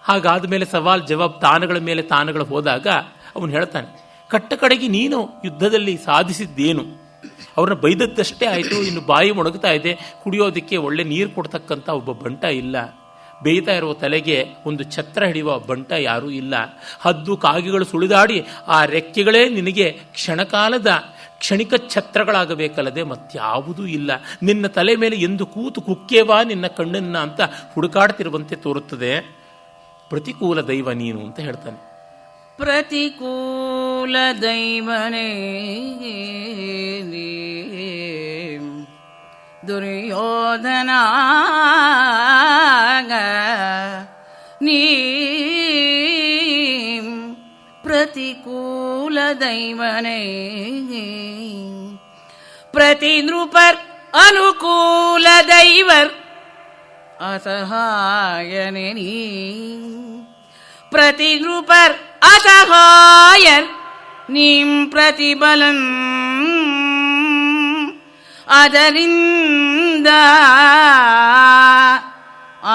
ಹಾಗಾದ ಮೇಲೆ ಸವಾಲ್ ಜವಾಬ್, ತಾನಗಳ ಮೇಲೆ ತಾನಗಳು ಹೋದಾಗ ಅವನು ಹೇಳ್ತಾನೆ, ಕಟ್ಟ ಕಡೆಗೆ ನೀನು ಯುದ್ಧದಲ್ಲಿ ಸಾಧಿಸಿದ್ದೇನು? ಅವ್ರನ್ನ ಬೈದದ್ದಷ್ಟೇ ಆಯಿತು, ಇನ್ನು ಬಾಯಿ ಮೊಣಗ್ತಾ ಇದೆ, ಕುಡಿಯೋದಕ್ಕೆ ಒಳ್ಳೆ ನೀರು ಕೊಡ್ತಕ್ಕಂಥ ಒಬ್ಬ ಬಂಟ ಇಲ್ಲ, ಬೇಯ್ತಾ ಇರುವ ತಲೆಗೆ ಒಂದು ಛತ್ರ ಹಿಡಿಯುವ ಬಂಟ ಯಾರೂ ಇಲ್ಲ, ಹದ್ದು ಕಾಗಿಗಳು ಸುಳಿದಾಡಿ ಆ ರೆಕ್ಕೆಗಳೇ ನಿನಗೆ ಕ್ಷಣಕಾಲದ ಕ್ಷಣಿಕ ಛತ್ರಗಳಾಗಬೇಕಲ್ಲದೆ ಮತ್ಯಾವುದೂ ಇಲ್ಲ, ನಿನ್ನ ತಲೆ ಮೇಲೆ ಎಂದು ಕೂತು ಕುಕ್ಕೇವಾ ನಿನ್ನ ಕಣ್ಣನ್ನ ಅಂತ ಹುಡುಕಾಡ್ತಿರುವಂತೆ ತೋರುತ್ತದೆ. ಪ್ರತಿಕೂಲ ದೈವ ನೀನು ಅಂತ ಹೇಳ್ತಾನೆ. ಪ್ರತಿಕೂಲ ದೈವನೇ ದುರ್ಯೋಧನ ನೀ ಪ್ರತಿಕೂಲ ದೈವನೇ ಪ್ರತಿ ನೃಪರ್ ಅನುಕೂಲ ದೈವರ್ ಅಸಹಾಯನೇ ನೀ ಪ್ರತಿ ನೃಪರ್ ಅಸಹಾಯರ್ ನೀಂ ಪ್ರತಿಬಲನ್ ಅದರಿಂದ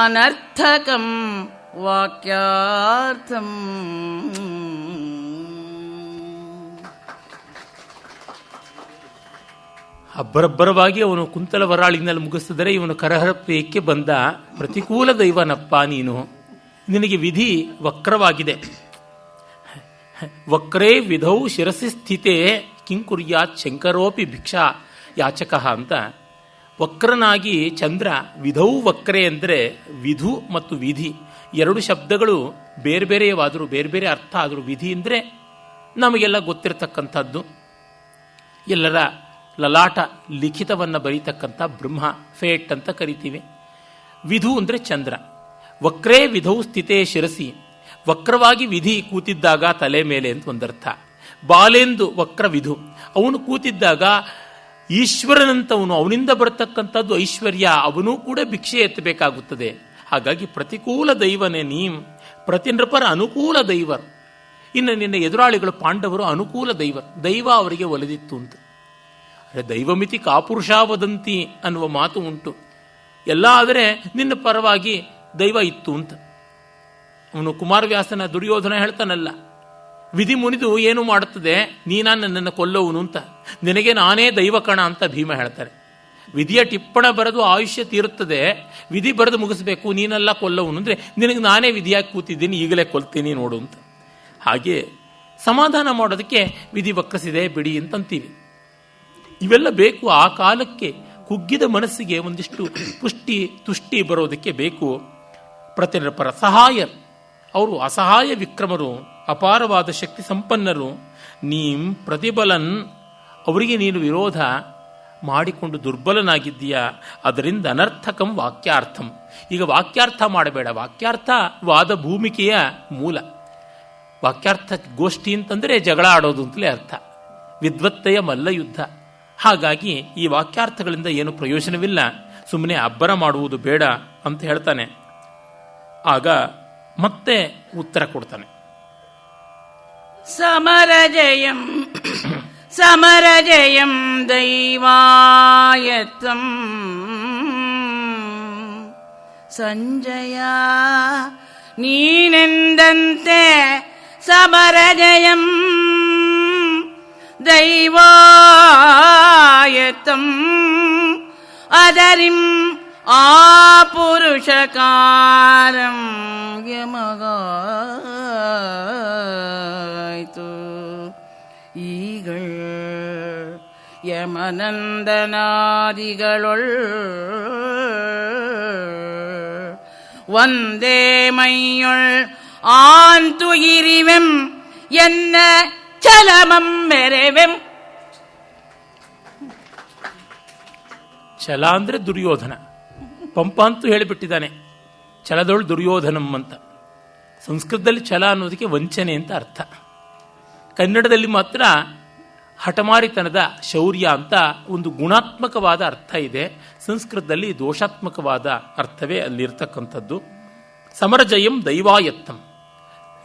ಅನರ್ಥಕಂ ವಾಕ್ಯಾರ್ಥಂ. ಅಬ್ಬರಬ್ಬರವಾಗಿ ಅವನು ಕುಂತಲ ವರಾಳಿನಲ್ಲಿ ಮುಗಿಸಿದರೆ ಇವನು ಕರಹರಪ್ರಿಯಕ್ಕೆ ಬಂದ. ಪ್ರತಿಕೂಲ ದೈವನಪ್ಪ ನೀನು, ನಿನಗೆ ವಿಧಿ ವಕ್ರವಾಗಿದೆ. ವಕ್ರೇ ವಿಧೌ ಶಿರಸಿ ಸ್ಥಿತೇ ಕಿಂಕುರ್ಯಾತ್ ಶಂಕರೋಪಿ ಭಿಕ್ಷಾ ಯಾಚಕ ಅಂತ ವಕ್ರನಾಗಿ ಚಂದ್ರ ವಿಧೌ ವಕ್ರೆ ಅಂದರೆ ವಿಧು ಮತ್ತು ವಿಧಿ ಎರಡು ಶಬ್ದಗಳು ಬೇರೆ ಬೇರೆಯವಾದರೂ ಬೇರೆ ಬೇರೆ ಅರ್ಥ ಆದರೂ ವಿಧಿ ಅಂದರೆ ನಮಗೆಲ್ಲ ಗೊತ್ತಿರತಕ್ಕಂಥದ್ದು, ಎಲ್ಲರ ಲಲಾಟ ಲಿಖಿತವನ್ನು ಬರೀತಕ್ಕಂಥ ಬ್ರಹ್ಮ, ಫೇಟ್ ಅಂತ ಕರಿತೀವಿ. ವಿಧು ಅಂದರೆ ಚಂದ್ರ. ವಕ್ರೇ ವಿಧೌ ಸ್ಥಿತೇ ಶಿರಸಿ, ವಕ್ರವಾಗಿ ವಿಧಿ ಕೂತಿದ್ದಾಗ ತಲೆ ಮೇಲೆ ಅಂತ ಒಂದರ್ಥ. ಬಾಲೆಂದು ವಕ್ರ ವಿಧು, ಅವನು ಕೂತಿದ್ದಾಗ ಈಶ್ವರನಂತವನು, ಅವನಿಂದ ಬರತಕ್ಕಂಥದ್ದು ಐಶ್ವರ್ಯ, ಅವನೂ ಕೂಡ ಭಿಕ್ಷೆ ಎತ್ತಬೇಕಾಗುತ್ತದೆ. ಹಾಗಾಗಿ ಪ್ರತಿಕೂಲ ದೈವನೇ ನೀಂ ಪ್ರತಿನೃಪರ ಅನುಕೂಲ ದೈವರ್. ಇನ್ನು ನಿನ್ನ ಎದುರಾಳಿಗಳು ಪಾಂಡವರು ಅನುಕೂಲ ದೈವರ್, ದೈವ ಅವರಿಗೆ ಒಲಿದಿತ್ತು ಅಂತ. ದೈವಮಿತಿ ಕಾಪುರುಷ ವದಂತಿ ಅನ್ನುವ ಮಾತು ಉಂಟು. ಎಲ್ಲ ಆದರೆ ನಿನ್ನ ಪರವಾಗಿ ದೈವ ಇತ್ತು ಅಂತ. ಅವನು ಕುಮಾರವ್ಯಾಸನ ದುರ್ಯೋಧನ ಹೇಳ್ತಾನಲ್ಲ, ವಿಧಿ ಮುನಿದು ಏನು ಮಾಡುತ್ತದೆ, ನೀನಾ ನನ್ನನ್ನು ಕೊಲ್ಲುವನು ಅಂತ, ನಿನಗೆ ನಾನೇ ದೈವಕಣ ಅಂತ ಭೀಮ ಹೇಳ್ತಾರೆ. ವಿಧಿಯ ಟಿಪ್ಪಣ ಬರೆದು ಆಯುಷ್ಯ ತೀರುತ್ತದೆ, ವಿಧಿ ಬರೆದು ಮುಗಿಸ್ಬೇಕು, ನೀನೆಲ್ಲ ಕೊಲ್ಲವನು ಅಂದರೆ ನಿನಗೆ ನಾನೇ ವಿಧಿಯಾಗಿ ಕೂತಿದ್ದೀನಿ, ಈಗಲೇ ಕೊಲ್ತೀನಿ ನೋಡು ಅಂತ. ಹಾಗೆ ಸಮಾಧಾನ ಮಾಡೋದಕ್ಕೆ ವಿಧಿ ವಕ್ರಿಸಿದೆ ಬಿಡಿ ಅಂತಂತೀವಿ. ಇವೆಲ್ಲ ಬೇಕು. ಆ ಕಾಲಕ್ಕೆ ಕುಗ್ಗಿದ ಮನಸ್ಸಿಗೆ ಒಂದಿಷ್ಟು ಪುಷ್ಟಿ ತುಷ್ಟಿ ಬರೋದಕ್ಕೆ ಬೇಕು. ಪ್ರತಿನೃಪರ ಸಹಾಯರ್, ಅವರು ಅಸಹಾಯ ವಿಕ್ರಮರು, ಅಪಾರವಾದ ಶಕ್ತಿ ಸಂಪನ್ನರು. ನೀಂ ಪ್ರತಿಬಲನ್, ಅವರಿಗೆ ನೀನು ವಿರೋಧ ಮಾಡಿಕೊಂಡು ದುರ್ಬಲನಾಗಿದ್ದೀಯಾ. ಅದರಿಂದ ಅನರ್ಥಕಂ ವಾಕ್ಯಾರ್ಥಂ. ಈಗ ವಾಕ್ಯಾರ್ಥ ಮಾಡಬೇಡ. ವಾಕ್ಯಾರ್ಥ ವಾದ ಭೂಮಿಕೆಯ ಮೂಲ. ವಾಕ್ಯಾರ್ಥ ಗೋಷ್ಠಿ ಅಂತಂದರೆ ಜಗಳ ಆಡೋದು ಅಂತಲೇ ಅರ್ಥ, ವಿದ್ವತ್ತೆಯ ಮಲ್ಲ ಯುದ್ಧ. ಹಾಗಾಗಿ ಈ ವಾಕ್ಯಾರ್ಥಗಳಿಂದ ಏನು ಪ್ರಯೋಜನವಿಲ್ಲ, ಸುಮ್ಮನೆ ಅಬ್ಬರ ಮಾಡುವುದು ಬೇಡ ಅಂತ ಹೇಳ್ತಾನೆ. ಆಗ ಮತ್ತೆ ಉತ್ತರ ಕೊಡ್ತಾನೆ. ಸಮರಜಯಂ ಸಮರಜಯಂ ದೈವಾಯತಂ ಸಂಜಯ, ನೀನೆಂದಂತೆ ಸಮರಜಯಂ ದೈವಾಯತಂ ಅದರಿಂ ಆಪುರುಷಕಾರಂ ಯಮಗಾಯ್ತು. ಈಗಳ್ ಯಮನಂದನಾದಿಗಳೊಳ್ ಒಂದೇ ಮೈಯೊಳ್ ಆಂತು ಇರಿವೆಂ ಎನ್ನ ಛಲಮಂ ಮೆರೆವೆಂ. ಛಲ ಅಂದರೆ ದುರ್ಯೋಧನ. ಪಂಪ ಅಂತೂ ಹೇಳಿಬಿಟ್ಟಿದ್ದಾನೆ, ಛಲದೊಳು ದುರ್ಯೋಧನಂ ಅಂತ. ಸಂಸ್ಕೃತದಲ್ಲಿ ಛಲ ಅನ್ನೋದಕ್ಕೆ ವಂಚನೆ ಅಂತ ಅರ್ಥ. ಕನ್ನಡದಲ್ಲಿ ಮಾತ್ರ ಹಠಮಾರಿತನದ ಶೌರ್ಯ ಅಂತ ಒಂದು ಗುಣಾತ್ಮಕವಾದ ಅರ್ಥ ಇದೆ. ಸಂಸ್ಕೃತದಲ್ಲಿ ದೋಷಾತ್ಮಕವಾದ ಅರ್ಥವೇ ಅಲ್ಲಿರ್ತಕ್ಕಂಥದ್ದು. ಸಮರಜಯಂ ದೈವಾಯತ್ತಂ,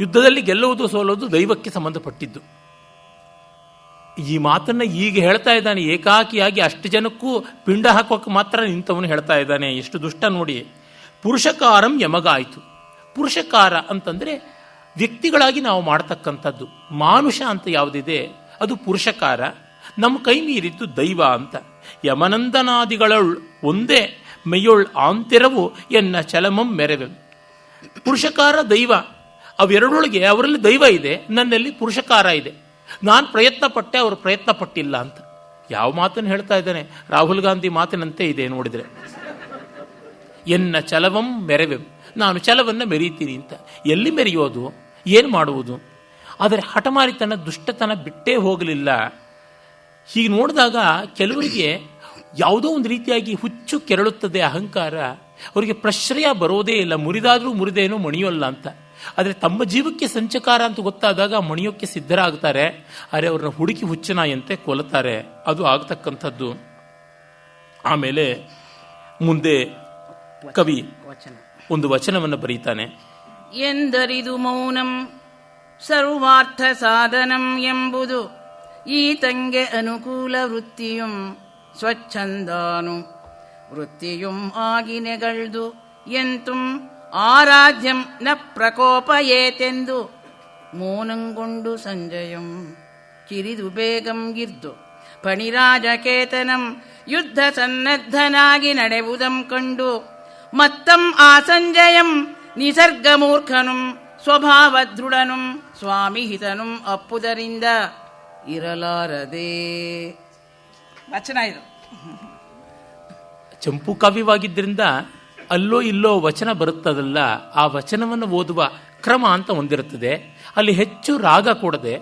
ಯುದ್ಧದಲ್ಲಿ ಗೆಲ್ಲುವುದು ಸೋಲುವುದು ದೈವಕ್ಕೆ ಸಂಬಂಧಪಟ್ಟಿದ್ದು. ಈ ಮಾತನ್ನು ಈಗ ಹೇಳ್ತಾ ಇದ್ದಾನೆ, ಏಕಾಕಿಯಾಗಿ ಅಷ್ಟು ಜನಕ್ಕೂ ಪಿಂಡ ಹಾಕೋಕೆ ಮಾತ್ರ ನಿಂತವನು ಹೇಳ್ತಾ ಇದ್ದಾನೆ. ಎಷ್ಟು ದುಷ್ಟ ನೋಡಿ. ಪುರುಷಕಾರಂ ಯಮಗಾಯಿತು. ಪುರುಷಕಾರ ಅಂತಂದರೆ ವ್ಯಕ್ತಿಗಳಾಗಿ ನಾವು ಮಾಡ್ತಕ್ಕಂಥದ್ದು. ಮಾನುಷ ಅಂತ ಯಾವುದಿದೆ ಅದು ಪುರುಷಕಾರ. ನಮ್ಮ ಕೈ ಮೀರಿದ್ದು ದೈವ ಅಂತ. ಯಮನಂದನಾದಿಗಳೊಳ್ ಒಂದೇ ಮೈಯೊಳ್ ಆಂತಿರವು ಎನ್ನ ಚಲಮಂ ಮೆರೆವೆ. ಪುರುಷಕಾರ ದೈವ, ಅವೆರಡೊಳಗೆ ಅವರಲ್ಲಿ ದೈವ ಇದೆ, ನನ್ನಲ್ಲಿ ಪುರುಷಕಾರ ಇದೆ. ನಾನು ಪ್ರಯತ್ನ ಪಟ್ಟೆ, ಅವರು ಪ್ರಯತ್ನ ಪಟ್ಟಿಲ್ಲ ಅಂತ. ಯಾವ ಮಾತನ್ನು ಹೇಳ್ತಾ ಇದ್ದಾನೆ? ರಾಹುಲ್ ಗಾಂಧಿ ಮಾತಿನಂತೆ ಇದೆ ನೋಡಿದರೆ. ಎನ್ನ ಚಲವಂ ಮೆರೆವೆಂ, ನಾನು ಛಲವನ್ನು ಮೆರೀತೀನಿ ಅಂತ. ಎಲ್ಲಿ ಮೆರೆಯೋದು, ಏನು ಮಾಡುವುದು? ಆದರೆ ಹಠಮಾರಿತನ ದುಷ್ಟತನ ಬಿಟ್ಟೇ ಹೋಗಲಿಲ್ಲ. ಹೀಗೆ ನೋಡಿದಾಗ ಕೆಲವರಿಗೆ ಯಾವುದೋ ಒಂದು ರೀತಿಯಾಗಿ ಹುಚ್ಚು ಕೆರಳುತ್ತದೆ ಅಹಂಕಾರ. ಅವರಿಗೆ ಪ್ರಶ್ರಯ ಬರೋದೇ ಇಲ್ಲ. ಮುರಿದಾದರೂ ಮುರಿದೇನೋ ಮಣಿಯೋಲ್ಲ ಅಂತ. ಆದರೆ ತಮ್ಮ ಜೀವಕ್ಕೆ ಸಂಚಕಾರ ಅಂತ ಗೊತ್ತಾದಾಗ ಮಣಿಯೋಕ್ಕೆ ಸಿದ್ಧರಾಗ್ತಾರೆ. ಆದರೆ ಅವ್ರನ್ನ ಹುಡುಕಿ ಹುಚ್ಚನಾಯಂತೆ ಕೊಲ್ತಾರೆ. ಅದು ಆಗ್ತಕ್ಕಂಥದ್ದು. ಆಮೇಲೆ ಮುಂದೆ ಕವಿ ಒಂದು ವಚನವನ್ನು ಬರೀತಾನೆ. ಎಂದರಿದು ಮೌನಂ ಸರ್ವಾರ್ಥ ಸಾಧನಂ ಎಂಬುದು ಈತಂಗೆ ಅನುಕೂಲ ವೃತ್ತಿಯುಂ ಸ್ವಚ್ಛಂದಾನು ವೃತ್ತಿಯುಂ ಆಗಿನೆಗಳ್ದು ಎಂತುಂ ಆರಾಧ್ಯಂ ನ ಪ್ರಕೋಪಯೇತೆಂದು ಮೌನಂಗೊಂಡು ಸಂಜಯಂ ಕಿರಿದು ಬೇಗಂ ಗಿರ್ದು ಫಣಿರಾಜಕೇತನಂ ಯುದ್ಧ ಸನ್ನದ್ಧನಾಗಿ ನಡೆವುದಂ ಕಂಡು ಮತ್ತಂ ಆ ಸಂಜಯಂ ನಿಸರ್ಗಮೂರ್ಖನುಂ ಸ್ವಭಾವ ದೃಢನುಂ ಸ್ವಾಮಿ ಹಿತನುಂ ಅಪ್ಪುದರಿಂದ ಇರಲಾರದೆ. ವಚನ ಇದು. ಚಂಪು ಕಾವ್ಯವಾಗಿದ್ದರಿಂದ ಅಲ್ಲೋ ಇಲ್ಲೋ ವಚನ ಬರುತ್ತದಲ್ಲ, ಆ ವಚನವನ್ನು ಓದುವ ಕ್ರಮ ಅಂತ ಒಂದಿರುತ್ತದೆ. ಅಲ್ಲಿ ಹೆಚ್ಚು ರಾಗ ಕೊಡದೆ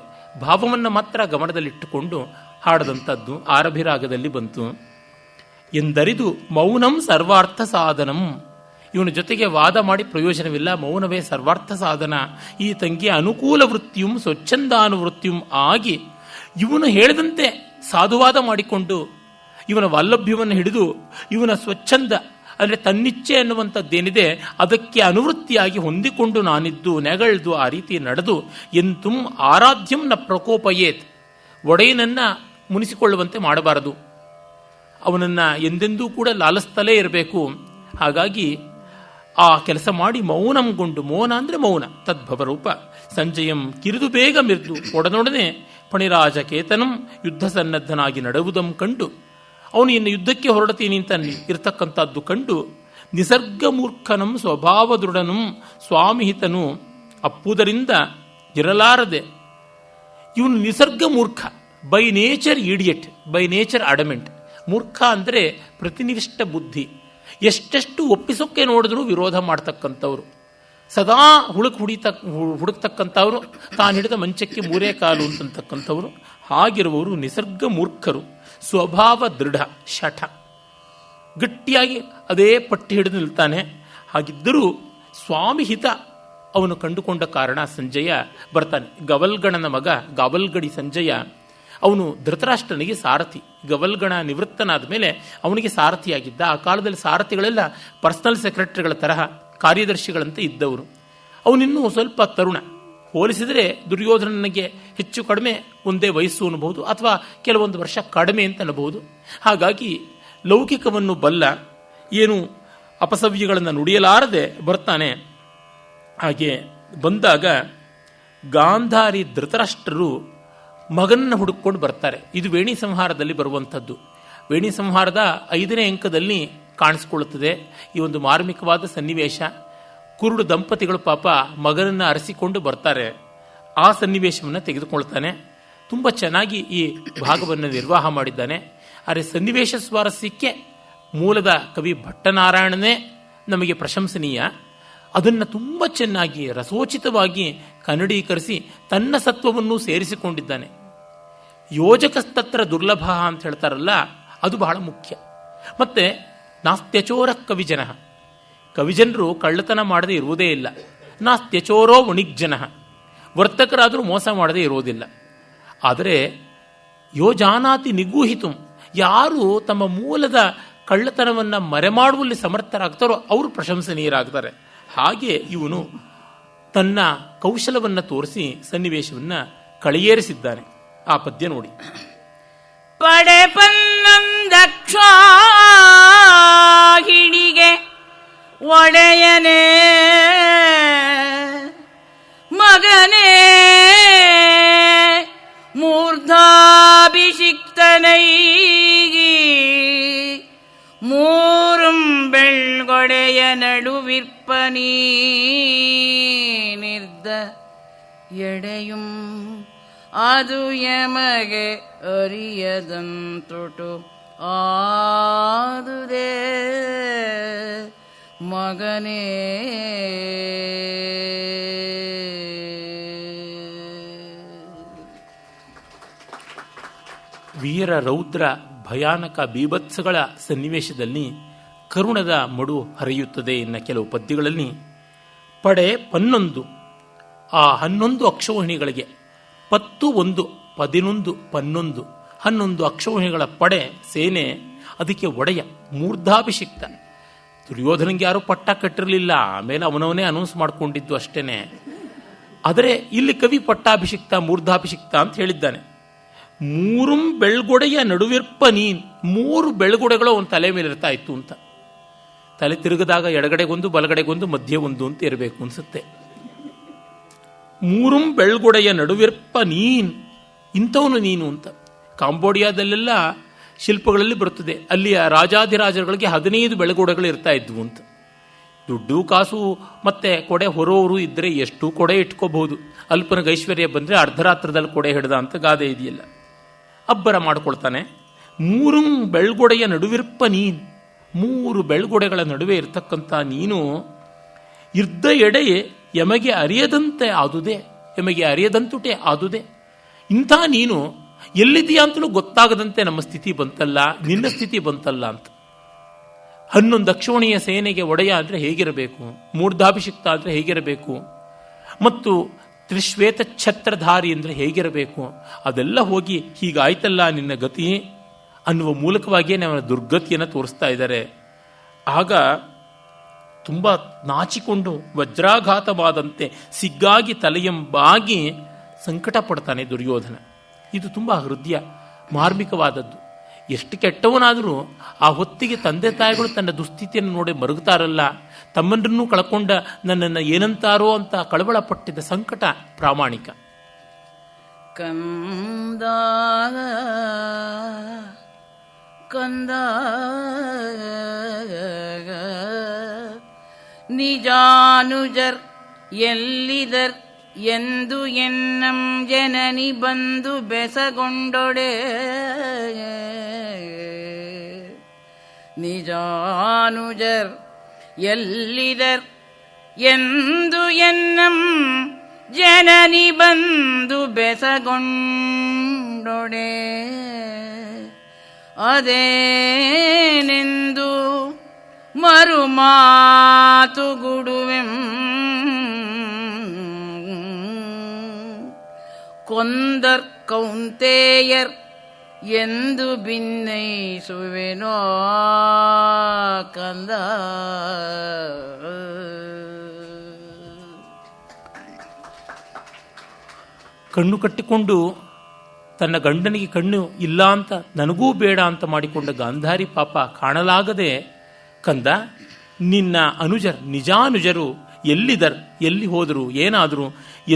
ಭಾವವನ್ನು ಮಾತ್ರ ಗಮನದಲ್ಲಿಟ್ಟುಕೊಂಡು ಹಾಡದಂಥದ್ದು ಆರಭಿರಾಗದಲ್ಲಿ ಬಂತು. ಎಂದರಿದು ಮೌನಂ ಸರ್ವಾರ್ಥ ಸಾಧನಂ. ಇವನ ಜೊತೆಗೆ ವಾದ ಮಾಡಿ ಪ್ರಯೋಜನವಿಲ್ಲ, ಮೌನವೇ ಸರ್ವಾರ್ಥ ಸಾಧನ. ಈ ತಂಗಿಯ ಅನುಕೂಲ ವೃತ್ತಿಯು ಸ್ವಚ್ಛಂದಾನುವೃತ್ತಿಯು ಆಗಿ ಇವನು ಹೇಳಿದಂತೆ ಸಾಧುವಾದ ಮಾಡಿಕೊಂಡು ಇವನ ವಾಲ್ಲಭ್ಯವನ್ನು ಹಿಡಿದು ಇವನ ಸ್ವಚ್ಛಂದ ಅಂದರೆ ತನ್ನಿಚ್ಛೆ ಅನ್ನುವಂಥದ್ದೇನಿದೆ ಅದಕ್ಕೆ ಅನುವೃತ್ತಿಯಾಗಿ ಹೊಂದಿಕೊಂಡು ನಾನಿದ್ದು ನೆಗಳ್ದು ಆ ರೀತಿ ನಡೆದು ಎಂತುಂ ಆರಾಧ್ಯಂ ನ ಪ್ರಕೋಪಯೇತ್, ಒಡೆಯನನ್ನ ಮುನಿಸಿಕೊಳ್ಳುವಂತೆ ಮಾಡಬಾರದು, ಅವನನ್ನು ಎಂದೆಂದೂ ಕೂಡ ಲಾಲಿಸ್ತಲೇ ಇರಬೇಕು. ಹಾಗಾಗಿ ಆ ಕೆಲಸ ಮಾಡಿ ಮೌನಂಗೊಂಡು, ಮೌನ ಅಂದರೆ ಮೌನ, ತದ್ಭವರೂಪ ಸಂಜಯಂ ಕಿರಿದು ಬೇಗ ಮಿರ್ದು ಒಡನೊಡನೆ ಫಣಿರಾಜ ಕೇತನಂ ಯುದ್ಧ ಸನ್ನದ್ಧನಾಗಿ ನಡೆಯುವುದಂ ಕಂಡು, ಅವನು ಇನ್ನು ಯುದ್ಧಕ್ಕೆ ಹೊರಡ್ತೀನಿ ಅಂತ ಇರತಕ್ಕಂಥದ್ದು ಕಂಡು, ನಿಸರ್ಗಮೂರ್ಖನಂ ಸ್ವಭಾವ ದೃಢನಂ ಸ್ವಾಮಿಹಿತನು ಅಪ್ಪುದರಿಂದ ಇರಲಾರದೆ, ಇವನು ನಿಸರ್ಗ ಮೂರ್ಖ, by nature idiot, by nature adamant. ಮೂರ್ಖ ಅಂದರೆ ಪ್ರತಿನಿಷ್ಠ ಬುದ್ಧಿ, ಎಷ್ಟೆಷ್ಟು ಒಪ್ಪಿಸೋಕ್ಕೆ ನೋಡಿದ್ರೂ ವಿರೋಧ ಮಾಡ್ತಕ್ಕಂಥವ್ರು, ಸದಾ ಹುಡುಕ್ತಕ್ಕಂಥವ್ರು, ತಾನು ಹಿಡಿದ ಮಂಚಕ್ಕೆ ಮೂರೇ ಕಾಲು ಅಂತಕ್ಕಂಥವ್ರು. ಹಾಗಿರುವವರು ನಿಸರ್ಗ ಮೂರ್ಖರು, ಸ್ವಭಾವ ದೃಢ, ಶಠ, ಗಟ್ಟಿಯಾಗಿ ಅದೇ ಪಟ್ಟಿ ಹಿಡಿದು ನಿಲ್ತಾನೆ. ಹಾಗಿದ್ದರೂ ಸ್ವಾಮಿ ಹಿತ ಅವನು ಕಂಡುಕೊಂಡ ಕಾರಣ ಸಂಜಯ ಬರ್ತಾನೆ. ಗವಲ್ಗಣನ ಮಗ ಗಾವಲ್ಗಡಿ ಸಂಜಯ, ಅವನು ಧೃತರಾಷ್ಟ್ರನಿಗೆ ಸಾರಥಿ. ಗವಲ್ಗಣ ನಿವೃತ್ತನಾದ ಮೇಲೆ ಅವನಿಗೆ ಸಾರಥಿಯಾಗಿದ್ದ. ಆ ಕಾಲದಲ್ಲಿ ಸಾರಥಿಗಳೆಲ್ಲ ಪರ್ಸನಲ್ ಸೆಕ್ರೆಟರಿಗಳ ತರಹ ಕಾರ್ಯದರ್ಶಿಗಳಂತೆ ಇದ್ದವರು. ಅವನಿನ್ನೂ ಸ್ವಲ್ಪ ತರುಣ, ಹೋಲಿಸಿದರೆ ದುರ್ಯೋಧನನಿಗೆ ಹೆಚ್ಚು ಕಡಿಮೆ ಒಂದೇ ವಯಸ್ಸು ಅನ್ನಬಹುದು, ಅಥವಾ ಕೆಲವೊಂದು ವರ್ಷ ಕಡಿಮೆ ಅಂತ ಅನ್ನಬಹುದು. ಹಾಗಾಗಿ ಲೌಕಿಕವನ್ನು ಬಲ್ಲ, ಏನು ಅಪಸವ್ಯಗಳನ್ನು ನುಡಿಯಲಾರದೆ ಬರ್ತಾನೆ. ಹಾಗೆ ಬಂದಾಗ ಗಾಂಧಾರಿ ಧೃತರಾಷ್ಟ್ರರು ಮಗನನ್ನು ಹುಡುಕೊಂಡು ಬರ್ತಾರೆ. ಇದು ವೇಣಿ ಸಂಹಾರದಲ್ಲಿ ಬರುವಂಥದ್ದು. ವೇಣಿ ಸಂಹಾರದ 5ನೇ ಅಂಕದಲ್ಲಿ ಕಾಣಿಸಿಕೊಳ್ಳುತ್ತದೆ ಈ ಒಂದು ಮಾರ್ಮಿಕವಾದ ಸನ್ನಿವೇಶ. ಕುರುಡು ದಂಪತಿಗಳು ಪಾಪ ಮಗನನ್ನು ಅರಸಿಕೊಂಡು ಬರ್ತಾರೆ. ಆ ಸನ್ನಿವೇಶವನ್ನು ತೆಗೆದುಕೊಳ್ತಾನೆ. ತುಂಬ ಚೆನ್ನಾಗಿ ಈ ಭಾಗವನ್ನು ನಿರ್ವಾಹ ಮಾಡಿದ್ದಾನೆ. ಆದರೆ ಸನ್ನಿವೇಶ ಸ್ವಾರಸ್ಯಕ್ಕೆ ಮೂಲದ ಕವಿ ಭಟ್ಟನಾರಾಯಣನೇ ನಮಗೆ ಪ್ರಶಂಸನೀಯ. ಅದನ್ನು ತುಂಬ ಚೆನ್ನಾಗಿ ರಸೋಚಿತವಾಗಿ ಕನ್ನಡೀಕರಿಸಿ ತನ್ನ ಸತ್ವವನ್ನು ಸೇರಿಸಿಕೊಂಡಿದ್ದಾನೆ. ಯೋಜಕಸ್ತತ್ರ ದುರ್ಲಭ ಅಂತ ಹೇಳ್ತಾರಲ್ಲ, ಅದು ಬಹಳ ಮುಖ್ಯ. ಮತ್ತೆ ನಾಸ್ತ್ಯಚೋರ ಕವಿಜನ, ಕವಿಜನರು ಕಳ್ಳತನ ಮಾಡದೇ ಇರುವುದೇ ಇಲ್ಲ. ನಾಸ್ತ್ಯಚೋರೋ ವಣಿಗ್ಜನ, ವರ್ತಕರಾದರೂ ಮೋಸ ಮಾಡದೇ ಇರುವುದಿಲ್ಲ. ಆದರೆ ಯೋಜಾನಾತಿ ನಿಗೂಹಿತು, ಯಾರು ತಮ್ಮ ಮೂಲದ ಕಳ್ಳತನವನ್ನು ಮರೆಮಾಡುವಲ್ಲಿ ಸಮರ್ಥರಾಗ್ತಾರೋ ಅವರು ಪ್ರಶಂಸನೀಯರಾಗ್ತಾರೆ. ಹಾಗೆ ಇವನು ತನ್ನ ಕೌಶಲವನ್ನು ತೋರಿಸಿ ಸನ್ನಿವೇಶವನ್ನು ಕಳೆಯೇರಿಸಿದ್ದಾನೆ. ಆ ಪದ್ಯ ನೋಡಿ. ಪಡೆ ಪನ್ನಂದಕ್ಷ ಹಿಡಿಗೆ ಒಡೆಯನೇ ಮಗನೇ ಮೂರ್ಧಾಭಿಷಿಕ್ತನೈಗಿ ಮೂರುಂ ಬೆಳ್ಗೊಡೆಯ ನಡುವಿರ್ಪನೀ ನಿರ್ದ ಎಡೆಯುಂ ಅದು ಯಮಗೆ ಅರಿಯದಂತೊಟು ಆದುದೇ ಮಗನೇ. ವೀರ ರೌದ್ರ ಭಯಾನಕ ಬೀಭತ್ಸಗಳ ಸನ್ನಿವೇಶದಲ್ಲಿ ಕರುಣದ ಮಡು ಹರಿಯುತ್ತದೆ. ಇನ್ನು ಕೆಲವು ಪದ್ಯಗಳಲ್ಲಿ ಪಡೆ 11, ಆ 11 ಅಕ್ಷೌಹಿಣಿಗಳಿಗೆ 10 1 11 11 11 ಅಕ್ಷೌಹಿಣಿಗಳ ಪಡೆ ಸೇನೆ, ಅದಕ್ಕೆ ಒಡೆಯ ಮೂರ್ಧಾಭಿಷಿಕ್ತ. ದುರ್ಯೋಧನಿಗೆ ಯಾರೂ ಪಟ್ಟ ಕಟ್ಟಿರಲಿಲ್ಲ, ಆಮೇಲೆ ಅವನವನೇ ಅನೌನ್ಸ್ ಮಾಡಿಕೊಂಡಿದ್ದು ಅಷ್ಟೇನೆ. ಆದರೆ ಇಲ್ಲಿ ಕವಿ ಪಟ್ಟಾಭಿಷಿಕ್ತ ಮೂರ್ಧಾಭಿಷಿಕ್ತ ಅಂತ ಹೇಳಿದ್ದಾನೆ. ಮೂರುಂ ಬೆಳ್ಗೊಡೆಯ ನಡುವಿರ್ಪ ನೀನ್, 3 ಬೆಳ್ಗೊಡೆಗಳು ಅವನ ತಲೆ ಮೇಲೆ ಇರ್ತಾ ಇತ್ತು ಅಂತ. ತಲೆ ತಿರುಗಿದಾಗ ಎಡಗಡೆಗೊಂದು ಬಲಗಡೆಗೊಂದು ಮಧ್ಯೆ ಒಂದು ಅಂತ ಇರಬೇಕು ಅನ್ಸುತ್ತೆ. ಮೂರುಂ ಬೆಳ್ಗೊಡೆಯ ನಡುವಿರ್ಪ ನೀನ್, ಇಂಥವನು ನೀನು ಅಂತ. ಕಾಂಬೋಡಿಯಾದಲ್ಲೆಲ್ಲ ಶಿಲ್ಪಗಳಲ್ಲಿ ಬರುತ್ತದೆ, ಅಲ್ಲಿಯ ರಾಜಾಧಿರಾಜರುಗಳಿಗೆ 15 ಬೆಳಗೊಡೆಗಳು ಇರ್ತಾ ಇದ್ವು ಅಂತ. ದುಡ್ಡು ಕಾಸು ಮತ್ತೆ ಕೊಡೆ ಹೊರೋರು ಇದ್ದರೆ ಎಷ್ಟು ಕೊಡೆ ಇಟ್ಕೋಬಹುದು. ಅಲ್ಪನಿಗೆ ಐಶ್ವರ್ಯ ಬಂದರೆ ಅರ್ಧರಾತ್ರದಲ್ಲಿ ಕೊಡೆ ಹಿಡ್ದ ಅಂತ ಗಾದೆ ಇದೆಯಲ್ಲ. ಅಬ್ಬರ ಮಾಡ್ಕೊಳ್ತಾನೆ. ಮೂರುಂ ಬೆಳ್ಗೊಡೆಯ ನಡುವಿರ್ಪ ನೀನ್, 3 ಬೆಳ್ಗೊಡೆಗಳ ನಡುವೆ ಇರತಕ್ಕಂಥ ನೀನು ಇದ್ದ ಎಡೆ ಎಮಗೆ ಅರಿಯದಂತೆ ಆದುದೆ, ಎಮಗೆ ಅರಿಯದಂತುಟೆ ಆದುದೆ. ಇಂಥ ನೀನು ಎಲ್ಲಿದೆಯಾ ಅಂತಲೂ ಗೊತ್ತಾಗದಂತೆ ನಮ್ಮ ಸ್ಥಿತಿ ಬಂತಲ್ಲ, ನಿನ್ನ ಸ್ಥಿತಿ ಬಂತಲ್ಲ ಅಂತ. 11 ಅಕ್ಷೋಣಿಯ ಸೇನೆಗೆ ಒಡೆಯ ಅಂದರೆ ಹೇಗಿರಬೇಕು, ಮೂರ್ಧಾಭಿಷಿಕ್ತ ಅಂದರೆ ಹೇಗಿರಬೇಕು, ಮತ್ತು ತ್ರಿಶ್ವೇತ ಛತ್ರಧಾರಿ ಅಂದರೆ ಹೇಗಿರಬೇಕು, ಅದೆಲ್ಲ ಹೋಗಿ ಹೀಗಾಯ್ತಲ್ಲ ನಿನ್ನ ಗತಿ ಅನ್ನುವ ಮೂಲಕವಾಗಿಯೇ ಅವನ ದುರ್ಗತಿಯನ್ನು ತೋರಿಸ್ತಾ ಇದ್ದಾರೆ. ಆಗ ತುಂಬ ನಾಚಿಕೊಂಡು ವಜ್ರಾಘಾತವಾದಂತೆ ಸಿಗ್ಗಾಗಿ ತಲೆಯಂಬಾಗಿ ಸಂಕಟ ಪಡ್ತಾನೆ ದುರ್ಯೋಧನ. ಇದು ತುಂಬ ಹೃದಯ ಮಾರ್ಮಿಕವಾದದ್ದು. ಎಷ್ಟು ಕೆಟ್ಟವನಾದರೂ ಆ ಹೊತ್ತಿಗೆ ತಂದೆ ತಾಯಿಗಳು ತನ್ನ ದುಸ್ಥಿತಿಯನ್ನು ನೋಡಿ ಮರುಗುತ್ತಾರಲ್ಲ, ತಮ್ಮನ್ನೂ ಕಳ್ಕೊಂಡ ನನ್ನನ್ನು ಏನಂತಾರೋ ಅಂತ ಕಳವಳ ಪಟ್ಟಿದ್ದ ಸಂಕಟ ಪ್ರಾಮಾಣಿಕ. ಕಂದ ಕಂದ ನಿಜಾನುಜರ್ ಎಲ್ಲಿದರ್ ಎಂದು ಎನ್ನಂ ಜನನಿ ಬಂದು ಬೆಸಗೊಂಡೊಡೆ. ನಿಜಾನುಜರ್ ಎಲ್ಲಿದರ್ ಎಂದು ಎನ್ನಂ ಜನನಿ ಬಂದು ಬೆಸಗೊಂಡೊಡೆ. ಅದೇನೆಂದು ಮರುಮಾತುಗುಡುವೆಂ ಕೊಂದರ್ ಕೌಂತೆಯರ್ ಎಂದು ಭಿನ್ನೈಸುವೆನೋ ಕಂದ. ಕಣ್ಣು ಕಟ್ಟಿಕೊಂಡು ತನ್ನ ಗಂಡನಿಗೆ ಕಣ್ಣು ಇಲ್ಲ ಅಂತ ನನಗೂ ಬೇಡ ಅಂತ ಮಾಡಿಕೊಂಡ ಗಾಂಧಾರಿ ಪಾಪ ಕಾಣಲಾಗದೆ, ಕಂದ ನಿನ್ನ ಅನುಜರ್ ನಿಜಾನುಜರು ಎಲ್ಲಿದರ್, ಎಲ್ಲಿ ಹೋದರು, ಏನಾದರು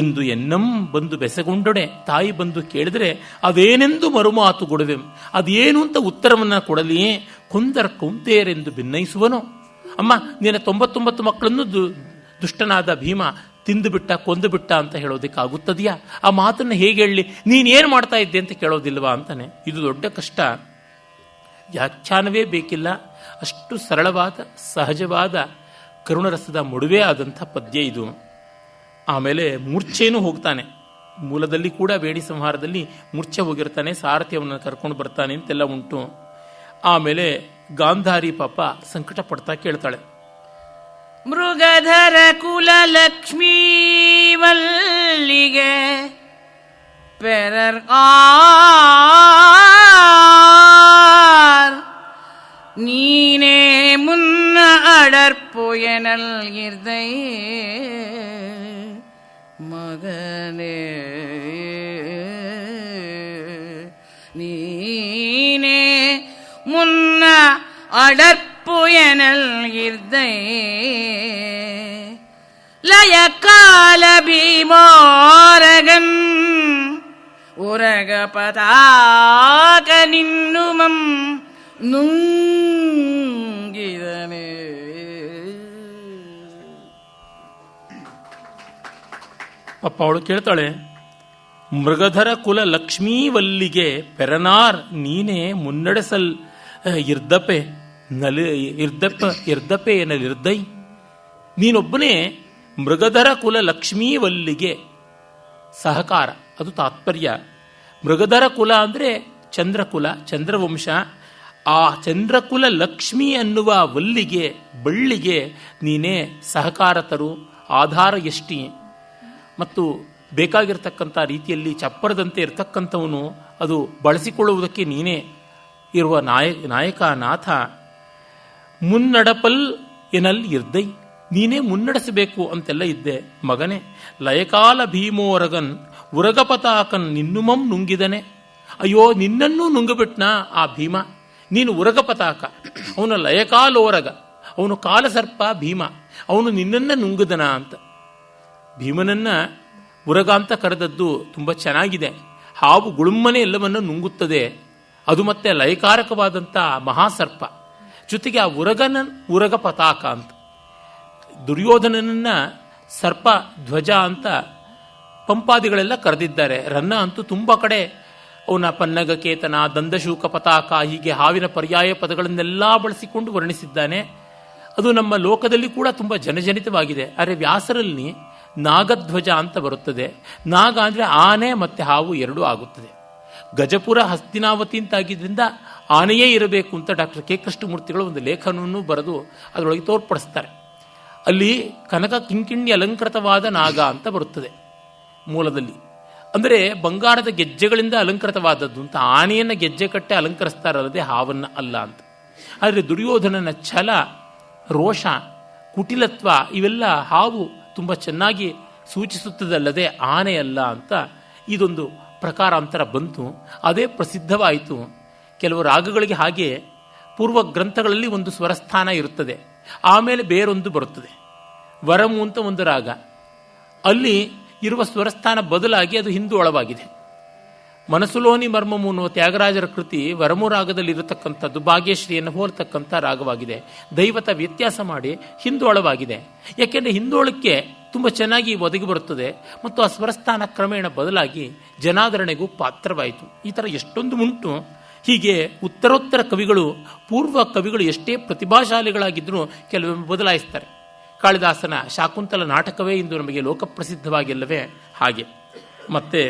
ಎಂದು ಎನ್ನಂ ಬಂದು ಬೆಸಗೊಂಡೊಡೆ. ತಾಯಿ ಬಂದು ಕೇಳಿದ್ರೆ ಅದೇನೆಂದು ಮರುಮಾತು ಕೊಡುವೆಂ, ಅದೇನು ಅಂತ ಉತ್ತರವನ್ನು ಕೊಡಲಿಯೇ ಕೊಂದರ್ ಕೌಂತೆಯರೆಂದು ಭಿನ್ನಯಿಸುವನೋ. ಅಮ್ಮ ನಿನ್ನ 99 ಮಕ್ಕಳನ್ನು ದುಷ್ಟನಾದ ಭೀಮ ತಿಂದು ಬಿಟ್ಟ, ಕೊಂದು ಬಿಟ್ಟ ಅಂತ ಹೇಳೋದಕ್ಕಾಗುತ್ತದೆಯಾ? ಆ ಮಾತನ್ನು ಹೇಗೆ ಹೇಳಲಿ, ನೀನೇನು ಮಾಡ್ತಾ ಇದ್ದೆ ಅಂತ ಕೇಳೋದಿಲ್ವಾ ಅಂತಾನೆ. ಇದು ದೊಡ್ಡ ಕಷ್ಟ. ವ್ಯಾಖ್ಯಾನವೇ ಬೇಕಿಲ್ಲ, ಅಷ್ಟು ಸರಳವಾದ ಸಹಜವಾದ ಕರುಣರಸದ ಮುಡುವೆ ಆದಂಥ ಪದ್ಯ ಇದು. ಆಮೇಲೆ ಮೂರ್ಛೆನೂ ಹೋಗ್ತಾನೆ. ಮೂಲದಲ್ಲಿ ಕೂಡ ವೇಣಿ ಸಂಹಾರದಲ್ಲಿ ಮೂರ್ಛೆ ಹೋಗಿರ್ತಾನೆ, ಸಾರಥಿ ಅವನನ್ನು ಕರ್ಕೊಂಡು ಬರ್ತಾನೆ ಅಂತೆಲ್ಲ ಉಂಟು. ಆಮೇಲೆ ಗಾಂಧಾರಿ ಪಾಪ ಸಂಕಟ ಪಡ್ತಾ ಕೇಳ್ತಾಳೆ, ಮೃಗಧರ ಕುಲ ಲಕ್ಷ್ಮೀ ವಲ್ಲಿಗೆ ಪೆರರ್ ನೀನೇ ಮುನ್ನ ಅಡರ್ಪೊಯನಲ್ ಇರ್ದೈ ಮಗನೇ, ನೀನೇ ಮುನ್ನ ಅಡರ್ಪೊಯನಲ್ ಇರ್ದೈ ಲಯ ಕಾಲ ಭೀಮೋರಗನ್ ಉರಗ ಪತಾಕ ನಿನ್ನುಮಂ ನುಂಗಿದನೆ. ಅಪ್ಪ ಅವಳು ಕೇಳ್ತಾಳೆ, ಮೃಗಧರ ಕುಲ ಲಕ್ಷ್ಮೀ ವಲ್ಲಿಗೆ ಪೆರನಾರ್ ನೀನೇ ಮುನ್ನಡೆಸಲ್ ಇರ್ದಪೆ ಇರ್ದಪೆ ಎನ್ನಲಿರ್ದೈ. ನೀನೊಬ್ಬನೇ ಮೃಗಧರ ಕುಲ ಲಕ್ಷ್ಮೀ ವಲ್ಲಿಗೆ ಸಹಕಾರ, ಅದು ತಾತ್ಪರ್ಯ. ಮೃಗಧರ ಕುಲ ಅಂದರೆ ಚಂದ್ರಕುಲ, ಚಂದ್ರವಂಶ. ಆ ಚಂದ್ರಕುಲ ಲಕ್ಷ್ಮಿ ಅನ್ನುವ ವಲ್ಲಿಗೆ, ಬಳ್ಳಿಗೆ ನೀನೇ ಸಹಕಾರ ತರು, ಆಧಾರ ಎಷ್ಟಿ. ಮತ್ತು ಬೇಕಾಗಿರ್ತಕ್ಕಂಥ ರೀತಿಯಲ್ಲಿ ಚಪ್ಪರದಂತೆ ಇರತಕ್ಕಂಥವನು, ಅದು ಬಳಸಿಕೊಳ್ಳುವುದಕ್ಕೆ ನೀನೇ ಇರುವ ನಾಯಕ ನಾಥ. ಮುನ್ನಡಪಲ್ ಎನಲ್ ಇರ್ದೈ, ನೀನೇ ಮುನ್ನಡೆಸಬೇಕು ಅಂತೆಲ್ಲ ಇದ್ದೆ ಮಗನೇ. ಲಯಕಾಲ ಭೀಮೋರಗನ್ ಉರಗಪತಾಕನ್ ನಿನ್ನುಮಂ ನುಂಗಿದನೆ. ಅಯ್ಯೋ ನಿನ್ನನ್ನೂ ನುಂಗಿಬಿಟ್ನಾ ಆ ಭೀಮ. ನೀನು ಉರಗಪತಾಕ, ಅವನು ಲಯಕಾಲೋರಗ, ಅವನು ಕಾಲಸರ್ಪ ಭೀಮ, ಅವನು ನಿನ್ನನ್ನು ನುಂಗಿದನ ಅಂತ. ಭೀಮನನ್ನ ಉರಗ ಅಂತ ಕರೆದದ್ದು ತುಂಬ ಚೆನ್ನಾಗಿದೆ. ಹಾವು ಗುಳುಮ್ಮನೆ ಎಲ್ಲವನ್ನು ನುಂಗುತ್ತದೆ, ಅದು ಮತ್ತೆ ಲಯಕಾರಕವಾದಂಥ ಮಹಾಸರ್ಪ. ಜೊತೆಗೆ ಆ ಉರಗ ಪತಾಕ ಅಂತ. ದುರ್ಯೋಧನನನ್ನ ಸರ್ಪ ಧ್ವಜ ಅಂತ ಪಂಪಾದಿಗಳೆಲ್ಲ ಕರೆದಿದ್ದಾರೆ. ರನ್ನ ಅಂತೂ ತುಂಬ ಕಡೆ ಅವನ ಪನ್ನಗಕೇತನ, ದಂದಶೂಕ ಪತಾಕ, ಹೀಗೆ ಹಾವಿನ ಪರ್ಯಾಯ ಪದಗಳನ್ನೆಲ್ಲ ಬಳಸಿಕೊಂಡು ವರ್ಣಿಸಿದ್ದಾನೆ. ಅದು ನಮ್ಮ ಲೋಕದಲ್ಲಿ ಕೂಡ ತುಂಬ ಜನಜನಿತವಾಗಿದೆ. ಆದರೆ ವ್ಯಾಸರಲ್ಲಿ ನಾಗಧ್ವಜ ಅಂತ ಬರುತ್ತದೆ. ನಾಗ ಅಂದರೆ ಆನೆ ಮತ್ತು ಹಾವು ಎರಡೂ ಆಗುತ್ತದೆ. ಗಜಪುರ ಹಸ್ತಿನಾವತಿ ಅಂತಾಗಿದ್ದರಿಂದ ಆನೆಯೇ ಇರಬೇಕು ಅಂತ ಡಾಕ್ಟರ್ ಕೆ ಕೃಷ್ಣಮೂರ್ತಿಗಳು ಒಂದು ಲೇಖನವನ್ನು ಬರೆದು ಅದರೊಳಗೆ ತೋರ್ಪಡಿಸ್ತಾರೆ. ಅಲ್ಲಿ ಕನಕ ಕಿಂಕಿಣಿ ಅಲಂಕೃತವಾದ ನಾಗ ಅಂತ ಬರುತ್ತದೆ ಮೂಲದಲ್ಲಿ. ಅಂದರೆ ಬಂಗಾರದ ಗೆಜ್ಜೆಗಳಿಂದ ಅಲಂಕೃತವಾದದ್ದು ಅಂತ. ಆನೆಯನ್ನು ಗೆಜ್ಜೆ ಕಟ್ಟೆ ಅಲಂಕರಿಸ್ತಾರಲ್ಲದೆ ಹಾವನ್ನು ಅಲ್ಲ ಅಂತ. ಆದರೆ ದುರ್ಯೋಧನನ ಛಲ, ರೋಷ, ಕುಟಿಲತ್ವ ಇವೆಲ್ಲ ಹಾವು ತುಂಬ ಚೆನ್ನಾಗಿ ಸೂಚಿಸುತ್ತದಲ್ಲದೆ ಆನೆ ಅಲ್ಲ ಅಂತ ಇದೊಂದು ಪ್ರಕಾರಾಂತರ ಬಂತು. ಅದೇ ಪ್ರಸಿದ್ಧವಾಯಿತು. ಕೆಲವು ರಾಗಗಳಿಗೆ ಹಾಗೆ ಪೂರ್ವ ಗ್ರಂಥಗಳಲ್ಲಿ ಒಂದು ಸ್ವರಸ್ಥಾನ ಇರುತ್ತದೆ, ಆಮೇಲೆ ಬೇರೊಂದು ಬರುತ್ತದೆ. ವರಮು ಅಂತ ಒಂದು ರಾಗ, ಅಲ್ಲಿ ಇರುವ ಸ್ವರಸ್ಥಾನ ಬದಲಾಗಿ ಅದು ಹಿಂದುಳವಾಗಿದೆ. ಮನಸುಲೋನಿ ಮರ್ಮಮು ಅನ್ನುವ ತ್ಯಾಗರಾಜರ ಕೃತಿ ವರಮು ರಾಗದಲ್ಲಿ ಇರತಕ್ಕಂಥದ್ದು ಭಾಗ್ಯಶ್ರೀಯನ್ನು ಹೋಲ್ತಕ್ಕಂಥ ರಾಗವಾಗಿದೆ. ದೈವತ ವ್ಯತ್ಯಾಸ ಮಾಡಿ ಹಿಂದೋಳವಾಗಿದೆ. ಯಾಕೆಂದರೆ ಹಿಂದೋಳಕ್ಕೆ ತುಂಬ ಚೆನ್ನಾಗಿ ಒದಗಿ ಬರುತ್ತದೆ ಮತ್ತು ಆ ಸ್ವರಸ್ಥಾನ ಕ್ರಮೇಣ ಬದಲಾಗಿ ಜನಾದರಣೆಗೂ ಪಾತ್ರವಾಯಿತು. ಈ ಥರ ಎಷ್ಟೊಂದು ಉಂಟು. ಹೀಗೆ ಉತ್ತರೋತ್ತರ ಕವಿಗಳು, ಪೂರ್ವ ಕವಿಗಳು ಎಷ್ಟೇ ಪ್ರತಿಭಾಶಾಲಿಗಳಾಗಿದ್ದರೂ ಕೆಲವೊಮ್ಮೆ ಬದಲಾಯಿಸ್ತಾರೆ. ಕಾಳಿದಾಸನ ಶಾಕುಂತಲ ನಾಟಕವೇ ಇಂದು ನಮಗೆ ಲೋಕಪ್ರಸಿದ್ಧವಾಗಿಲ್ಲವೇ ಹಾಗೆ. ಮತ್ತೆ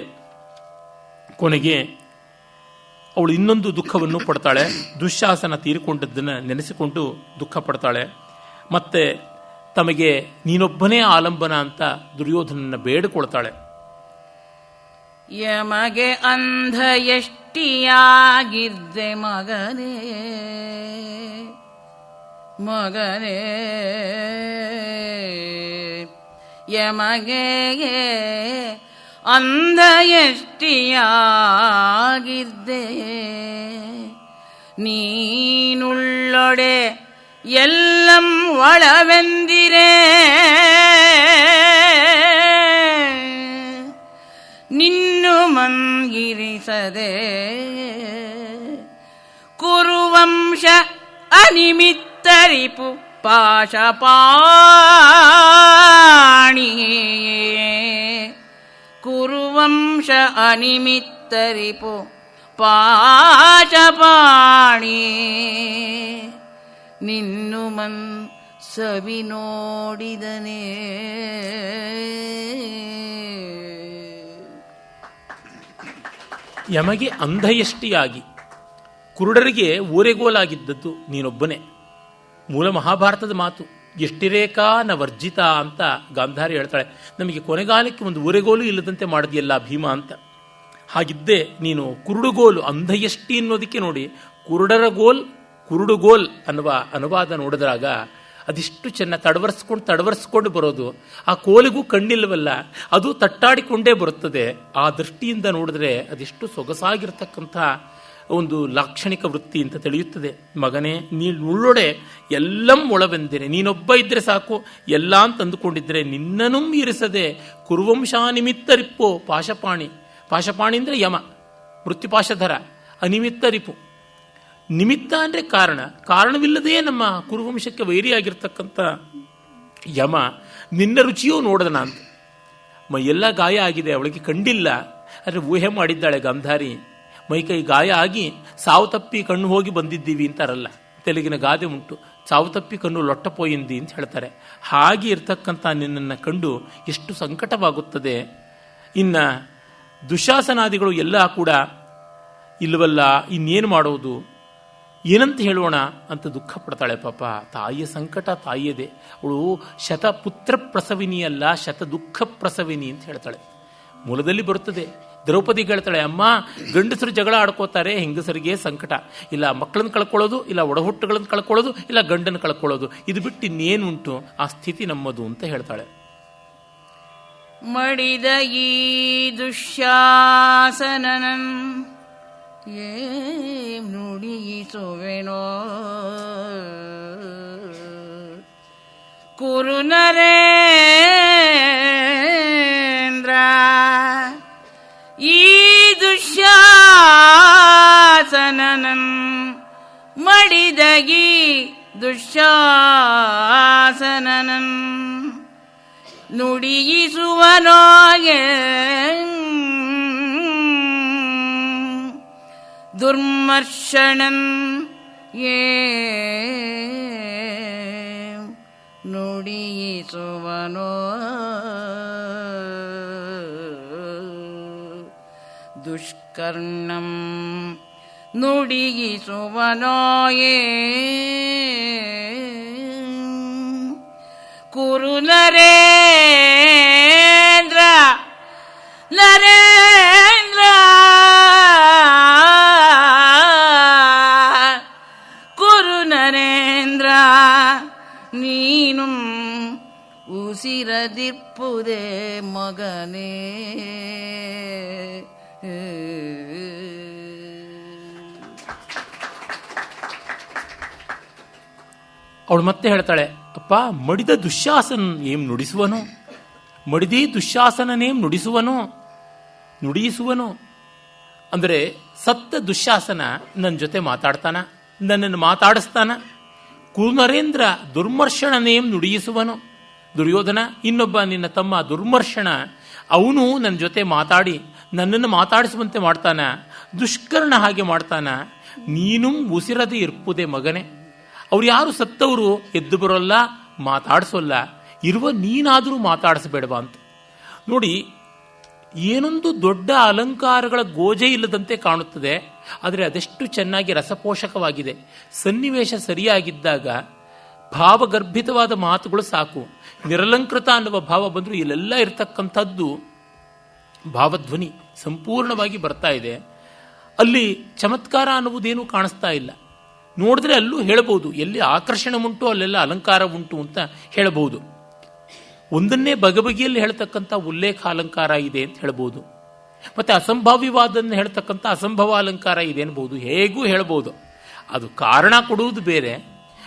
ಕೊನೆಗೆ ಅವಳು ಇನ್ನೊಂದು ದುಃಖವನ್ನು ಪಡ್ತಾಳೆ. ದುಶ್ಯಾಸನ ತೀರಿಕೊಂಡದ್ದನ್ನು ನೆನೆಸಿಕೊಂಡು ದುಃಖ ಪಡ್ತಾಳೆ. ಮತ್ತೆ ತಮಗೆ ನೀನೊಬ್ಬನೇ ಆಲಂಬನ ಅಂತ ದುರ್ಯೋಧನನ್ನ ಬೇಡಿಕೊಳ್ತಾಳೆ. ಯಮಗೆ ಅಂಧ ಎಷ್ಟಿಯಾಗಿದ್ದೆ ಮಗನೇ, ಮಗನೇ ಯಮಗೆ ಅಂಧ ಎಷ್ಟಿಯಾಗಿದ್ದೆ, ನೀನುಳ್ಳೊಡೆ ಎಲ್ಲಂ ಒಳವೆಂದಿರೇ, ನಿನ್ನು ಮಂಗಿರಿಸದೆ ಕುರುವಂಶ ಅನಿಮಿತ್ತರಿಪು ಪಾಶಪಾಣಿಯೇ, ಕುರುವಂಶ ಅನಿಮಿತ್ತರಿಪು ಪಾಶಪಾಣಿಯೇ, ನಿನ್ನು ಮನ್ ಸವಿ ನೋಡಿದನೇ. ಯಮಗೆ ಅಂಧಯಷ್ಟಿಯಾಗಿ ಕುರುಡರಿಗೆ ಊರೆಗೋಲಾಗಿದ್ದದ್ದು ನೀನೊಬ್ಬನೇ. ಮೂಲ ಮಹಾಭಾರತದ ಮಾತು. ಎಷ್ಟಿರೇಕಾ ನ ವರ್ಜಿತ ಅಂತ ಗಾಂಧಾರಿ ಹೇಳ್ತಾಳೆ. ನಮಗೆ ಕೊನೆಗಾಲಕ್ಕೆ ಒಂದು ಊರೆಗೋಲು ಇಲ್ಲದಂತೆ ಮಾಡಿದೆಯಲ್ಲ ಭೀಮ ಅಂತ. ಹಾಗಿದ್ದೆ ನೀನು ಕುರುಡುಗೋಲು. ಅಂಧಯಷ್ಟಿ ಅನ್ನೋದಕ್ಕೆ ನೋಡಿ, ಕುರುಡರ ಗೋಲ್ ಕುರುಡುಗೋಲ್ ಅನ್ನುವ ಅನುವಾದ ನೋಡಿದಾಗ ಅದಿಷ್ಟು ಚೆನ್ನ ತಡವರ್ಸ್ಕೊಂಡು ಬರೋದು. ಆ ಕೋಲಿಗೂ ಕಣ್ಣಿಲ್ಲವಲ್ಲ, ಅದು ತಟ್ಟಾಡಿಕೊಂಡೇ ಬರುತ್ತದೆ. ಆ ದೃಷ್ಟಿಯಿಂದ ನೋಡಿದ್ರೆ ಅದೆಷ್ಟು ಸೊಗಸಾಗಿರ್ತಕ್ಕಂಥ ಒಂದು ಲಾಕ್ಷಣಿಕ ವೃತ್ತಿ ಅಂತ ತಿಳಿಯುತ್ತದೆ. ಮಗನೇ, ನೀನುಳ್ಳೊಡೆ ಎಲ್ಲಂ ಒಳವೆಂದಿರೆ, ನೀನೊಬ್ಬ ಇದ್ರೆ ಸಾಕು ಎಲ್ಲ ಅಂತ ಅಂದುಕೊಂಡಿದ್ರೆ ನಿನ್ನನೂ ಇರಿಸದೆ ಕುರುವಂಶಾನಿಮಿತ್ತರಿಪ್ಪೋ ಪಾಶಪಾಣಿ. ಪಾಶಪಾಣಿ ಅಂದರೆ ಯಮ, ಮೃತ್ಯುಪಾಶಧರ. ಅನಿಮಿತ್ತ ರಿಪು, ನಿಮಿತ್ತ ಅಂದರೆ ಕಾರಣ. ಕಾರಣವಿಲ್ಲದೆಯೇ ನಮ್ಮ ಕುರುವಂಶಕ್ಕೆ ವೈರಿಯಾಗಿರ್ತಕ್ಕಂಥ ಯಮ ನಿನ್ನ ರುಚಿಯೂ ನೋಡದನ ಅಂತ. ಮೈಯೆಲ್ಲ ಗಾಯ ಆಗಿದೆ, ಅವಳಿಗೆ ಕಂಡಿಲ್ಲ. ಆದರೆ ಊಹೆ ಮಾಡಿದ್ದಾಳೆ ಗಾಂಧಾರಿ. ಮೈಕೈ ಗಾಯ ಆಗಿ ಸಾವು ತಪ್ಪಿ ಕಣ್ಣು ಹೋಗಿ ಬಂದಿದ್ದೀವಿ ಅಂತಾರಲ್ಲ, ತೆಲುಗಿನ ಗಾದೆ ಉಂಟು, ಸಾವು ತಪ್ಪಿ ಕಣ್ಣು ಲೊಟ್ಟಪೋಯಿಂದಿ ಅಂತ ಹೇಳ್ತಾರೆ. ಹಾಗೆ ಇರ್ತಕ್ಕಂಥ ನಿನ್ನನ್ನು ಕಂಡು ಎಷ್ಟು ಸಂಕಟವಾಗುತ್ತದೆ. ಇನ್ನು ದುಶಾಸನಾದಿಗಳು ಎಲ್ಲ ಕೂಡ ಇಲ್ಲವಲ್ಲ, ಇನ್ನೇನು ಮಾಡೋದು, ಏನಂತ ಹೇಳೋಣ ಅಂತ ದುಃಖ ಪಡ್ತಾಳೆ. ಪಾಪ ತಾಯಿಯ ಸಂಕಟ ತಾಯಿಯದೇ. ಅವಳು ಶತಪುತ್ರ ಪ್ರಸವಿನಿ ಅಲ್ಲ, ಶತ ದುಃಖ ಪ್ರಸವಿನಿ ಅಂತ ಹೇಳ್ತಾಳೆ. ಮೂಲದಲ್ಲಿ ಬರುತ್ತದೆ. ದ್ರೌಪದಿ ಹೇಳ್ತಾಳೆ, ಅಮ್ಮ ಗಂಡಸರು ಜಗಳ ಆಡ್ಕೋತಾರೆ, ಹೆಂಗಸರಿಗೆ ಸಂಕಟ ಇಲ್ಲ. ಮಕ್ಕಳನ್ನು ಕಳ್ಕೊಳ್ಳೋದು, ಇಲ್ಲ ಒಡಹುಟ್ಟುಗಳನ್ನು ಕಳ್ಕೊಳ್ಳೋದು, ಇಲ್ಲ ಗಂಡನ್ನು ಕಳ್ಕೊಳ್ಳೋದು, ಇದು ಬಿಟ್ಟು ಇನ್ನೇನುಂಟು, ಆ ಸ್ಥಿತಿ ನಮ್ಮದು ಅಂತ ಹೇಳ್ತಾಳೆ. ಮಡಿದ ಈ ದುಶ್ಯಾಸನನಂ ನುಡಿಯಿಸುವೆನೋ ಕುರುನರೇಂದ್ರ, ಈ ದುಶ್ಯಾಸನನಂ ಮಡಿದಗಿ ದುಶ್ಯಾಸನನಂ ನುಡಿಯಿಸುವನೋಗೆ ದುರ್ಮರ್ಷಣನ್ ಏ ನುಡಿಯಿಸುವನೋ ದುಷ್ಕರ್ಣಂ ನುಡಿಯಿಸುವನೋ ಏ ಕುರು ನರೇಂದ್ರ ನರೇಂದ್ರ ಕುರು ನರೇಂದ್ರ ನೀನು ಉಸಿರದಿಪ್ಪುದೇ ಮಗನೇ. ಅವಳು ಮತ್ತೆ ಹೇಳ್ತಾಳೆ, ಅಪ್ಪ ಮಡಿದ ದುಶ್ಯಾಸನ ಏಂ ನುಡಿಸುವನು, ಮಡಿದಿ ದುಶ್ಯಾಸನನೇಂ ನುಡಿಸುವನು ಅಂದರೆ ಸತ್ತ ದುಶ್ಯಾಸನ ನನ್ನ ಜೊತೆ ಮಾತಾಡ್ತಾನ, ನನ್ನನ್ನು ಮಾತಾಡಿಸ್ತಾನ. ಕುರುನರೇಂದ್ರ ದುರ್ಮರ್ಷಣನೇಂ ನುಡಿಯಿಸುವನು, ದುರ್ಯೋಧನ ಇನ್ನೊಬ್ಬ ನಿನ್ನ ತಮ್ಮ ದುರ್ಮರ್ಷಣ ಅವನು ನನ್ನ ಜೊತೆ ಮಾತಾಡಿ ನನ್ನನ್ನು ಮಾತಾಡಿಸುವಂತೆ ಮಾಡ್ತಾನ, ದುಷ್ಕರ್ಣ ಹಾಗೆ ಮಾಡ್ತಾನ. ನೀನು ಉಸಿರದೆ ಇರ್ಪುದೇ ಮಗನೇ. ಅವ್ರು ಯಾರು ಸತ್ತವರು ಎದ್ದು ಬರೋಲ್ಲ, ಮಾತಾಡಿಸೋಲ್ಲ, ಇರುವ ನೀನಾದರೂ ಮಾತಾಡಿಸಬೇಡವಾ ಅಂತ. ನೋಡಿ, ಏನೊಂದು ದೊಡ್ಡ ಅಲಂಕಾರಗಳ ಗೋಜೆ ಇಲ್ಲದಂತೆ ಕಾಣುತ್ತದೆ, ಆದರೆ ಅದೆಷ್ಟು ಚೆನ್ನಾಗಿ ರಸಪೋಷಕವಾಗಿದೆ. ಸನ್ನಿವೇಶ ಸರಿಯಾಗಿದ್ದಾಗ ಭಾವಗರ್ಭಿತವಾದ ಮಾತುಗಳು ಸಾಕು. ನಿರಲಂಕೃತ ಅನ್ನುವ ಭಾವ ಬಂದರೂ ಇಲ್ಲೆಲ್ಲ ಇರತಕ್ಕಂಥದ್ದು ಭಾವಧ್ವನಿ ಸಂಪೂರ್ಣವಾಗಿ ಬರ್ತಾ ಇದೆ. ಅಲ್ಲಿ ಚಮತ್ಕಾರ ಅನ್ನುವುದೇನೂ ಕಾಣಿಸ್ತಾ ಇಲ್ಲ. ನೋಡಿದ್ರೆ ಅಲ್ಲೂ ಹೇಳಬಹುದು, ಎಲ್ಲಿ ಆಕರ್ಷಣೆ ಉಂಟು ಅಲ್ಲೆಲ್ಲ ಅಲಂಕಾರ ಉಂಟು ಅಂತ ಹೇಳಬಹುದು. ಒಂದನ್ನೇ ಬಗೆಬಗೆಯಲ್ಲಿ ಹೇಳ್ತಕ್ಕಂಥ ಉಲ್ಲೇಖ ಅಲಂಕಾರ ಇದೆ ಅಂತ ಹೇಳ್ಬೋದು. ಮತ್ತೆ ಅಸಂಭಾವ್ಯವಾದನ್ನು ಹೇಳ್ತಕ್ಕಂಥ ಅಸಂಭವ ಅಲಂಕಾರ ಇದೆ ಅನ್ಬೋದು, ಹೇಗೂ ಹೇಳ್ಬೋದು. ಅದು ಕಾರಣ ಕೊಡುವುದು ಬೇರೆ.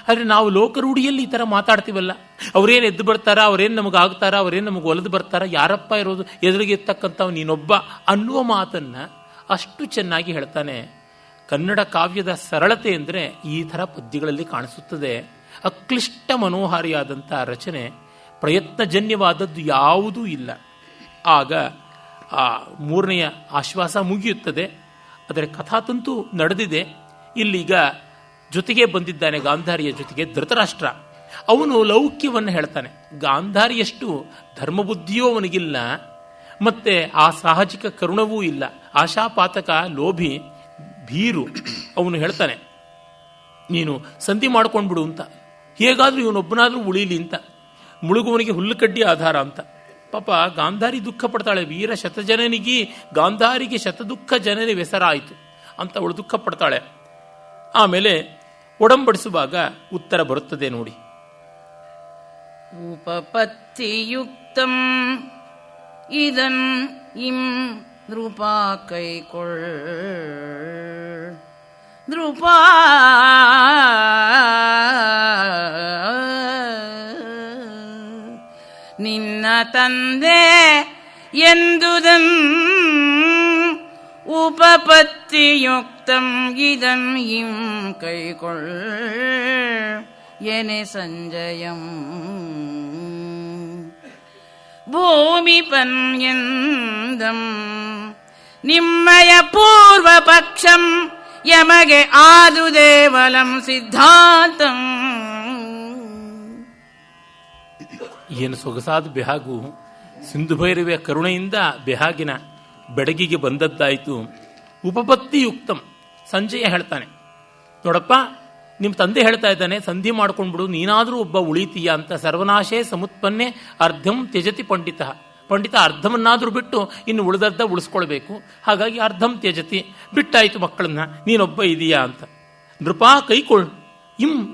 ಆದರೆ ನಾವು ಲೋಕರೂಢಿಯಲ್ಲಿ ಈ ಥರ ಮಾತಾಡ್ತೀವಲ್ಲ, ಅವರೇನು ಎದ್ದು ಬರ್ತಾರ, ಅವರೇನು ನಮಗೆ ಆಗ್ತಾರ, ಅವರೇನು ನಮಗೆ ಒಲಿದು ಬರ್ತಾರ, ಯಾರಪ್ಪ ಇರೋದು ಎದುರಿಗೆ ಇರ್ತಕ್ಕಂಥವ್ ನೀನೊಬ್ಬ ಅನ್ನುವ ಮಾತನ್ನು ಅಷ್ಟು ಚೆನ್ನಾಗಿ ಹೇಳ್ತಾನೆ. ಕನ್ನಡ ಕಾವ್ಯದ ಸರಳತೆ ಅಂದರೆ ಈ ಥರ ಪದ್ಯಗಳಲ್ಲಿ ಕಾಣಿಸುತ್ತದೆ. ಅಕ್ಲಿಷ್ಟ ಮನೋಹಾರಿಯಾದಂಥ ರಚನೆ, ಪ್ರಯತ್ನಜನ್ಯವಾದದ್ದು ಯಾವುದೂ ಇಲ್ಲ. ಆಗ ಆ ಮೂರನೆಯ ಆಶ್ವಾಸ ಮುಗಿಯುತ್ತದೆ. ಅದರ ಕಥಾತಂತು ನಡೆದಿದೆ. ಇಲ್ಲೀಗ ಜೊತೆಗೆ ಬಂದಿದ್ದಾನೆ ಗಾಂಧಾರಿಯ ಜೊತೆಗೆ ಧೃತರಾಷ್ಟ್ರ. ಅವನು ಲೌಕ್ಯವನ್ನು ಹೇಳ್ತಾನೆ. ಗಾಂಧಾರಿಯಷ್ಟು ಧರ್ಮಬುದ್ಧಿಯೂ ಅವನಿಗಿಲ್ಲ, ಮತ್ತೆ ಆ ಸಾಹಜಿಕ ಕರುಣವೂ ಇಲ್ಲ. ಆಶಾಪಾತಕ, ಲೋಭಿ, ಭೀರು. ಅವನು ಹೇಳ್ತಾನೆ, ನೀನು ಸಂಧಿ ಮಾಡ್ಕೊಂಡ್ಬಿಡು ಅಂತ, ಹೇಗಾದ್ರೂ ಇವನೊಬ್ಬನಾದ್ರೂ ಉಳೀಲಿ ಅಂತ. ಮುಳುಗುವನಿಗೆ ಹುಲ್ಲುಕಡ್ಡಿ ಆಧಾರ ಅಂತ. ಪಾಪ ಗಾಂಧಾರಿ ದುಃಖ ಪಡ್ತಾಳೆ. ವೀರ ಶತಜನನಿಗೆ ಗಾಂಧಾರಿಗೆ ಶತದುಃಖ ಜನನಿ ವ್ಯಸರಾಯಿತು ಅಂತ ಅವಳು ದುಃಖ ಪಡ್ತಾಳೆ. ಆಮೇಲೆ ಒಡಂಬಡಿಸುವಾಗ ಉತ್ತರ ಬರುತ್ತದೆ ನೋಡಿ. ಉಪಪತ್ತಿಯುಕ್ತಂ ಇದನ್ ಇಂ ನೃಪಾ ಕೈಕೊಳ್ಳ ನೃಪಾ ನಿನ್ನ ತಂದೆ ಎಂದುದನ್ ಉಪಪತ್ತಿಯುಕ್ತಂ ಇದನ್ ಇಂ ಕೈಕೊಳ್ಳ ಎನೆ ಸಂಜಯಂ ಭೂಮಿಪನ್ ಎಂದಂ ನಿಮ್ಮಯ ಪೂರ್ವ ಪಕ್ಷಂ ಯಮಗೆ ಆದು ದೇವಲಂ ಸಿದ್ಧಾಂತಂ. ಏನು ಸೊಗಸಾದ ಬೆಹಾಗು! ಸಿಂಧು ಭೈರವಿಯ ಕರುಣೆಯಿಂದ ಬೆಹಾಗಿನ ಬೆಡಗಿಗೆ ಬಂದದ್ದಾಯಿತು. ಉಪಪತ್ತಿಯುಕ್ತಂ. ಸಂಜಯ ಹೇಳ್ತಾನೆ, ನೋಡಪ್ಪ, ನಿಮ್ಮ ತಂದೆ ಹೇಳ್ತಾ ಇದ್ದಾನೆ ಸಂಧಿ ಮಾಡ್ಕೊಂಡ್ಬಿಡು, ನೀನಾದರೂ ಒಬ್ಬ ಉಳಿತೀಯ ಅಂತ. ಸರ್ವನಾಶೇ ಸಮುತ್ಪನ್ನೆ ಅರ್ಧಂ ತ್ಯಜತಿ ಪಂಡಿತ. ಪಂಡಿತ ಅರ್ಧವನ್ನಾದರೂ ಬಿಟ್ಟು ಇನ್ನು ಉಳಿದರ್ಧ ಉಳಿಸ್ಕೊಳ್ಬೇಕು. ಹಾಗಾಗಿ ಅರ್ಧಂ ತ್ಯಜತಿ, ಬಿಟ್ಟಾಯಿತು ಮಕ್ಕಳನ್ನ, ನೀನೊಬ್ಬ ಇದೀಯಾ ಅಂತ. ನೃಪಾ ಕೈಕೊಳ್ಳು,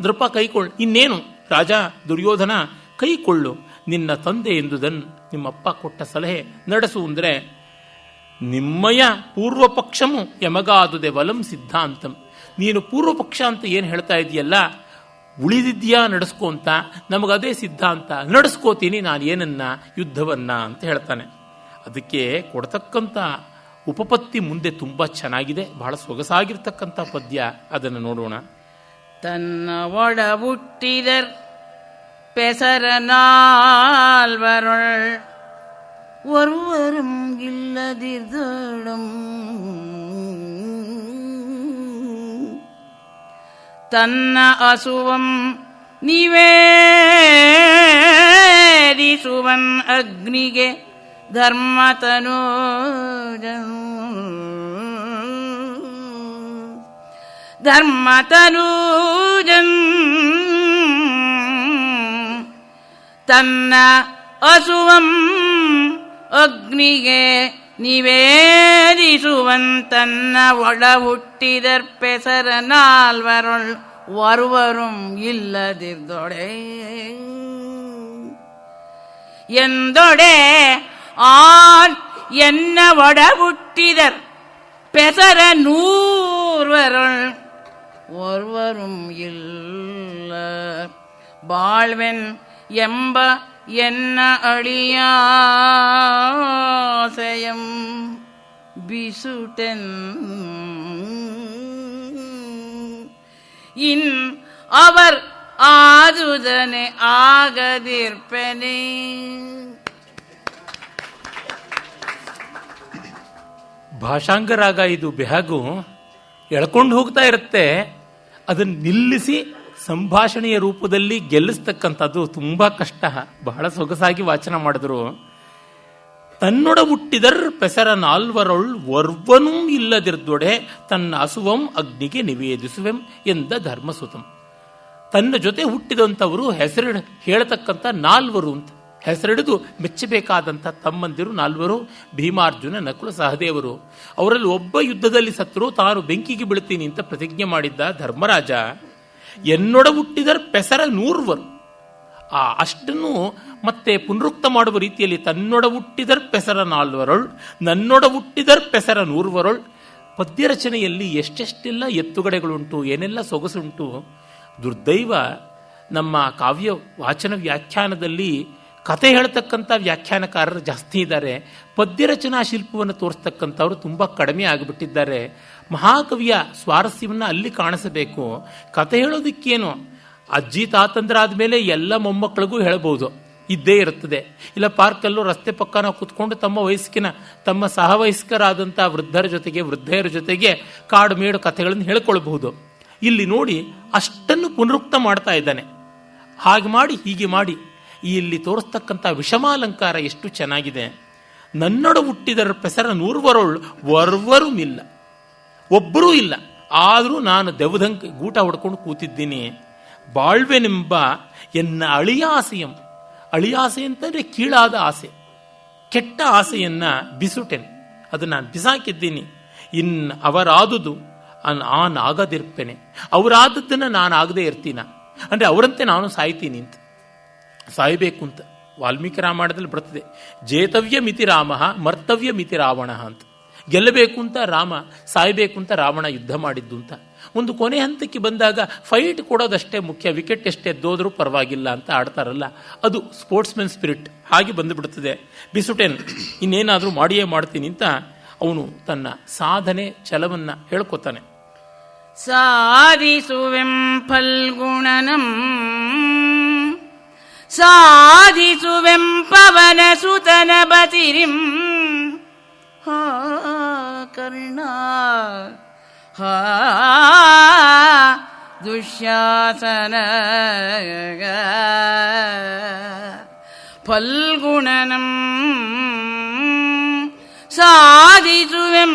ನೃಪ ಕೈಕೊಳ್ಳು, ಇನ್ನೇನು ರಾಜ ದುರ್ಯೋಧನ ಕೈಕೊಳ್ಳು, ನಿನ್ನ ತಂದೆ ಎಂದುದನ್ ನಿಮ್ಮಪ್ಪ ಕೊಟ್ಟ ಸಲಹೆ ನಡೆಸು. ಅಂದರೆ ನಿಮ್ಮಯ ಪೂರ್ವ ಪಕ್ಷಮು ಯಮಗಾದುದೆ ವಲಂ ಸಿದ್ಧಾಂತಂ. ನೀನು ಪೂರ್ವ ಪಕ್ಷ ಅಂತ ಏನು ಹೇಳ್ತಾ ಇದೆಯಲ್ಲ, ಉಳಿದಿದ್ಯಾ ನಡೆಸ್ಕೋ ಅಂತ, ನಮಗದೇ ಸಿದ್ಧಾಂತ, ನಡೆಸ್ಕೋತೀನಿ ನಾನು ಏನನ್ನ, ಯುದ್ಧವನ್ನ ಅಂತ ಹೇಳ್ತಾನೆ. ಅದಕ್ಕೆ ಕೊಡ್ತಕ್ಕಂಥ ಉಪಪತ್ತಿ ಮುಂದೆ ತುಂಬ ಚೆನ್ನಾಗಿದೆ, ಬಹಳ ಸೊಗಸಾಗಿರ್ತಕ್ಕಂಥ ಪದ್ಯ. ಅದನ್ನು ನೋಡೋಣ. ತನ್ನ ಒಡ ಹುಟ್ಟಿದರ್ பெசர நால்வருள் ஒருவரும் இல்லதிர்தடம் ತನ್ನ ಅಸುವಂ ನಿವೇದಿಸುವನ್ ಅಗ್ನಿಗೆ ಧರ್ಮತನೂಜನು ತನ್ನ ಅಸುವಂ ಅಗ್ನಿಗೆ ನಿವೇದಿಸುವನ್ ತನ್ನ ಒಳ ಹುಟ್ಟಿದರ್ಪೆಸರ ನಾಲ್ವರೊಳ್ ವರ್ವರುಂ ಇಲ್ಲದಿರ್ದೊಡೆ ಎಂದೊಡೆ ಆನ್ ಎನ್ನ ಒಡ ಹುಟ್ಟಿದರ್ ಪೆಸರ ನೂರ್ವರೊಳ್ ಒರ್ವರುಂ ಇಲ್ಲ ಬಾಳ್ವೆನ್ ಎಂಬ ಎನ್ನ ಅಳಿಯಾಸೆಯಂ ಬಿಸುಟೆನ್ ಇನ್ அவர் ಆದುದನೆ ಆಗದಿರ್ಪೆನೆ. ಭಾಷಾಂಗರಾಗ ಇದು ಬೆಹಗು ಎಳ್ಕೊಂಡು ಹೋಗ್ತಾ ಇರುತ್ತೆ. ಅದನ್ನು ನಿಲ್ಲಿಸಿ ಸಂಭಾಷಣೆಯ ರೂಪದಲ್ಲಿ ಗೆಲ್ಲಿಸ್ತಕ್ಕಂಥದ್ದು ತುಂಬಾ ಕಷ್ಟ. ಬಹಳ ಸೊಗಸಾಗಿ ವಾಚನ ಮಾಡಿದ್ರು. ತನ್ನೊಡ ಹುಟ್ಟಿದರ್ ಪೆಸರ ನಾಲ್ವರೊಳ್ ವರ್ವನೂ ಇಲ್ಲದಿರ್ದೊಡೆ ತನ್ನ ಅಸುವಂ ಅಗ್ನಿಗೆ ನಿವೇದಿಸುವೆಂ ಎಂದ ಧರ್ಮಸುತಂ. ತನ್ನ ಜೊತೆ ಹುಟ್ಟಿದಂಥವರು ಹೆಸರಿಡ ಹೇಳತಕ್ಕಂಥ ನಾಲ್ವರು ಅಂತ ಹೆಸರಿಡಿದು ಮೆಚ್ಚಬೇಕಾದಂಥ ತಮ್ಮಂದಿರು ನಾಲ್ವರು, ಭೀಮಾರ್ಜುನ ನಕುಲ ಸಹದೇವರು. ಅವರಲ್ಲಿ ಒಬ್ಬ ಯುದ್ಧದಲ್ಲಿ ಸತ್ತರೂ ತಾನು ಬೆಂಕಿಗೆ ಬೀಳ್ತೀನಿ ಅಂತ ಪ್ರತಿಜ್ಞೆ ಮಾಡಿದ್ದ ಧರ್ಮರಾಜ. ಎನ್ನೊಡ ಹುಟ್ಟಿದರ್ ಪೆಸರ ನೂರ್ವರು, ಅಷ್ಟನ್ನು ಮತ್ತೆ ಪುನರುಕ್ತ ಮಾಡುವ ರೀತಿಯಲ್ಲಿ ತನ್ನೊಡ ಹುಟ್ಟಿದರ್ ಪೆಸರ ನಾಲ್ವರೊಳ್ ನನ್ನೊಡ ಹುಟ್ಟಿದರ್ ಪೆಸರ ನೂರ್ವರೊಳ್. ಪದ್ಯ ರಚನೆಯಲ್ಲಿ ಎಷ್ಟೆಷ್ಟೆಲ್ಲ ಎತ್ತುಗಡೆಗಳುಂಟು, ಏನೆಲ್ಲ ಸೊಗಸುಂಟು. ದುರ್ದೈವ ನಮ್ಮ ಕಾವ್ಯ ವಾಚನ ವ್ಯಾಖ್ಯಾನದಲ್ಲಿ ಕತೆ ಹೇಳ್ತಕ್ಕಂಥ ವ್ಯಾಖ್ಯಾನಕಾರರು ಜಾಸ್ತಿ ಇದ್ದಾರೆ. ಪದ್ಯ ರಚನಾ ಶಿಲ್ಪವನ್ನು ತೋರಿಸ್ತಕ್ಕಂಥವ್ರು ತುಂಬ ಕಡಿಮೆ ಆಗಿಬಿಟ್ಟಿದ್ದಾರೆ. ಮಹಾಕವಿಯ ಸ್ವಾರಸ್ಯವನ್ನು ಅಲ್ಲಿ ಕಾಣಿಸಬೇಕು. ಕತೆ ಹೇಳೋದಕ್ಕೇನು, ಅಜ್ಜಿ ತಾತಂದ್ರಾದ ಮೇಲೆ ಎಲ್ಲ ಮೊಮ್ಮಕ್ಕಳಿಗೂ ಹೇಳಬಹುದು, ಇದ್ದೇ ಇರುತ್ತದೆ. ಇಲ್ಲ ಪಾರ್ಕಲ್ಲೂ ರಸ್ತೆ ಪಕ್ಕ ನಾವು ಕೂತ್ಕೊಂಡು ತಮ್ಮ ಸಹವಯಸ್ಕರಾದಂಥ ವೃದ್ಧೆಯರ ಜೊತೆಗೆ ಕಾಡು ಮೇಡು ಕಥೆಗಳನ್ನು ಹೇಳ್ಕೊಳ್ಬಹುದು. ಇಲ್ಲಿ ನೋಡಿ ಅಷ್ಟನ್ನು ಪುನರುಕ್ತ ಮಾಡ್ತಾ ಇದ್ದಾನೆ. ಹಾಗೆ ಮಾಡಿ ಹೀಗೆ ಮಾಡಿ ಇಲ್ಲಿ ತೋರಿಸ್ತಕ್ಕಂಥ ವಿಷಮಾಲಂಕಾರ ಎಷ್ಟು ಚೆನ್ನಾಗಿದೆ. ನನ್ನೊಡ ಹುಟ್ಟಿದರ ಪೆಸರ ನೂರ್ವರೊಳ್ ವರ್ವರೂ ಇಲ್ಲ, ಒಬ್ಬರೂ ಇಲ್ಲ, ಆದರೂ ನಾನು ದೆವ್ವದಂಗೆ ಗೂಟ ಹೊಡ್ಕೊಂಡು ಕೂತಿದ್ದೀನಿ. ಬಾಳ್ವೆನೆಂಬ ಎನ್ನ ಅಳಿಯಾಸೆಯಂ, ಅಳಿಯಾಸೆ ಅಂತಂದ್ರೆ ಕೀಳಾದ ಆಸೆ, ಕೆಟ್ಟ ಆಸೆಯನ್ನ ಬಿಸುಟೆನ್, ಅದನ್ನು ನಾನು ಬಿಸಾಕಿದ್ದೀನಿ. ಅವರಾದುದು ಆಗದಿರ್ಪೇನೆ, ಅವರಾದದ್ದನ್ನು ನಾನು ಆಗದೆ ಇರ್ತೀನ ಅಂದರೆ ಅವರಂತೆ ನಾನು ಸಾಯ್ತೀನಿ ಅಂತ, ಸಾಯಬೇಕು ಅಂತ. ವಾಲ್ಮೀಕಿ ರಾಮಾಯಣದಲ್ಲಿ ಬರ್ತದೆ, ಜೇತವ್ಯ ಮಿತಿ ರಾಮ ಮರ್ತವ್ಯ ಮಿತಿ ರಾವಣ ಅಂತ. ಗೆಲ್ಲಬೇಕು ಅಂತ ರಾಮ, ಸಾಯಬೇಕು ಅಂತ ರಾವಣ ಯುದ್ಧ ಮಾಡಿದ್ದು ಅಂತ. ಒಂದು ಕೊನೆ ಹಂತಕ್ಕೆ ಬಂದಾಗ ಫೈಟ್ ಕೊಡೋದಷ್ಟೇ ಮುಖ್ಯ, ವಿಕೆಟ್ ಎಷ್ಟೇ ಎದ್ದೋದ್ರೂ ಪರವಾಗಿಲ್ಲ ಅಂತ ಆಡ್ತಾರಲ್ಲ, ಅದು ಸ್ಪೋರ್ಟ್ಸ್ಮನ್ ಸ್ಪಿರಿಟ್. ಹಾಗೆ ಬಂದುಬಿಡ್ತದೆ. ಬಿಸುಟೆನ್ ಇನ್ನೇನಾದರೂ ಮಾಡಿಯೇ ಮಾಡ್ತೀನಿ ಅಂತ ಅವನು ತನ್ನ ಸಾಧನೆ ಛಲವನ್ನ ಹೇಳ್ಕೊತಾನೆ. ಸಾಧಿಸುವೆಂ ಫಲ್ಗುಣನಂ ಸಾಧಿಸುವೆಂ ಪವನ ಸುತನ ಬತಿರಿಂ ಕರ್ಣ ದುಶ್ಯಾಸನ ಫಲ್ಗುಣನಂ ಸಾಧಿಸುವೆಂ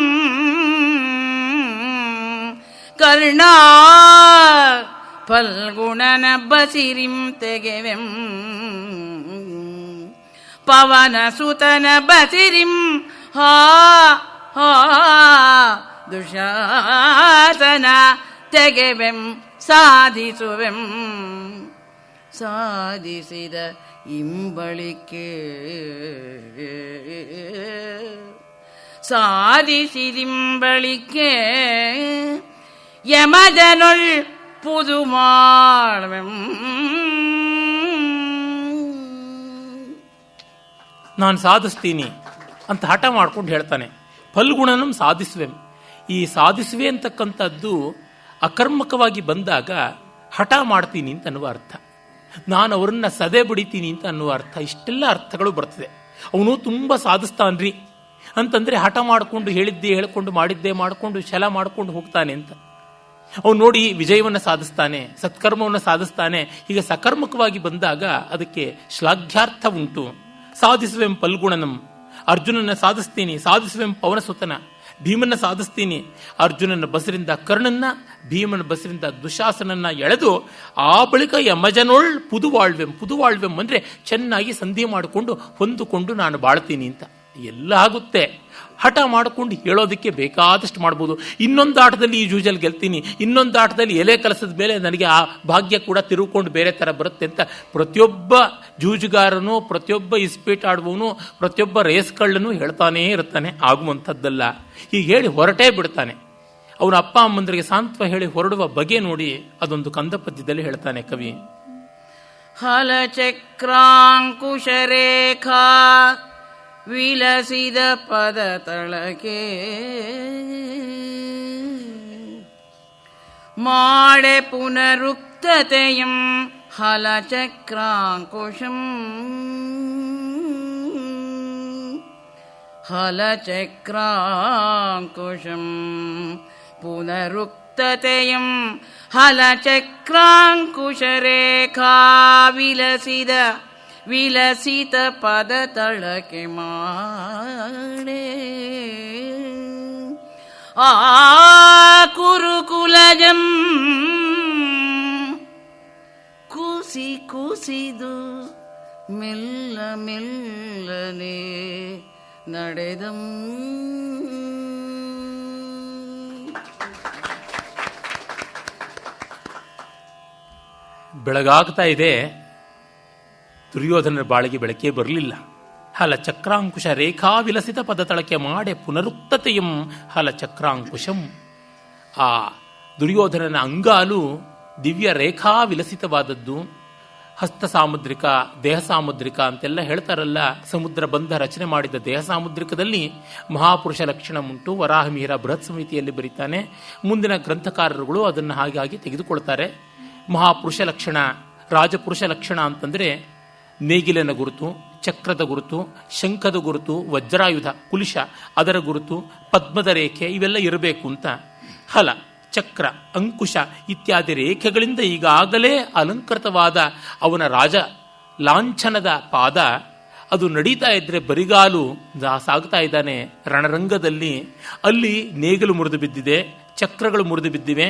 ಕರ್ಣ ಫಲ್ಗುಣನ ಬಸಿರಿಂ ತೆಗೆವೆಂ ಪವನ ಸುತನ ಬಸಿರಿಂ ದುಶಾಸನ ತೆಗೆವೆಂ ಸಾಧಿಸುವೆಂ. ಸಾಧಿಸಿದ ಇಂಬಳಿಕೆ ಸಾಧಿಸಿದಿಂಬಳಿಕೆ ಯಮಜನೊಳ್ ಪುದು ಮಾಡ್ವೆಂ. ನಾನು ಸಾಧಿಸ್ತೀನಿ ಅಂತ ಹಠ ಮಾಡ್ಕೊಂಡು ಹೇಳ್ತಾನೆ. ಫಲ್ಗುಣನಂ ಸಾಧಿಸುವೆಂ. ಈ ಸಾಧಿಸುವೆ ಅಂತಕ್ಕಂಥದ್ದು ಅಕರ್ಮಕವಾಗಿ ಬಂದಾಗ ಹಠ ಮಾಡ್ತೀನಿ ಅಂತ ಅನ್ನುವ ಅರ್ಥ, ನಾನು ಅವರನ್ನ ಸದೆ ಬಿಡಿತೀನಿ ಅಂತ ಅನ್ನುವ ಅರ್ಥ. ಇಷ್ಟೆಲ್ಲ ಅರ್ಥಗಳು ಬರ್ತದೆ. ಅವನು ತುಂಬ ಸಾಧಿಸ್ತಾನ್ರಿ ಅಂತಂದ್ರೆ ಹಠ ಮಾಡಿಕೊಂಡು ಹೇಳಿದ್ದೇ ಹೇಳ್ಕೊಂಡು ಮಾಡಿದ್ದೇ ಮಾಡಿಕೊಂಡು ಛಲ ಮಾಡಿಕೊಂಡು ಹೋಗ್ತಾನೆ ಅಂತ. ಅವನು ನೋಡಿ ವಿಜಯವನ್ನು ಸಾಧಿಸ್ತಾನೆ, ಸತ್ಕರ್ಮವನ್ನು ಸಾಧಿಸ್ತಾನೆ. ಹೀಗೆ ಸಕರ್ಮಕವಾಗಿ ಬಂದಾಗ ಅದಕ್ಕೆ ಶ್ಲಾಘ್ಯಾರ್ಥ ಉಂಟು. ಸಾಧಿಸುವೆಂ ಪಲ್ಗುಣನಂ, ಅರ್ಜುನನ ಸಾಧಿಸ್ತೀನಿ, ಸಾಧಿಸುವೆಂ ಪವನಸುತನ, ಭೀಮನ್ನ ಸಾಧಿಸ್ತೀನಿ. ಅರ್ಜುನನ ಬಸರಿಂದ ಕರ್ಣನ್ನ, ಭೀಮನ ಬಸರಿಂದ ದುಶಾಸನನ್ನ ಎಳೆದು ಆ ಬಳಿಕ ಯಮಜನೋಳ್ ಪುದುವಾಳ್ವೆಂ ಅಂದ್ರೆ ಚೆನ್ನಾಗಿ ಸಂಧಿ ಮಾಡಿಕೊಂಡು ಹೊಂದಿಕೊಂಡು ನಾನು ಬಾಳ್ತೀನಿ ಅಂತ. ಎಲ್ಲ ಆಗುತ್ತೆ. ಹಠ ಮಾಡಿಕೊಂಡು ಹೇಳೋದಕ್ಕೆ ಬೇಕಾದಷ್ಟು ಮಾಡ್ಬೋದು. ಇನ್ನೊಂದು ಆಟದಲ್ಲಿ ಈ ಜೂಜಲ್ಲಿ ಗೆಲ್ತೀನಿ, ಇನ್ನೊಂದು ಆಟದಲ್ಲಿ ಎಲೆ ಕಲಸದ ಮೇಲೆ ನನಗೆ ಆ ಭಾಗ್ಯ ಕೂಡ ತಿರುಗಿಕೊಂಡು ಬೇರೆ ಥರ ಬರುತ್ತೆ ಅಂತ ಪ್ರತಿಯೊಬ್ಬ ಜೂಜುಗಾರನು, ಪ್ರತಿಯೊಬ್ಬ ಇಸ್ಪೀಟ್ ಆಡುವವನು, ಪ್ರತಿಯೊಬ್ಬ ರೇಸ್ ಕಳ್ಳನು ಹೇಳ್ತಾನೇ ಇರ್ತಾನೆ. ಆಗುವಂಥದ್ದಲ್ಲ. ಹೀಗೆ ಹೇಳಿ ಹೊರಟೇ ಬಿಡ್ತಾನೆ. ಅವನ ಅಪ್ಪ ಅಮ್ಮಂದರಿಗೆ ಸಾಂತ್ವ ಹೇಳಿ ಹೊರಡುವ ಬಗೆ ನೋಡಿ ಅದೊಂದು ಕಂದ ಪದ್ಯದಲ್ಲಿ ಹೇಳ್ತಾನೆ ಕವಿ. ಹಲಚಕ್ರಾಂಕುಶರೇಖಾ ವಿಲಸಿದ ಪದ ತಳಕೆ ಮಾಡೆ ಪುನರುಕ್ತತೆಯಂ ಹಲಚಕ್ರಾಂಕುಶಂ ಪುನರುಕ್ತತೆಯಂ ಹಲಚಕ್ರಾಂಕುಶರೇಖಾ ವಿಲಸಿತ ಪದ ತಳಕೆ ಮಾಡೆ ಆ ಕುರುಕುಲಜಂ ಕುಸಿದು ಮೆಲ್ಲ ಮೆಲ್ಲನೆ ನಡೆದಂ. ಬೆಳಗಾಗ್ತಾ ಇದೆ. ದುರ್ಯೋಧನರ ಬಾಳಿಗೆ ಬೆಳಕೇ ಬರಲಿಲ್ಲ. ಹಲ ಚಕ್ರಾಂಕುಶ ರೇಖಾ ವಿಲಸಿತ ಪದ ತಳಕೆ ಮಾಡೆ ಪುನರುಕ್ತತೆಯಂ ಹಲ ಚಕ್ರಾಂಕುಶಂ. ಆ ದುರ್ಯೋಧನನ ಅಂಗಾಲು ದಿವ್ಯ ರೇಖಾ ವಿಲಸಿತವಾದದ್ದು. ಹಸ್ತ ಸಾಮುದ್ರಿಕ, ದೇಹ ಸಾಮುದ್ರಿಕ ಅಂತೆಲ್ಲ ಹೇಳ್ತಾರಲ್ಲ. ಸಮುದ್ರ ಬಂಧ ರಚನೆ ಮಾಡಿದ ದೇಹ ಸಾಮುದ್ರಿಕದಲ್ಲಿ ಮಹಾಪುರುಷ ಲಕ್ಷಣ ಉಂಟು. ವರಾಹಮಿಹಿರ ಬೃಹತ್ ಸಮಿತಿಯಲ್ಲಿ ಬರೀತಾನೆ. ಮುಂದಿನ ಗ್ರಂಥಕಾರರುಗಳು ಅದನ್ನು ಹಾಗಾಗಿ ತೆಗೆದುಕೊಳ್ತಾರೆ. ಮಹಾಪುರುಷ ಲಕ್ಷಣ, ರಾಜಪುರುಷ ಲಕ್ಷಣ ಅಂತಂದರೆ ನೇಗಿಲಿನ ಗುರುತು, ಚಕ್ರದ ಗುರುತು, ಶಂಖದ ಗುರುತು, ವಜ್ರಾಯುಧ ಕುಲಿಶ ಅದರ ಗುರುತು, ಪದ್ಮದ ರೇಖೆ ಇವೆಲ್ಲ ಇರಬೇಕು ಅಂತ. ಹಲ, ಚಕ್ರ, ಅಂಕುಶ ಇತ್ಯಾದಿ ರೇಖೆಗಳಿಂದ ಈಗಾಗಲೇ ಅಲಂಕೃತವಾದ ಅವನ ರಾಜ ಲಾಂಛನದ ಪಾದ ಅದು ನಡೀತಾ ಇದ್ರೆ ಬರಿಗಾಲು ಸಾಗ್ತಾ ಇದ್ದಾನೆ ರಣರಂಗದಲ್ಲಿ. ಅಲ್ಲಿ ನೇಗಿಲು ಮುರಿದು ಬಿದ್ದಿದೆ, ಚಕ್ರಗಳು ಮುರಿದು ಬಿದ್ದಿವೆ,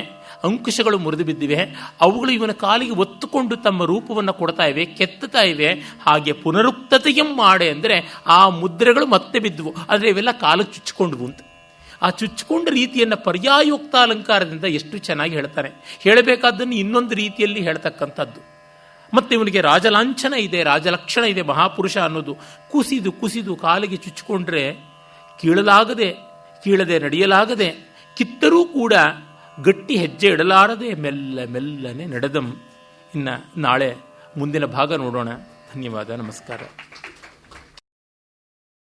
ಅಂಕುಶಗಳು ಮುರಿದು ಬಿದ್ದಿವೆ. ಅವುಗಳು ಇವನ ಕಾಲಿಗೆ ಒತ್ತುಕೊಂಡು ತಮ್ಮ ರೂಪವನ್ನು ಕೊಡ್ತಾ ಇವೆ, ಕೆತ್ತುತ್ತಾ ಇವೆ. ಹಾಗೆ ಪುನರುಕ್ತತೆಯಂ ಮಾಡೆ ಅಂದರೆ ಆ ಮುದ್ರೆಗಳು ಮತ್ತೆ ಬಿದ್ದುವು, ಆದರೆ ಇವೆಲ್ಲ ಕಾಲಕ್ಕೆ ಚುಚ್ಚಿಕೊಂಡ್ವು ಅಂತ. ಆ ಚುಚ್ಚಿಕೊಂಡ ರೀತಿಯನ್ನು ಪರ್ಯಾಯೋಕ್ತ ಅಲಂಕಾರದಿಂದ ಎಷ್ಟು ಚೆನ್ನಾಗಿ ಹೇಳ್ತಾನೆ. ಹೇಳಬೇಕಾದ್ದನ್ನು ಇನ್ನೊಂದು ರೀತಿಯಲ್ಲಿ ಹೇಳ್ತಕ್ಕಂಥದ್ದು. ಮತ್ತೆ ಇವನಿಗೆ ರಾಜಲಾಂಛನ ಇದೆ, ರಾಜಲಕ್ಷಣ ಇದೆ. ಮಹಾಪುರುಷ ಅನ್ನೋದು ಕುಸಿದು ಕಾಲಿಗೆ ಚುಚ್ಚಿಕೊಂಡ್ರೆ ಕೀಳದೆ ನಡೆಯಲಾಗದೆ, ಕಿತ್ತರೂ ಕೂಡ ಗಟ್ಟಿ ಹೆಜ್ಜೆ ಇಡಲಾರದೆ ಮೆಲ್ಲನೆ ನಡೆದಂ. ಇನ್ನು ನಾಳೆ ಮುಂದಿನ ಭಾಗ ನೋಡೋಣ. ಧನ್ಯವಾದ, ನಮಸ್ಕಾರ.